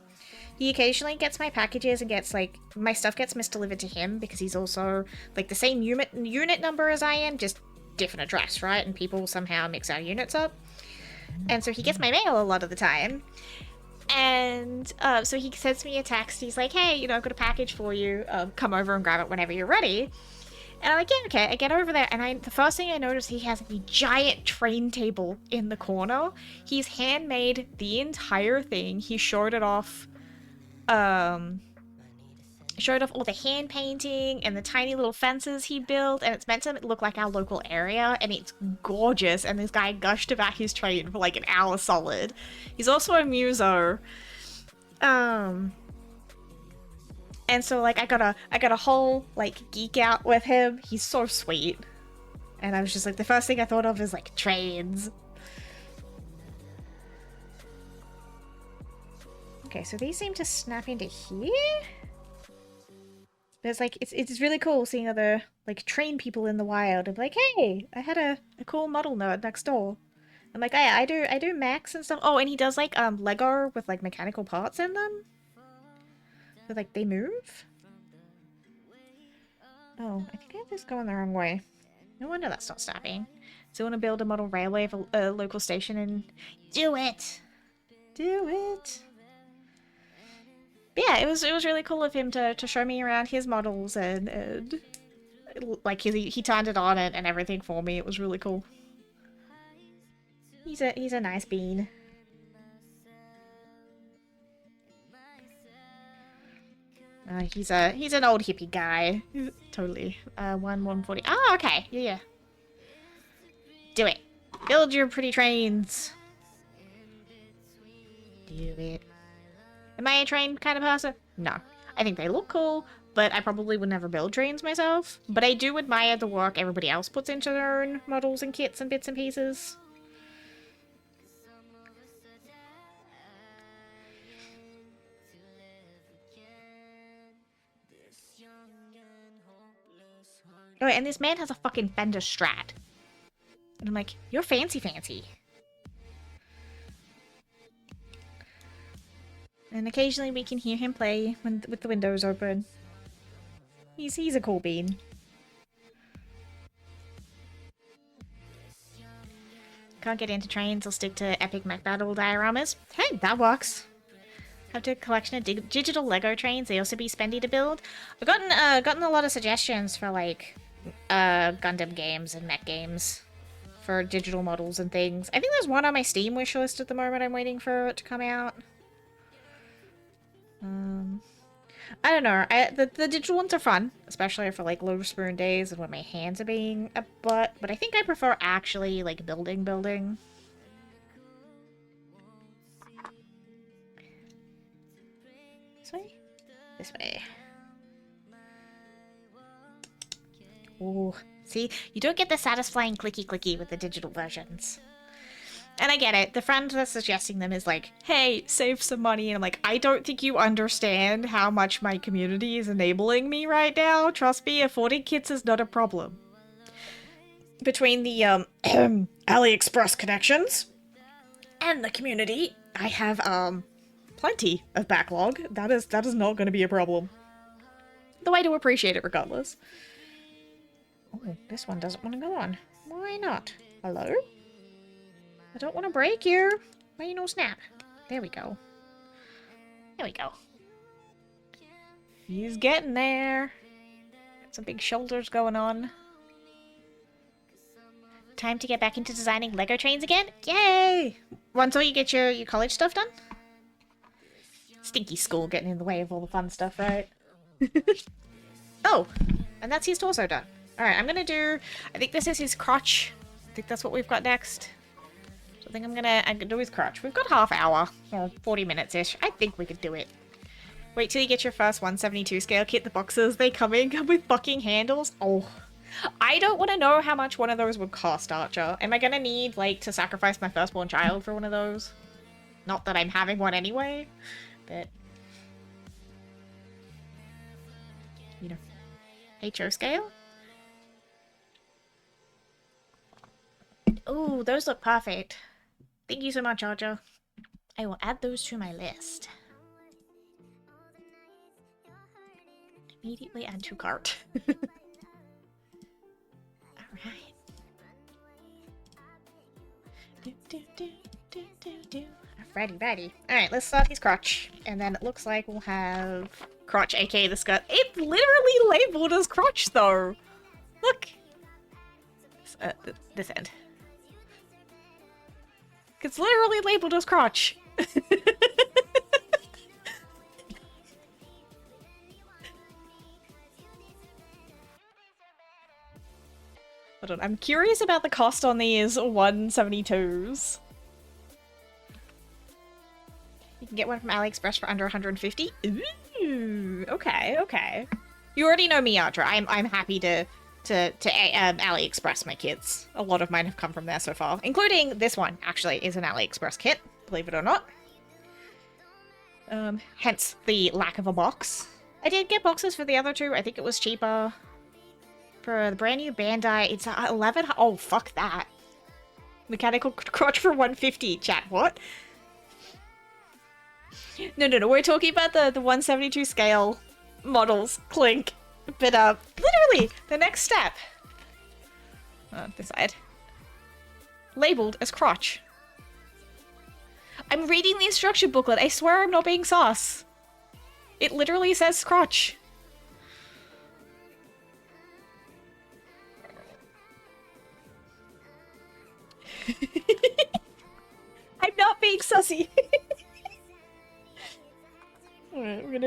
He occasionally gets my packages and gets, like, my stuff gets misdelivered to him because he's also, like, the same unit number as I am, just different address, right? And people somehow mix our units up. And so he gets my mail a lot of the time. And so he sends me a text. He's like, hey, you know, I've got a package for you. Come over and grab it whenever you're ready. And I'm like, yeah, okay. I get over there, and the first thing I notice, he has a giant train table in the corner. He's handmade the entire thing. He showed it off, showed off all the hand painting and the tiny little fences he built, and it's meant to look like our local area, and it's gorgeous. And this guy gushed about his train for like an hour solid. He's also a muso. And so like I got a whole like geek out with him. He's so sweet. And I was just like, the first thing I thought of is like trains. Okay, so these seem to snap into here. But it's like it's really cool seeing other like train people in the wild. I'm like, hey, I had a cool model nerd next door. I'm like, I do mechs and stuff. Oh, and he does like Lego with like mechanical parts in them. So like they move. Oh, I think I have this going the wrong way. No wonder that's not stopping. So I want to build a model railway of a local station and do it. Do it. But yeah, it was really cool of him to show me around his models and like he turned it on and everything for me. It was really cool. He's a nice bean. He's an old hippie guy. Totally. 140. Oh, okay. Yeah. Do it. Build your pretty trains. Do it. Am I a train kind of person? No. I think they look cool, but I probably would never build trains myself. But I do admire the work everybody else puts into their own models and kits and bits and pieces. Oh, and this man has a fucking Fender Strat. And I'm like, you're fancy. And occasionally we can hear him play with the windows open. He's a cool bean. Can't get into trains, I'll stick to epic mech battle dioramas. Hey, that works. Have to collection of digital Lego trains. They also be spendy to build. I've gotten a lot of suggestions for like Gundam games and mech games for digital models and things. I think there's one on my Steam wish list at the moment. I'm waiting for it to come out. I don't know. The digital ones are fun, especially for like low spoon days and when my hands are being a butt. But I think I prefer actually like building. This way? This way. Ooh. See? You don't get the satisfying clicky with the digital versions. And I get it. The friend that's suggesting them is like, hey, save some money. And I'm like, I don't think you understand how much my community is enabling me right now. Trust me, affording kits is not a problem. Between the AliExpress connections and the community, I have plenty of backlog. That is not going to be a problem. Though I do appreciate it regardless. Oh, this one doesn't want to go on. Why not? Hello? I don't want to break you. Why you no snap? There we go. There we go. He's getting there. Got some big shoulders going on. Time to get back into designing Lego trains again? Yay! Until you get your college stuff done? Stinky school getting in the way of all the fun stuff, right? Oh! And that's his torso done. Alright, I'm gonna do... I think this is his crotch. I think that's what we've got next. So I think I'm gonna do his crotch. We've got half hour, or 40 minutes-ish. I think we could do it. Wait till you get your first 172 scale kit. The boxes, they come with fucking handles. Oh. I don't want to know how much one of those would cost, Archer. Am I gonna need, like, to sacrifice my firstborn child for one of those? Not that I'm having one anyway, but... You know. HO scale? Ooh, those look perfect. Thank you so much, Archer. I will add those to my list. Immediately add to cart. Alright. Righty. Alright, let's start his crotch. And then it looks like we'll have crotch, aka the skirt. It's literally labeled as crotch, though. Look. This end. It's literally labeled as crotch. Hold on, I'm curious about the cost on these 172s. You can get one from AliExpress for under 150. Ooh, okay. You already know me, Audra. I'm happy to AliExpress my kits. A lot of mine have come from there so far, including this one. Actually, is an AliExpress kit, believe it or not. Hence the lack of a box. I did get boxes for the other two. I think it was cheaper. For the brand new Bandai, it's 11. Oh, fuck that. Mechanical crotch for 150. Chat, what? No. We're talking about the 172 scale models, Clink. But, literally, the next step. This side. Labeled as crotch. I'm reading the instruction booklet. I swear I'm not being sus. It literally says crotch. I'm not being sussy. Alright, we're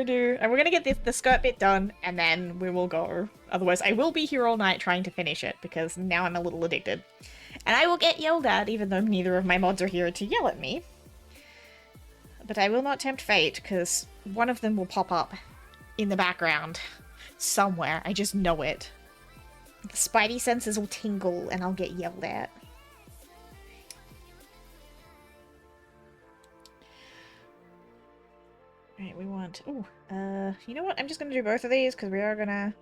gonna get the skirt bit done, and then we will go. Otherwise, I will be here all night trying to finish it, because now I'm a little addicted. And I will get yelled at, even though neither of my mods are here to yell at me. But I will not tempt fate, because one of them will pop up in the background somewhere. I just know it. The spidey senses will tingle, and I'll get yelled at. Alright, we want... Ooh, you know what? I'm just gonna do both of these, because we are gonna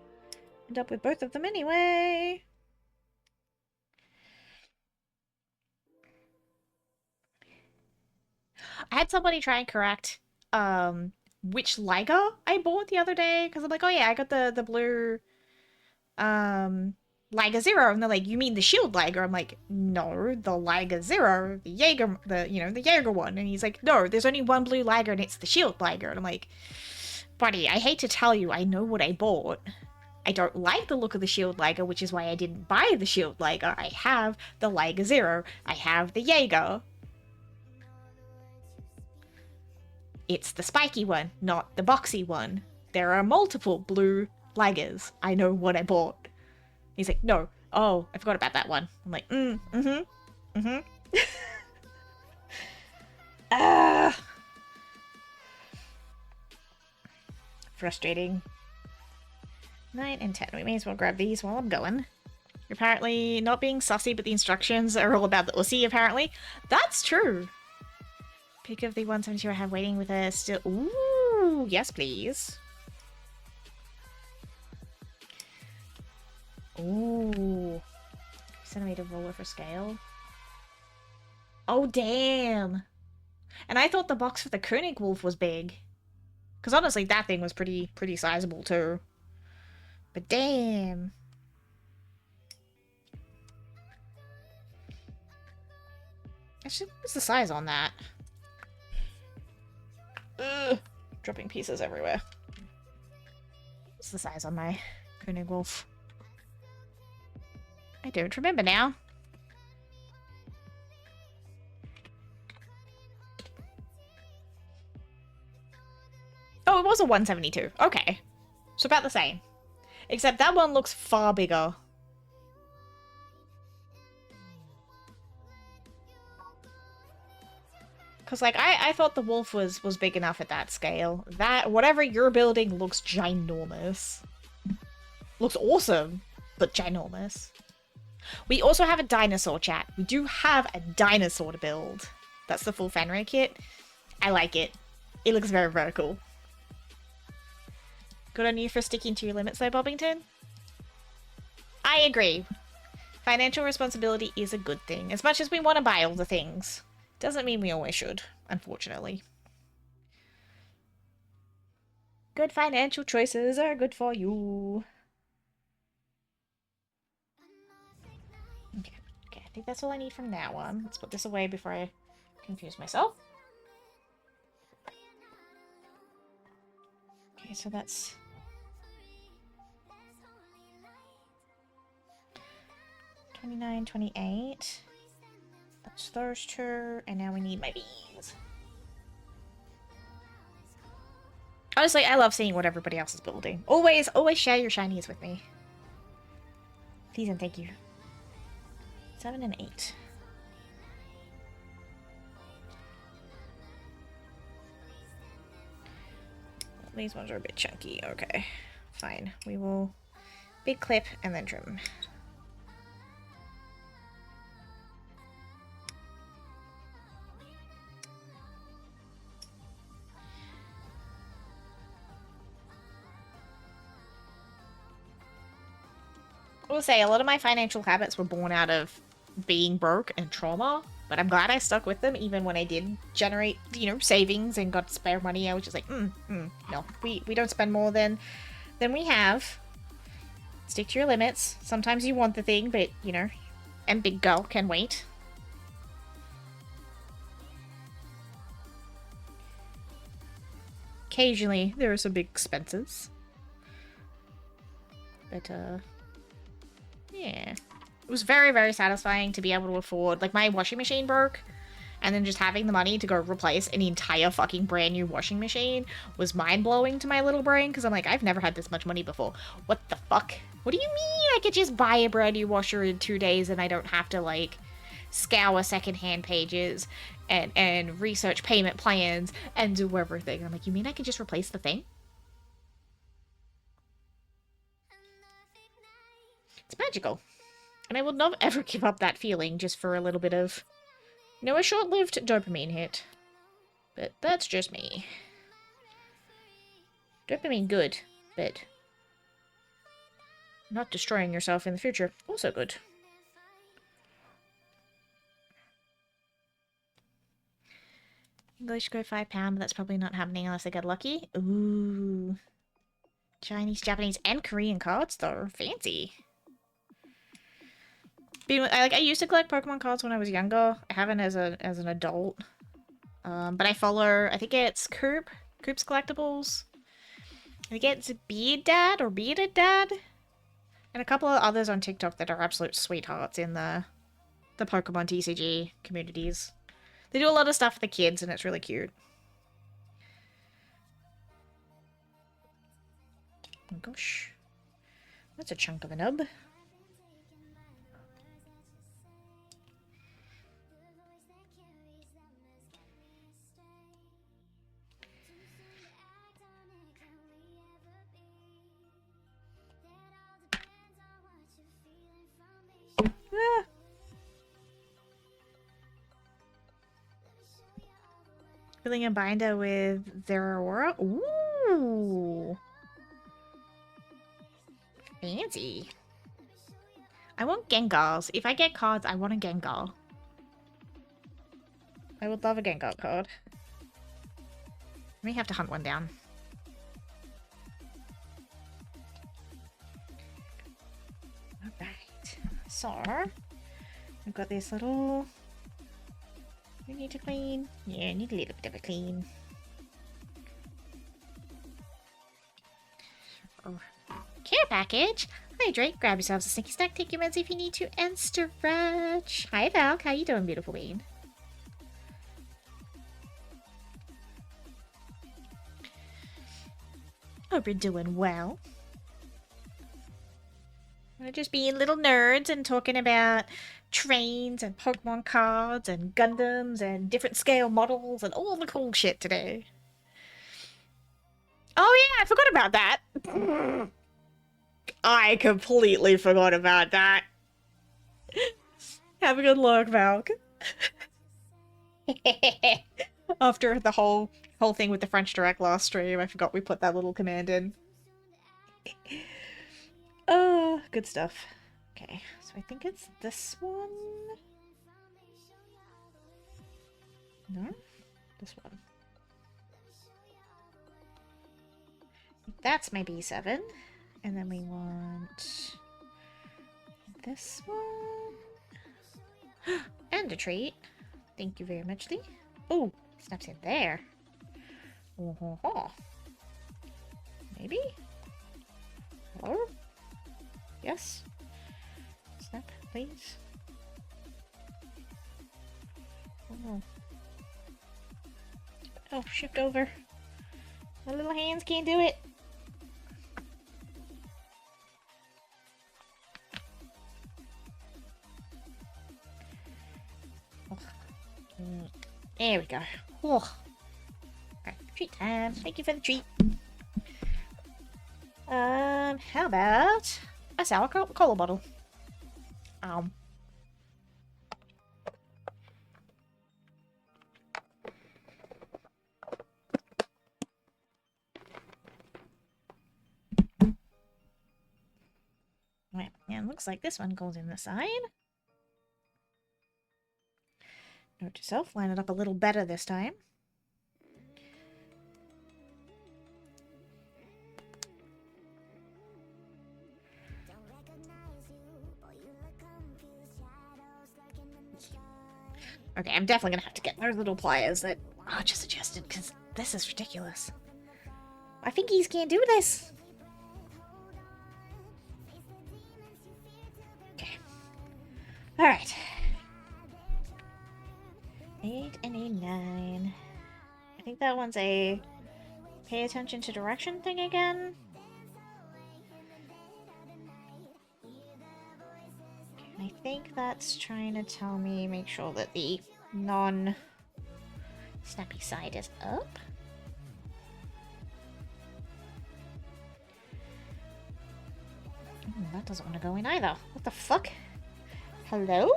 end up with both of them anyway. I had somebody try and correct, which Liger I bought the other day, because I'm like, oh yeah, I got the blue, Liger Zero, and they're like, you mean the Shield Liger? I'm like, no, the Liger Zero, the Jaeger, the Jaeger one. And he's like, no, there's only one blue Liger, and it's the Shield Liger. And I'm like, buddy, I hate to tell you, I know what I bought. I don't like the look of the Shield Liger, which is why I didn't buy the Shield Liger. I have the Liger Zero. I have the Jaeger. It's the spiky one, not the boxy one. There are multiple blue Ligers. I know what I bought. He's like, no. Oh, I forgot about that one. I'm like, Frustrating. 9 and 10. We may as well grab these while I'm going. You're apparently not being sussy, but the instructions are all about the Ussy, apparently. That's true. Pick of the 172 I have waiting with a still... Ooh, yes, please. Ooh. Centimeter roller for scale. Oh, damn. And I thought the box for the König Wolf was big. Because honestly, that thing was pretty sizable too. But damn. Actually, what's the size on that? Ugh. Dropping pieces everywhere. What's the size on my König Wolf? I don't remember now. Oh, it was a 172. Okay. So about the same. Except that one looks far bigger. Because, like, I thought the wolf was big enough at that scale. That, whatever you're building looks ginormous. Looks awesome, but ginormous. We also have a dinosaur, chat. We do have a dinosaur to build. That's the full Fenrir kit. I like it. It looks very cool. Good on you for sticking to your limits though, Bobbington. I agree. Financial responsibility is a good thing. As much as we want to buy all the things, doesn't mean we always should, unfortunately. Good financial choices are good for you. Okay, I think that's all I need from that one. Let's put this away before I Confuse myself. Okay, so that's 29, 28. That's those two, and now we need my bees. Honestly, I love seeing what everybody else is building. Always share your shinies with me. Please and thank you. 7 and 8. These ones are a bit chunky. Okay, fine. We will big clip and then trim. I will say a lot of my financial habits were born out of being broke and trauma, but I'm glad I stuck with them even when I did generate, you know, savings and got spare money. I was just like, no, we don't spend more than we have. Stick to your limits. Sometimes you want the thing, but, you know, and big girl can wait. Occasionally, there are some big expenses. But, yeah. It was very, very satisfying to be able to afford, like, my washing machine broke, and then just having the money to go replace an entire fucking brand new washing machine was mind-blowing to my little brain, because I'm like, I've never had this much money before. What the fuck? What do you mean I could just buy a brand new washer in 2 days and I don't have to, like, scour secondhand pages and research payment plans and do everything? I'm like, you mean I could just replace the thing? It's magical. And I will not ever give up that feeling just for a little bit of, you know, a short-lived dopamine hit. But that's just me. Dopamine good, but not destroying yourself in the future, also good. English go £5, but that's probably not happening unless I get lucky. Ooh. Chinese, Japanese, and Korean cards, though. Fancy. I used to collect Pokemon cards when I was younger. I haven't as an adult. But I follow, I think it's Coop's Collectibles. I think it's Beard Dad or Bearded Dad. And a couple of others on TikTok that are absolute sweethearts in the Pokemon TCG communities. They do a lot of stuff for the kids and it's really cute. Oh gosh. That's a chunk of a nub. Ah. Filling a binder with Zeraora. Ooh. Fancy. I want Gengars. If I get cards, I want a Gengar. I would love a Gengar card. We have to hunt one down. Alright. So, we've got this little... We need to clean. Yeah, need a little bit of a clean. Oh. Care package. Hydrate, grab yourselves a sneaky snack, take your meds if you need to, and stretch. Hi Val, how you doing, beautiful bean? Hope you're doing well. We're just being little nerds and talking about trains and Pokemon cards and Gundams and different scale models and all the cool shit today. Oh yeah, I forgot about that. I completely forgot about that. Have a good luck, Valk. After the whole thing with the French Direct last stream, I forgot we put that little command in. Good stuff. Okay, so I think it's this one. No? This one. That's my B7. And then we want this one. And a treat. Thank you very much, Lee. Oh, snaps in there. Oh, ho, ho. Maybe? Hello? Yes? Snap, please. Oh. Oh, shift over. My little hands can't do it. There we go. Oh. Alright, treat time. Thank you for the treat. How about a sour cola bottle? Right, and looks like this one goes in the side. Note to self, line it up a little better this time. Okay, I'm definitely gonna have to get those little pliers that Archer suggested, because this is ridiculous. My fingies can't do this! Okay. Alright. 8 and a 9. I think that one's a pay attention to direction thing again. I think that's trying to tell me make sure that the non-snappy side is up. Oh, that doesn't want to go in either. What the fuck? Hello?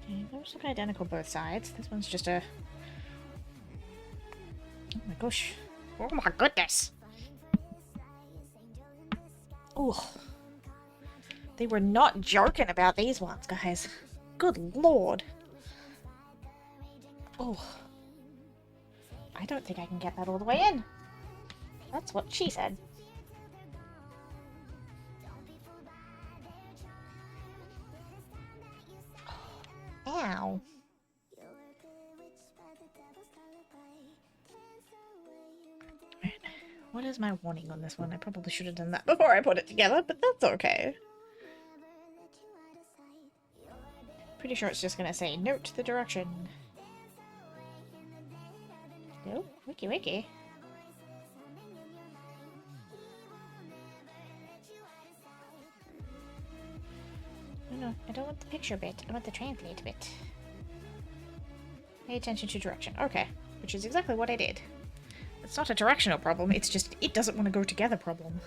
Okay, those look identical both sides. This one's just a... Oh my gosh. Oh my goodness! Ooh. They were not joking about these ones, guys. Good lord. Oh. I don't think I can get that all the way in. That's what she said. Ow. Right. What is my warning on this one? I probably should have done that before I put it together, but that's okay. Pretty sure it's just gonna say, note the direction. Oh, wiki wiki. No, I don't want the picture bit. I want the translate bit. Pay attention to direction. Okay, which is exactly what I did. It's not a directional problem, it's just it doesn't want to go together problem.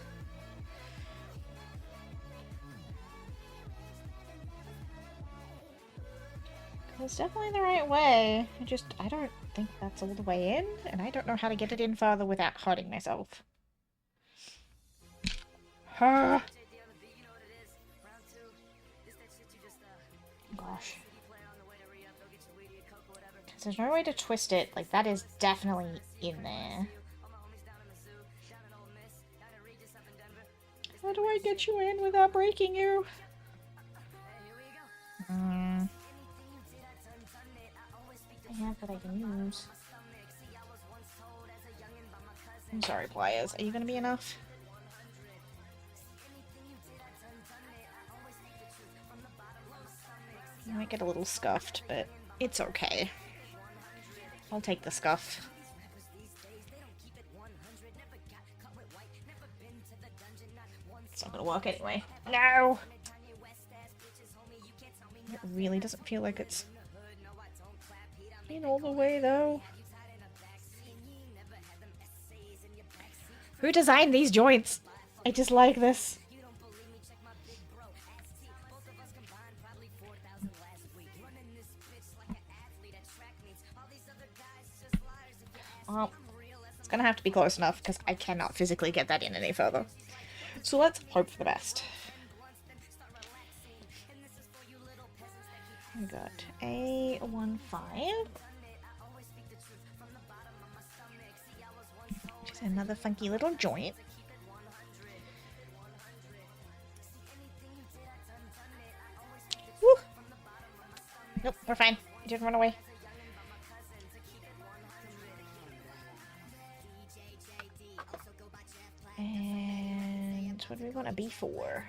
It's definitely the right way. I don't think that's all the way in, and I don't know how to get it in further without hurting myself. Gosh. There's no way to twist it. Like, that is definitely in there. How do I get you in without breaking you? I have what I can use. I'm sorry, pliers. Are you gonna be enough? I might get a little scuffed, but it's okay. I'll take the scuff. It's not gonna work anyway. No! It really doesn't feel like it's in all the way, though. Who designed these joints? I just like this. Well, it's gonna have to be close enough because I cannot physically get that in any further. So let's hope for the best. We got A15, which is another funky little joint. Nope, we're fine. You didn't run away. And what do we want a B for?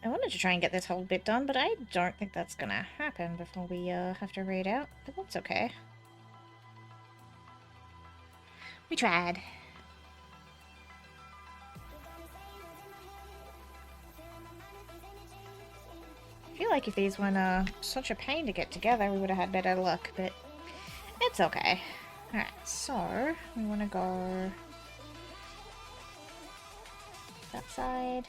I wanted to try and get this whole bit done, but I don't think that's gonna happen before we have to raid out. But that's okay. We tried. I feel like if these weren't such a pain to get together, we would have had better luck, but it's okay. Alright, so we want to go that side.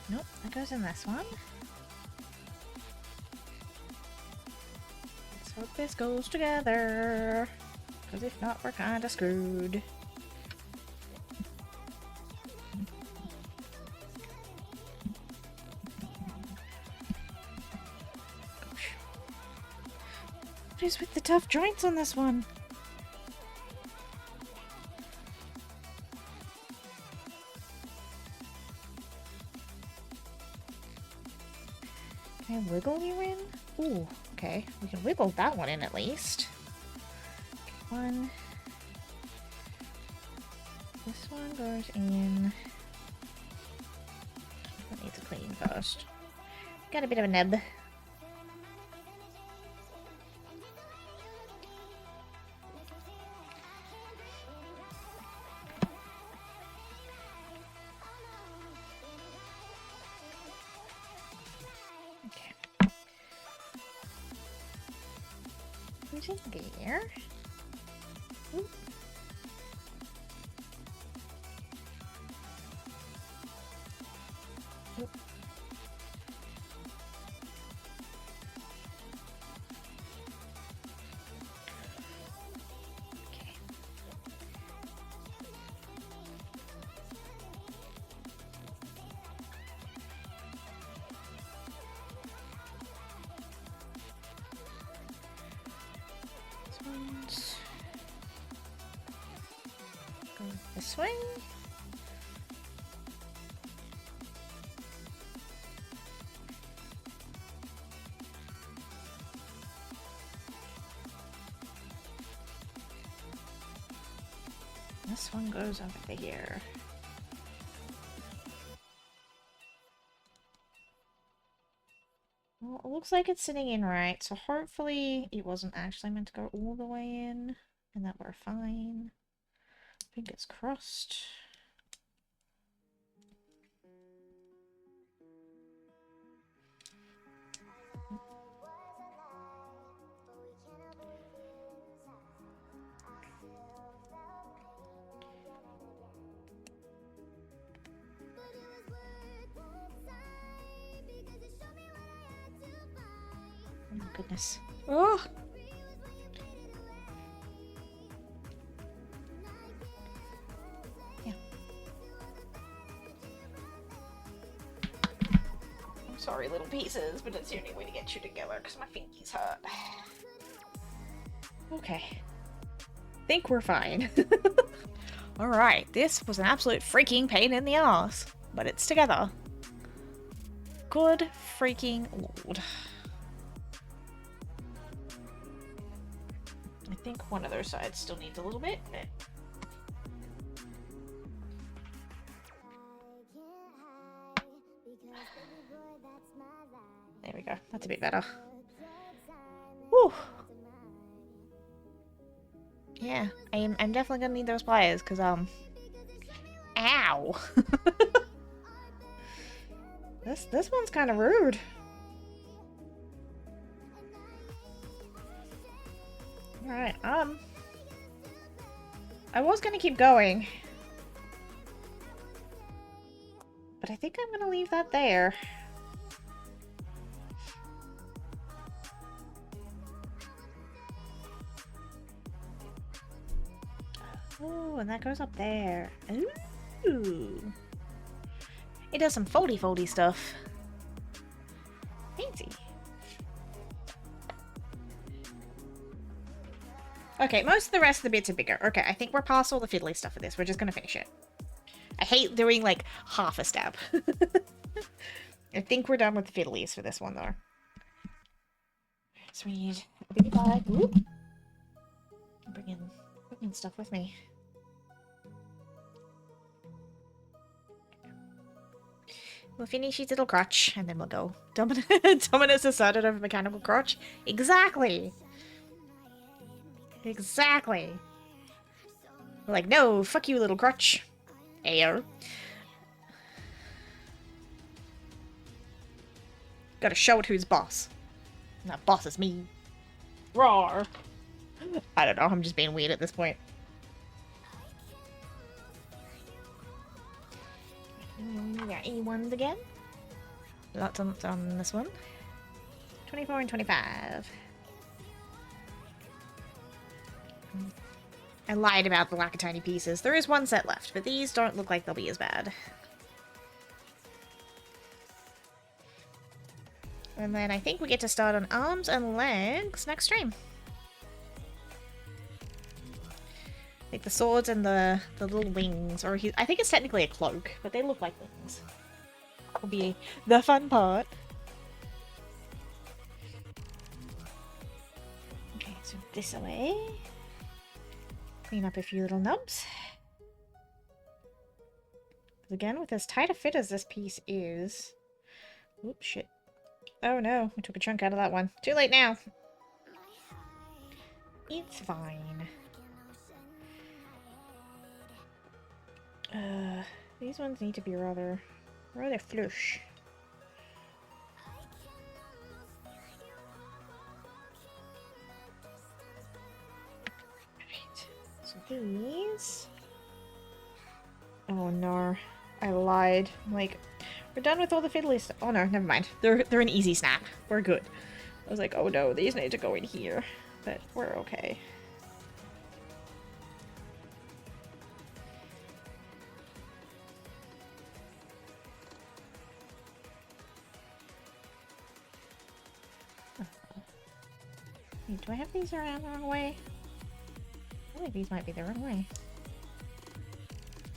Nope, that goes in this one. Let's hope this goes together, because if not, we're kind of screwed. Gosh. What is with the tough joints on this one? Can I wiggle you in? Ooh, okay. We can wiggle that one in at least. One. This one goes in. It needs a clean first. Got a bit of a nub. There. Ooh. Ooh. Okay. Go this way. This one goes over here. Well, it looks like it's sitting in right, so hopefully it wasn't actually meant to go all the way in, and that we're fine. Fingers crossed. Oh my goodness. Oh! Yeah. I'm sorry, little pieces, but it's the only way to get you together because my fingies hurt. Okay. Think we're fine. Alright, this was an absolute freaking pain in the ass, but it's together. Good freaking lord. I think one of those sides still needs a little bit, but... There we go. That's a bit better. Whew. Yeah, I'm definitely gonna need those pliers, because, ow! This one's kind of rude. Alright, I was gonna keep going. But I think I'm gonna leave that there. Oh, and that goes up there. Ooh. It does some foldy stuff. Fancy. Okay, most of the rest of the bits are bigger. Okay, I think we're past all the fiddly stuff for this. We're just gonna finish it. I hate doing, like, half a stab. I think we're done with the fiddlies for this one, though. So we need a bigger bag. Whoop. Bring in stuff with me. We'll finish his little crotch, and then we'll go. Dominus decided over mechanical crotch? Exactly! Exactly! We're like, no, fuck you, little crotch. Ayo. Gotta show it who's boss. And that boss is me. Roar! I don't know, I'm just being weird at this point. Yeah, E1s again. Lots on this one. 24 and 25. I lied about the lack of tiny pieces. There is one set left, but these don't look like they'll be as bad. And then I think we get to start on arms and legs next stream. Like the swords and the little wings, or I think it's technically a cloak, but they look like wings. Will be the fun part. Okay, so this away. Clean up a few little nubs. Again, with as tight a fit as this piece is... Oops, shit. Oh no, we took a chunk out of that one. Too late now. It's fine. These ones need to be rather flush. Right. So these... Oh no, I lied. Like, we're done with all the fiddly stuff. Oh no, never mind. They're an easy snap. We're good. I was like, oh no, these need to go in here. But we're okay. Wait, do I have these around the wrong way? I feel like these might be the wrong way.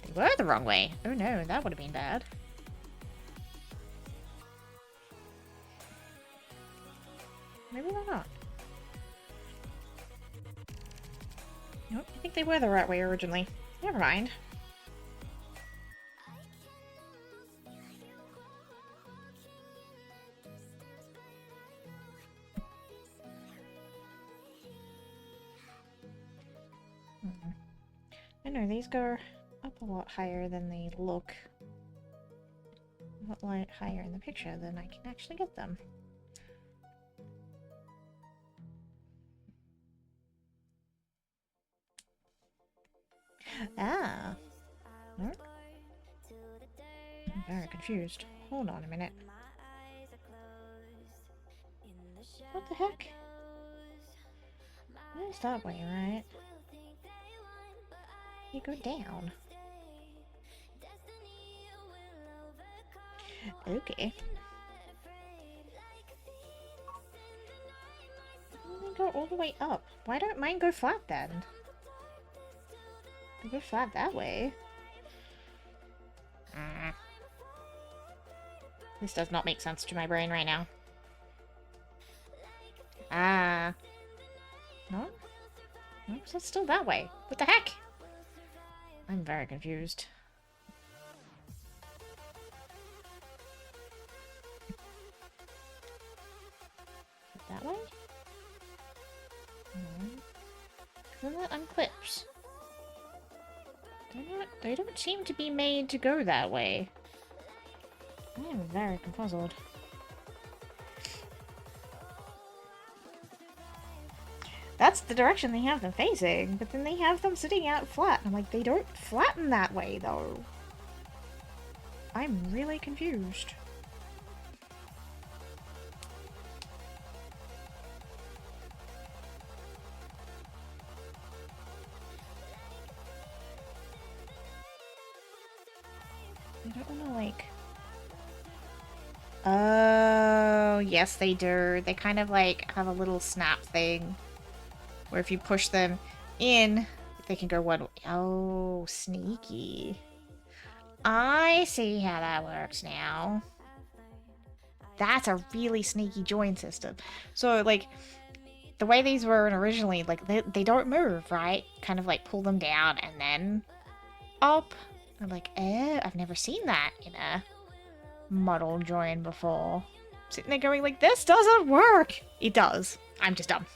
They were the wrong way. Oh no, that would have been bad. Maybe they're not. Nope, I think they were the right way originally. Never mind. I know, these go up a lot higher than they look. A lot higher in the picture than I can actually get them. Ah. Huh? I'm very confused. Hold on a minute. What the heck? Where's that way, right? You go down. Okay. Go all the way up. Why don't mine go flat then? They go flat that way. This does not make sense to my brain right now. Ah. No? No, so it's still that way. What the heck? I'm very confused. That way? No. Then that unclips. They don't seem to be made to go that way. I am very confuzzled. That's the direction they have them facing, but then they have them sitting out flat. I'm like, they don't flatten that way, though. I'm really confused. I don't want to, like... Oh, yes they do. They kind of, like, have a little snap thing. Where if you push them in, they can go one way. Oh, sneaky. I see how that works now. That's a really sneaky join system. So, like, the way these were originally, like, they don't move, right? Kind of, like, pull them down and then up. I'm like, I've never seen that in a model join before. Sitting there going, like, this doesn't work! It does. I'm just dumb.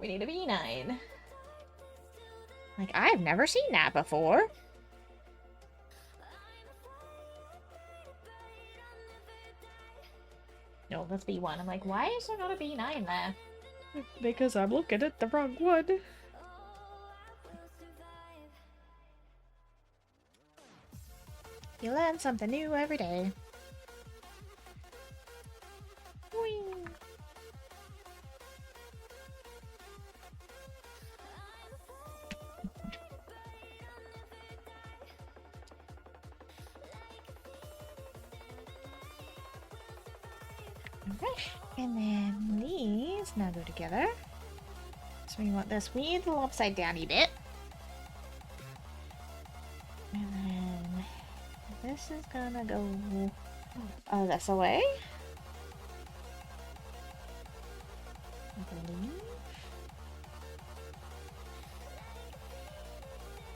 We need a V9. Like, I've never seen that before. No, that's B1. I'm like, why is there not a B9 there? Because I'm looking at the wrong one. You learn something new every day. Whee! Okay, and then these now go together. So we want this weird little upside downy bit. And then this is gonna go this away. I believe.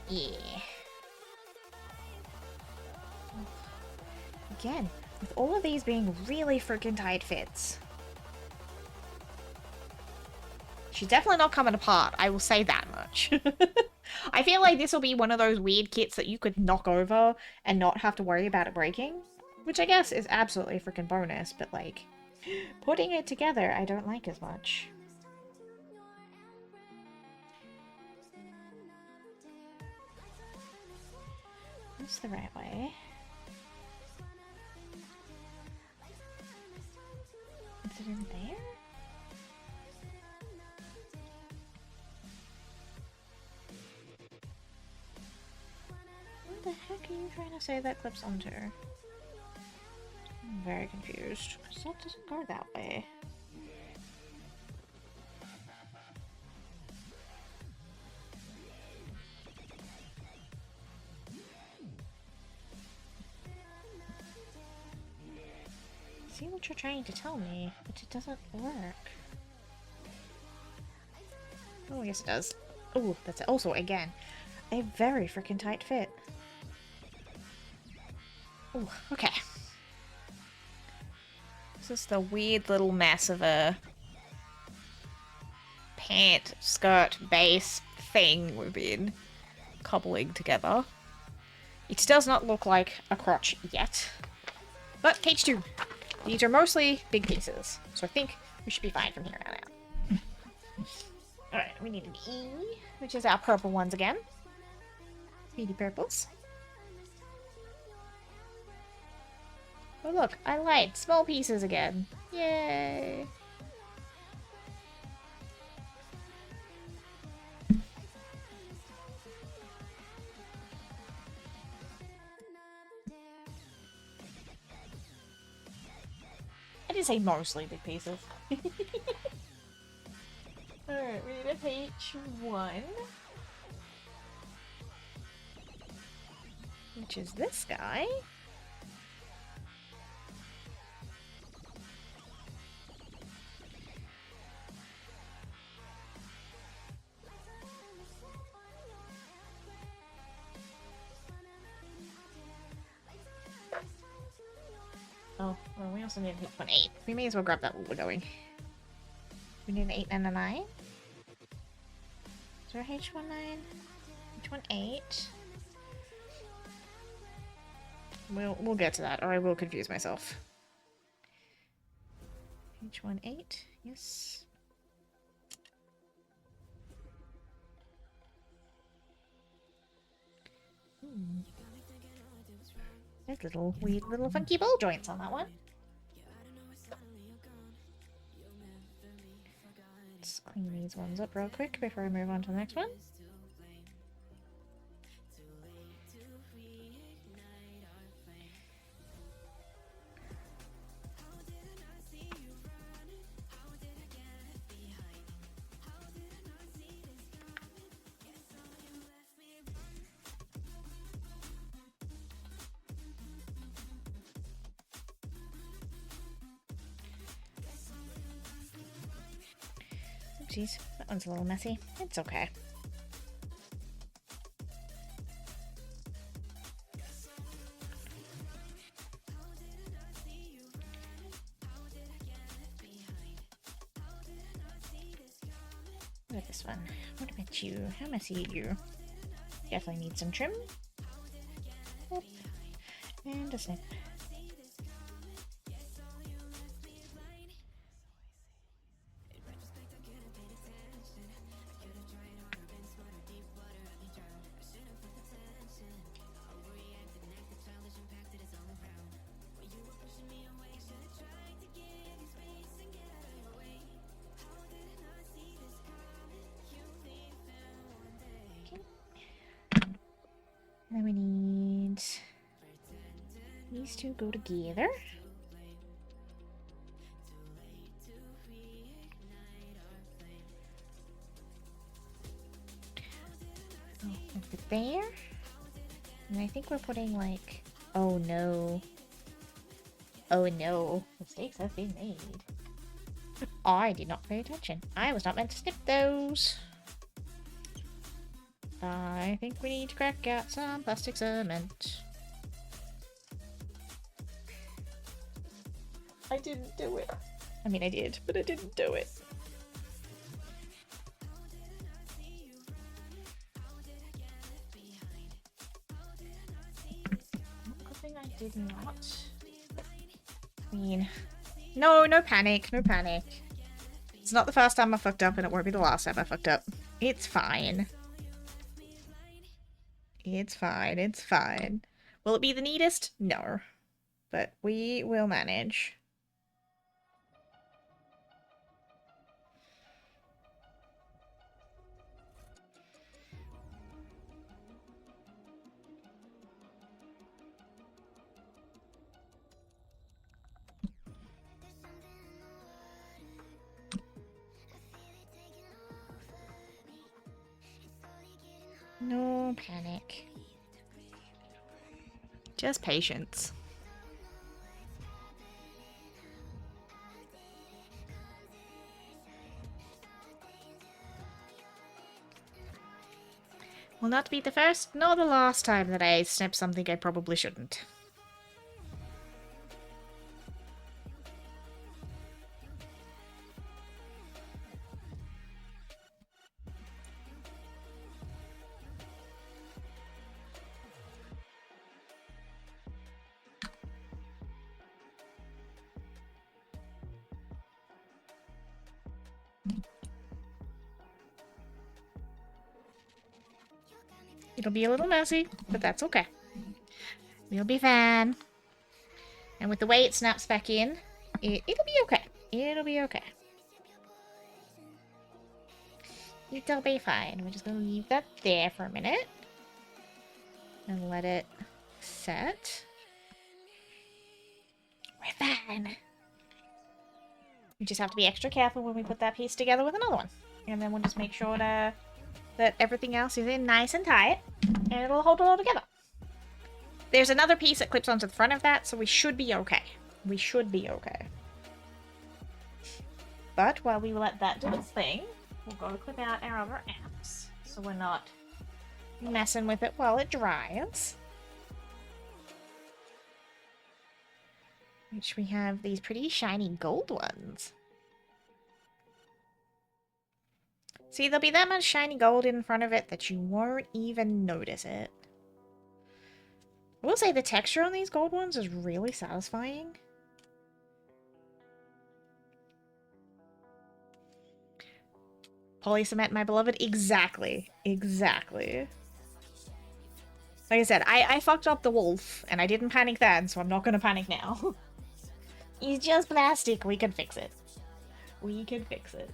Yeah. Again, with all of these being really freaking tight fits. She's definitely not coming apart, I will say that much. I feel like this will be one of those weird kits that you could knock over and not have to worry about it breaking. Which I guess is absolutely a freaking bonus, but like, putting it together I don't like as much. That's the right way. Is it in there? What the heck are you trying to say that clips onto? I'm very confused, because that doesn't go that way. I see what you're trying to tell me, but it doesn't work. Oh, yes it does. Oh, that's also, again, a very freaking tight fit. Oh, okay. This is the weird little mess of a pant, skirt, base thing we've been cobbling together. It does not look like a crotch yet. But H2. These are mostly big pieces, so I think we should be fine from here on out. Alright, we need an E, which is our purple ones again. Speedy purples. Oh look, I lied. Small pieces again. Yay! I did say mostly big pieces. Alright, we need a H1. Which is this guy. Oh, well, we also need an H1-8. We may as well grab that while we're going. We need an 8 and a 9. Is there a H1-9? H1-8? We'll get to that, or I will confuse myself. H1-8, yes. There's little weird little funky ball joints on that one. Let's clean these ones up real quick before I move on to the next one. Oopsies, that one's a little messy. It's okay. What about this one? What about you? How messy are you? Definitely need some trim. Yep. And a snip. And then we need these two go together. Over there. And I think we're putting like, oh no. Oh no. Mistakes have been made. I did not pay attention. I was not meant to snip those. I think we need to crack out some plastic cement. I didn't do it. I mean, I did, but I didn't do it. Good thing I did not. I mean, no panic, no panic. It's not the first time I fucked up, and it won't be the last time I fucked up. It's fine. It's fine, it's fine. Will it be the neatest? No. But we will manage. No panic. Just patience. Will not be the first nor the last time that I snip something I probably shouldn't. It'll be a little messy, but that's okay. We'll be fine. And with the way it snaps back in, it'll be okay. It'll be okay. It'll be fine. We're just going to leave that there for a minute. And let it set. We're fine. We just have to be extra careful when we put that piece together with another one. And then we'll just make sure that everything else is in nice and tight. And it'll hold it all together. There's another piece that clips onto the front of that, so we should be okay. We should be okay. But while we let that do its thing, we'll go clip out our other apps, so we're not messing with it while it dries. Which we have these pretty shiny gold ones. See, there'll be that much shiny gold in front of it that you won't even notice it. I will say the texture on these gold ones is really satisfying. Poly cement, my beloved. Exactly. Exactly. Like I said, I fucked up the wolf, and I didn't panic then, so I'm not gonna panic now. He's just plastic. We can fix it. We can fix it.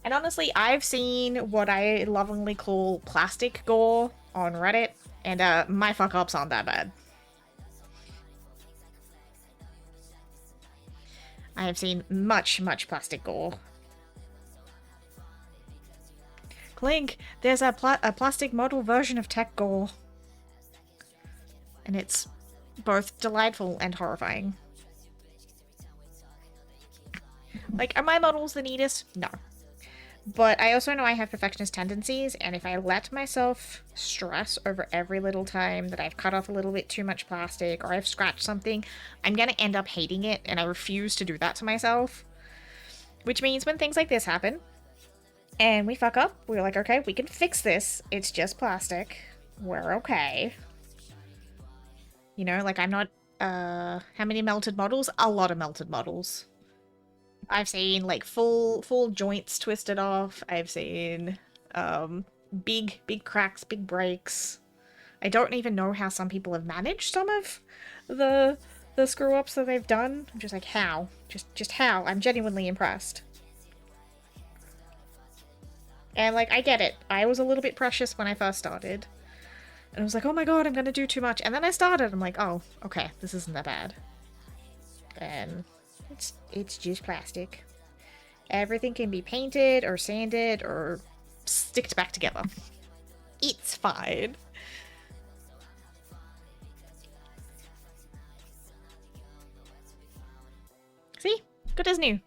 And honestly, I've seen what I lovingly call plastic gore on Reddit, and my fuck-ups aren't that bad. I have seen much, much plastic gore. Clink, there's a plastic model version of tech gore. And it's both delightful and horrifying. Like, are my models the neatest? No. But I also know I have perfectionist tendencies, and if I let myself stress over every little time that I've cut off a little bit too much plastic or I've scratched something, I'm gonna end up hating it, and I refuse to do that to myself. Which means when things like this happen, and we fuck up, we're like, okay, we can fix this. It's just plastic. We're okay. You know, like I'm not, how many melted models? A lot of melted models. I've seen like full joints twisted off. I've seen big cracks, big breaks. I don't even know how some people have managed some of the screw ups that they've done. I'm just like, how? Just how? I'm genuinely impressed. And like, I get it. I was a little bit precious when I first started. And I was like, oh my god, I'm gonna do too much. And then I started, I'm like, oh, okay, this isn't that bad. And it's just plastic. Everything can be painted or sanded or sticked back together. It's fine. See? Good as new.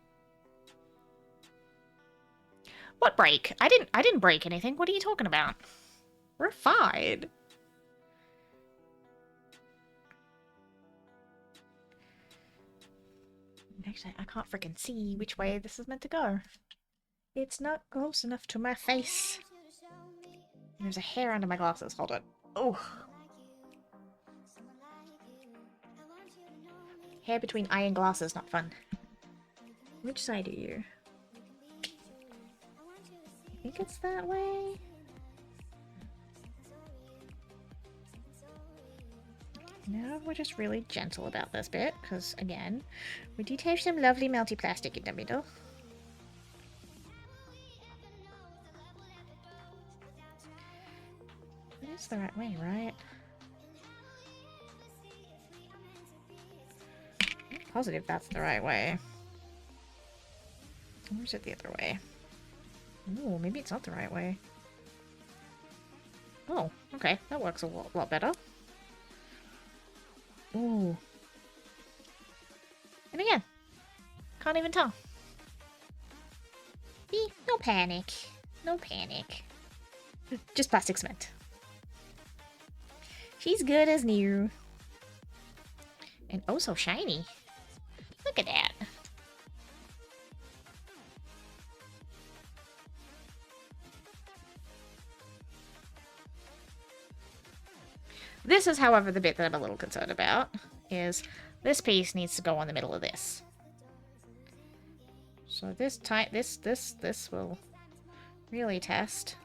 What break? I didn't break anything. What are you talking about? We're fine. Actually, I can't freaking see which way this is meant to go. It's not close enough to my face. There's a hair under my glasses. Hold on. Oh. Hair between eye and glasses, not fun. Which side are you? I think it's that way. Now we're just really gentle about this bit, because, again, we did have some lovely melty plastic in the middle. That's the right way, right? I'm positive that's the right way. Or is it the other way? Oh, maybe it's not the right way. Oh, okay. That works a lot better. Ooh. And again, can't even tell. No panic. No panic. Just plastic cement. She's good as new. And oh so shiny. Look at that. This is, however, the bit that I'm a little concerned about, is this piece needs to go in the middle of this. So this will really test.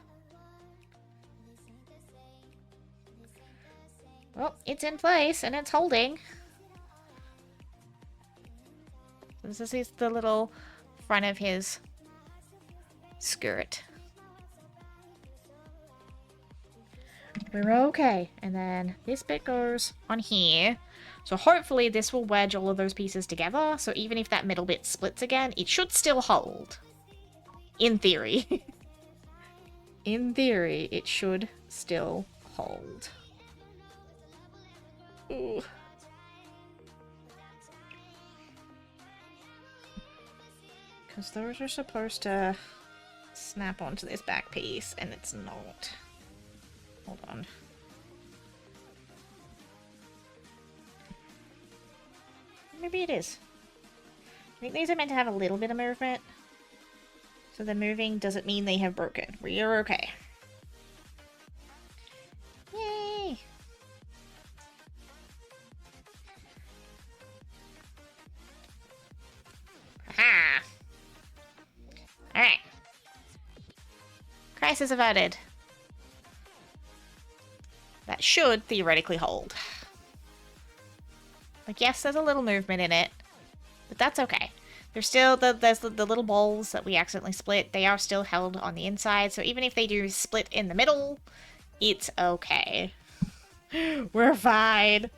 Well, it's in place and it's holding. This is the little front of his skirt. We're okay. And then this bit goes on here. So hopefully this will wedge all of those pieces together. So even if that middle bit splits again, it should still hold. In theory. In theory, it should still hold. Ooh. Because those are supposed to snap onto this back piece, and it's not. Hold on. Maybe it is. I think these are meant to have a little bit of movement. So the moving doesn't mean they have broken. We are okay. Yay! Aha! Alright. Crisis averted. That should theoretically hold. Like, yes, there's a little movement in it, but that's okay. There's still there's the little balls that we accidentally split. They are still held on the inside, so even if they do split in the middle, it's okay. We're fine.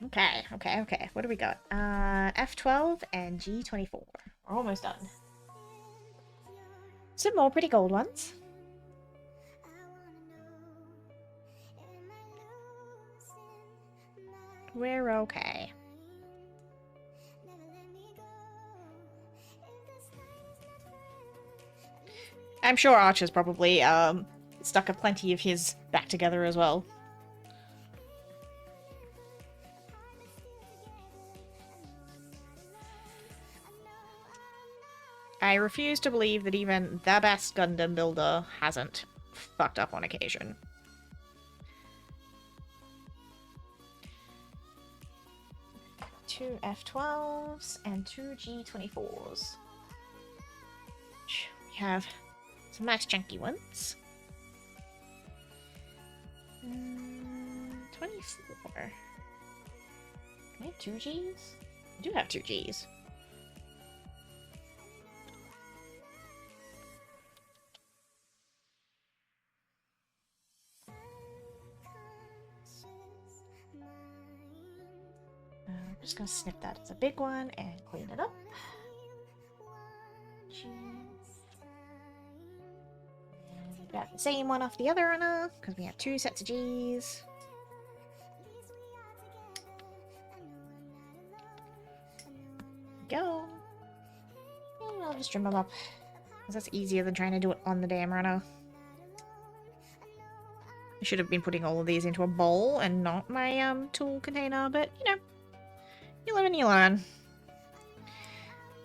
Okay, okay, okay. What do we got? F12 and G24. We're almost done. Some more pretty gold ones. We're okay. I'm sure Archer's probably stuck a plenty of his back together as well. I refuse to believe that even the best Gundam builder hasn't fucked up on occasion. Two F12s and two G24s. We have some nice chunky ones. 24. Can I have two Gs? I do have two Gs. I'm just gonna snip that as a big one and clean it up. And grab the same one off the other runner because we have two sets of Gs. Go. And I'll just trim them up because that's easier than trying to do it on the damn runner. I should have been putting all of these into a bowl and not my tool container, but you know, you live and you learn.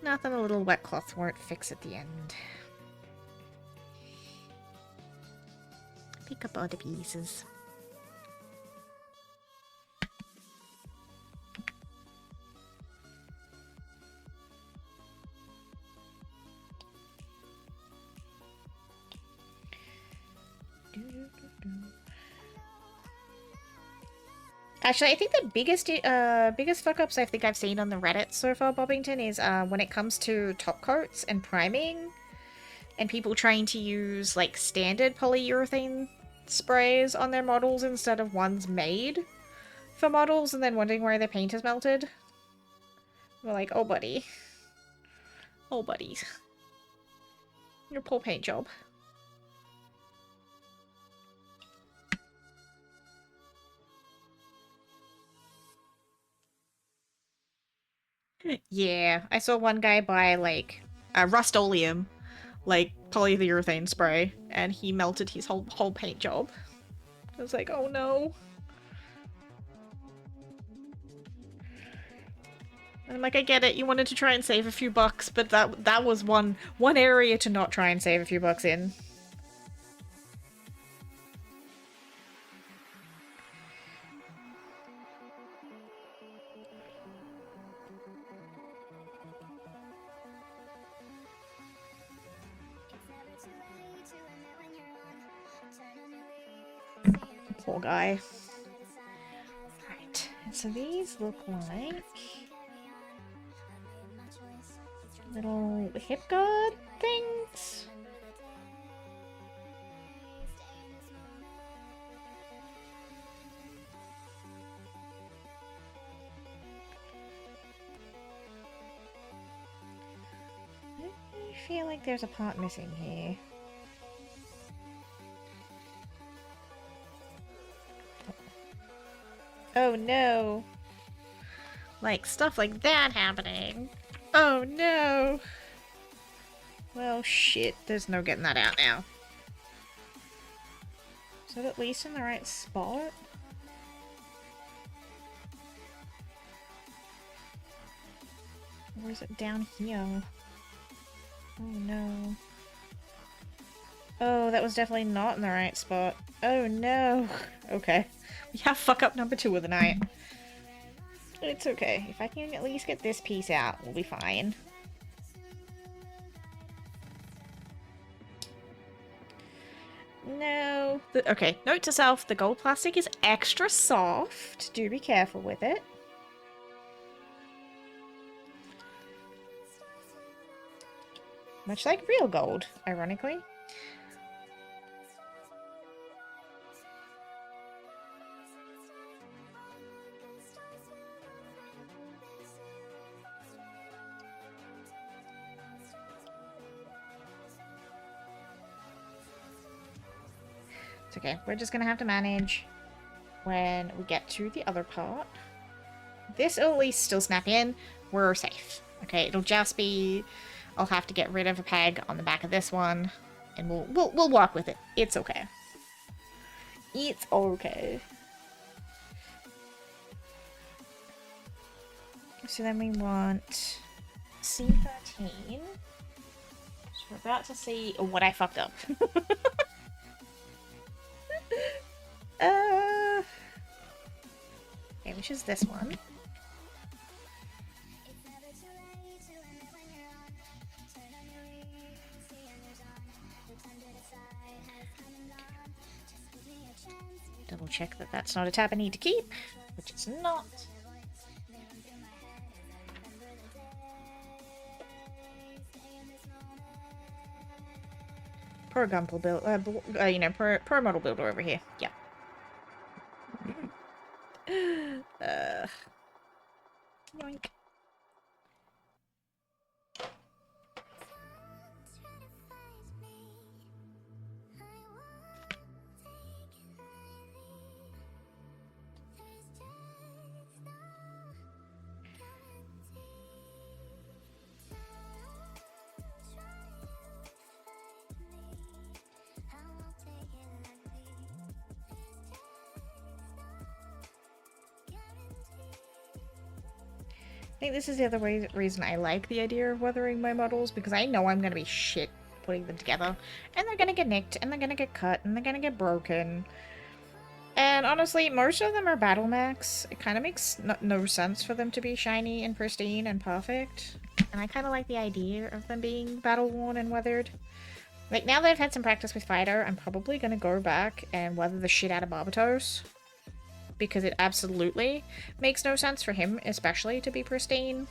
Nothing a little wet cloth won't fix at the end. Pick up all the pieces. Actually, I think the biggest fuck-ups I think I've seen on the Reddit so far, Bobbington, is when it comes to top coats and priming, and people trying to use, like, standard polyurethane sprays on their models instead of ones made for models, and then wondering why their paint is melted. We're like, oh, buddy. Oh, buddies. Your poor paint job. Yeah, I saw one guy buy, like, a Rust-Oleum, like, polyurethane spray, and he melted his whole paint job. I was like, oh no. And I'm like, I get it, you wanted to try and save a few bucks, but that was one area to not try and save a few bucks in. Poor guy. Right, so these look like little hip guard things. I feel like there's a part missing here. Oh no! Like, stuff like that happening. Oh no! Well, shit, there's no getting that out now. Is that at least in the right spot? Or is it down here? Oh no. Oh, that was definitely not in the right spot. Oh no! Okay. We have fuck up number 2 of the night. It's okay. If I can at least get this piece out, we'll be fine. No. Okay, note to self, the gold plastic is extra soft. Do be careful with it. Much like real gold, ironically. It's okay. We're just gonna have to manage when we get to the other part. This will at least still snap in. We're safe. Okay, it'll just be... I'll have to get rid of a peg on the back of this one, and we'll walk with it. It's okay. It's okay. So then we want C13. So we're about to see what I fucked up. Okay, which is this one. Double check that that's not a tab I need to keep, which it's not. Pro Gumple build, you know, pro model builder over here. Yeah. Yoink. I think this is the other reason I like the idea of weathering my models, because I know I'm going to be shit putting them together, and they're going to get nicked, and they're going to get cut, and they're going to get broken. And honestly, most of them are battle mechs. It kind of makes no sense for them to be shiny and pristine and perfect. And I kind of like the idea of them being battle worn and weathered. Like, now that I've had some practice with Fido, I'm probably going to go back and weather the shit out of Barbatos. Because it absolutely makes no sense for him, especially, to be pristine.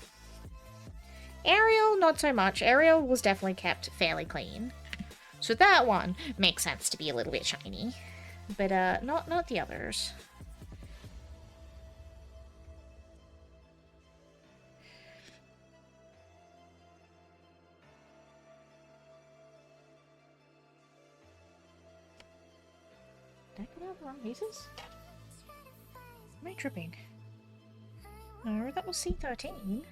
Ariel, not so much. Ariel was definitely kept fairly clean. So that one makes sense to be a little bit shiny. But, not the others. Did I put out the wrong pieces? Am I tripping? No, that was C13.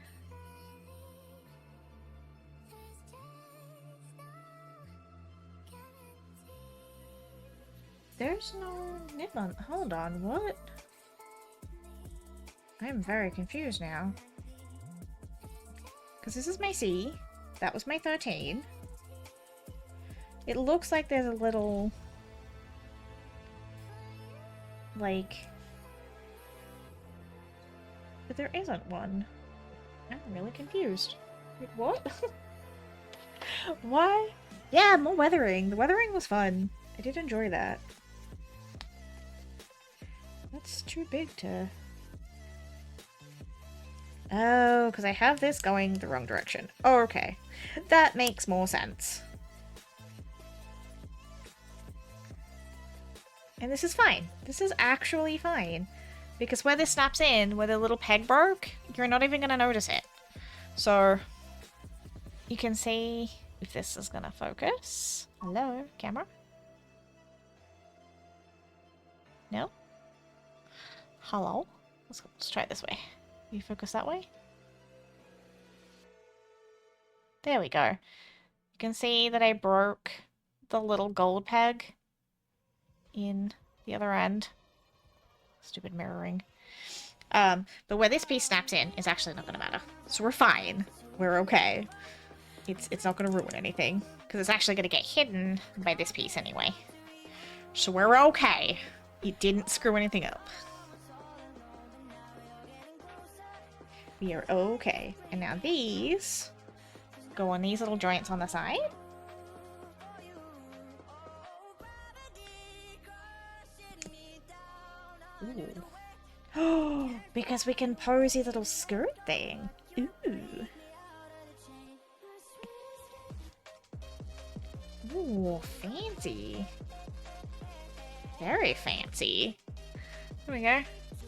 There's no nib on. Hold on, what? I'm very confused now. Because this is my C. That was my 13. It looks like there's a little... like... but there isn't one. I'm really confused. Wait, what? Why? Yeah, more weathering. The weathering was fun. I did enjoy that. That's too big to... oh, because I have this going the wrong direction. Oh, okay. That makes more sense. And this is fine. This is actually fine. Because where this snaps in, where the little peg broke, you're not even going to notice it. So, you can see if this is going to focus. Hello, camera? No? Hello? Let's try it this way. You focus that way? There we go. You can see that I broke the little gold peg in the other end. Stupid mirroring. But where this piece snaps in is actually not going to matter. So we're fine. We're okay. It's not going to ruin anything. Because it's actually going to get hidden by this piece anyway. So we're okay. It didn't screw anything up. We are okay. And now these go on these little joints on the side. because we can posy little skirt thing. Ooh. Ooh, fancy. Very fancy. There we go.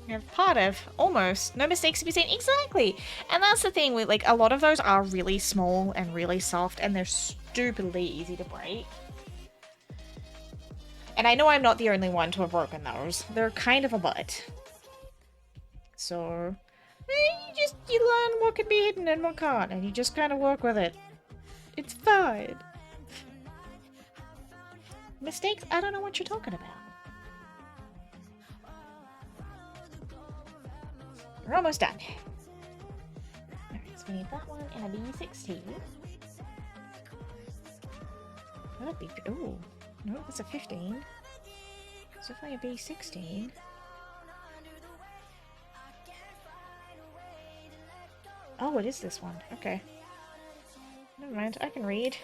We have part of. Almost. No mistakes to be seen. Exactly! And that's the thing with, like, a lot of those are really small and really soft, and they're stupidly easy to break. And I know I'm not the only one to have broken those. They're kind of a butt. So, you learn what can be hidden and what can't, and you just kind of work with it. It's fine. Mistakes? I don't know what you're talking about. We're almost done. Alright, so we need that one and a B16. That'd be... Ooh. No, that's a 15. So if I a B16... Oh, it is this one. Okay. Never mind, I can read.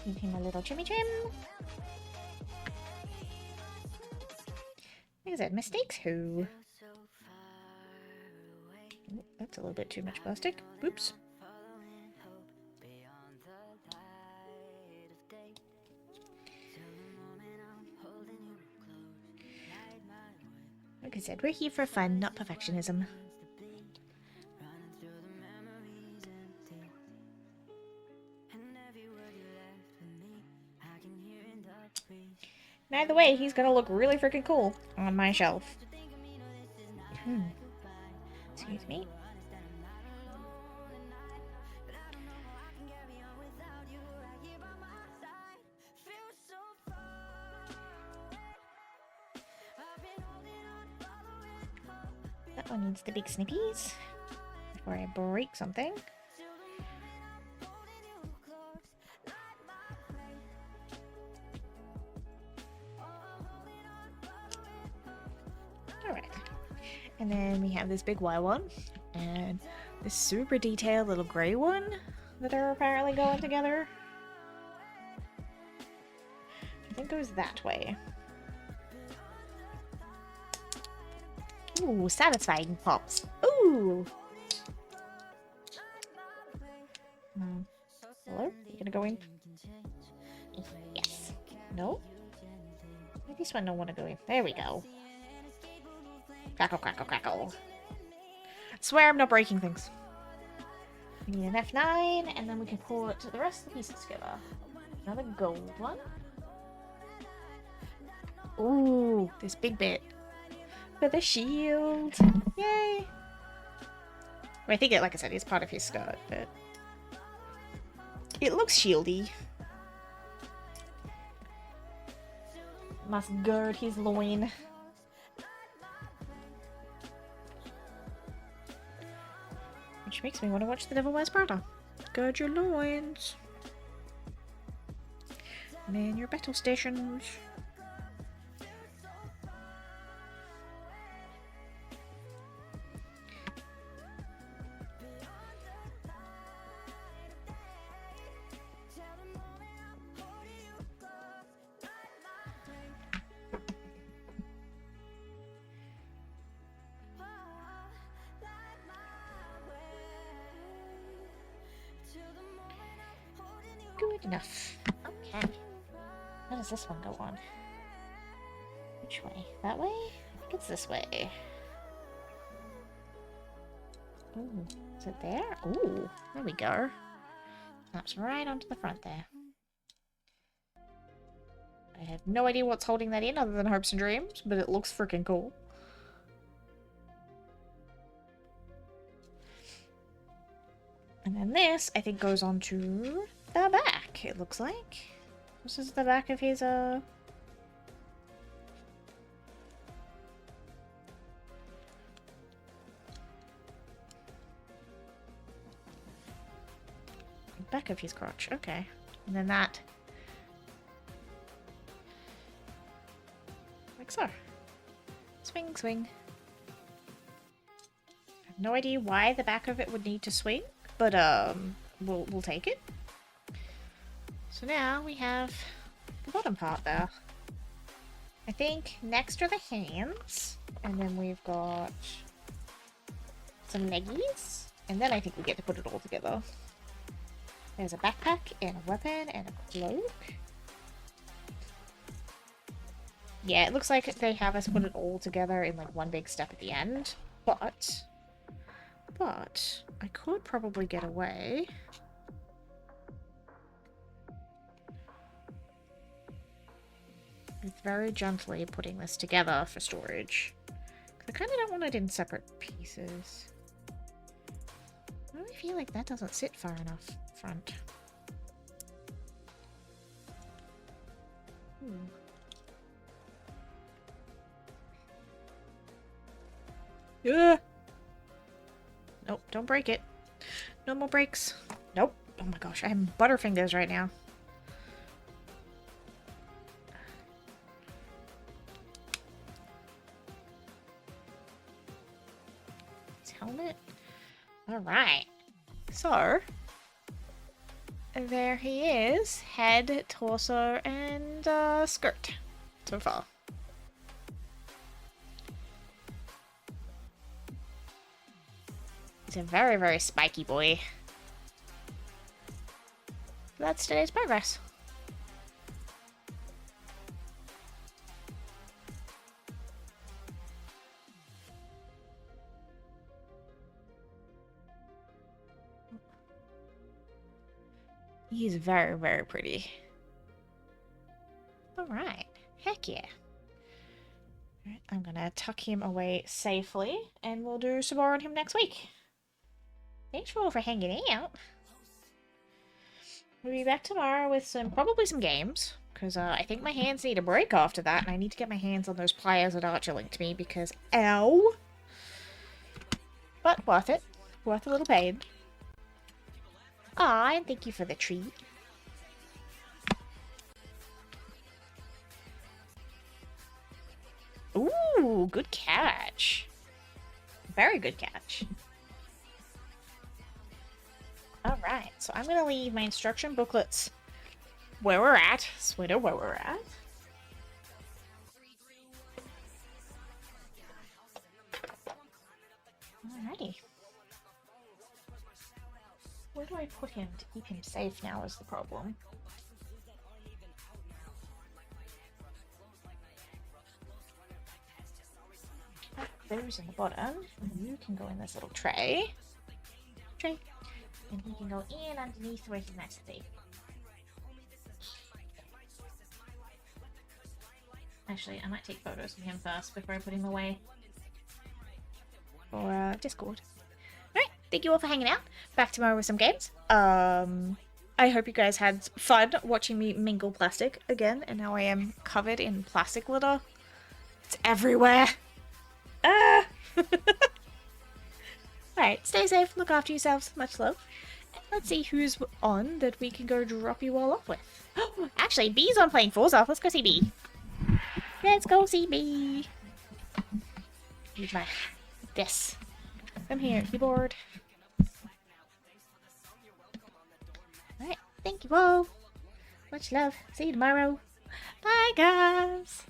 Give him a little chimmy trim. Like I said, mistakes who? Oh, that's a little bit too much plastic. Oops. Like I said, we're here for fun, not perfectionism. And either way, he's gonna look really freaking cool on my shelf. Excuse me. That one needs the big snippies before I break something. Alright. And then we have this big white one and this super detailed little grey one that are apparently going together. I think it goes that way. Ooh, satisfying pops. Ooh! Hello? You gonna go in? Yes. No? Maybe this one don't want to go in. There we go. Crackle, crackle, crackle. I swear I'm not breaking things. We need an F9, and then we can put the rest of the pieces together. Another gold one. Ooh, this big bit. For the shield. Yay! I think it, like I said, is part of his skirt, but it looks shieldy. Must gird his loin. Which makes me want to watch The Devil Wears Prada. Gird your loins. Man your battle stations. Good enough. Okay. How does this one go on? Which way? That way? I think it's this way. Ooh, is it there? Ooh, there we go. Snaps right onto the front there. I have no idea what's holding that in other than hopes and dreams, but it looks freaking cool. And then this, I think, goes on to the back, it looks like. This is the back of his, back of his crotch, okay. And then that. Like so. Swing, swing. I have no idea why the back of it would need to swing, but we'll take it. So now we have the bottom part there. I think next are the hands, and then we've got some leggies, and then I think we get to put it all together. There's a backpack, and a weapon, and a cloak. Yeah, it looks like they have us put it all together in like one big step at the end, but I could probably get away. With very gently putting this together for storage. I kind of don't want it in separate pieces. I really feel like that doesn't sit far enough front. Yeah. Nope, don't break it. No more breaks. Nope. Oh my gosh, I have butterfingers right now. His helmet. Alright. So, there he is. Head, torso, and skirt. So far. He's a very, very spiky boy. That's today's progress. He's very, very pretty. Alright. Heck yeah. Alright, I'm gonna tuck him away safely, and we'll do some more on him next week. Thanks for all for hanging out. We'll be back tomorrow with probably some games, because I think my hands need a break after that, and I need to get my hands on those pliers that Archer linked me, because ow! But worth it. Worth a little pain. Aw, and thank you for the treat. Ooh, good catch. Very good catch. Alright, so I'm going to leave my instruction booklets where we're at. So we know where we're at. Alrighty. Where do I put him to keep him safe now is the problem. Those in the bottom. You can go in this little tray. And he can go in underneath where he's nice and safe. Actually, I might take photos of him first before I put him away. For Discord. Alright, thank you all for hanging out. Back tomorrow with some games. I hope you guys had fun watching me mingle plastic again, and now I am covered in plastic litter. It's everywhere. Ah! Alright, stay safe, look after yourselves, much love. And let's see who's on that we can go drop you all off with. Actually, B's on playing Forza. Let's go see B. Let's go see B. Use my... this. Come here, keyboard. Alright, thank you all. Much love. See you tomorrow. Bye, guys.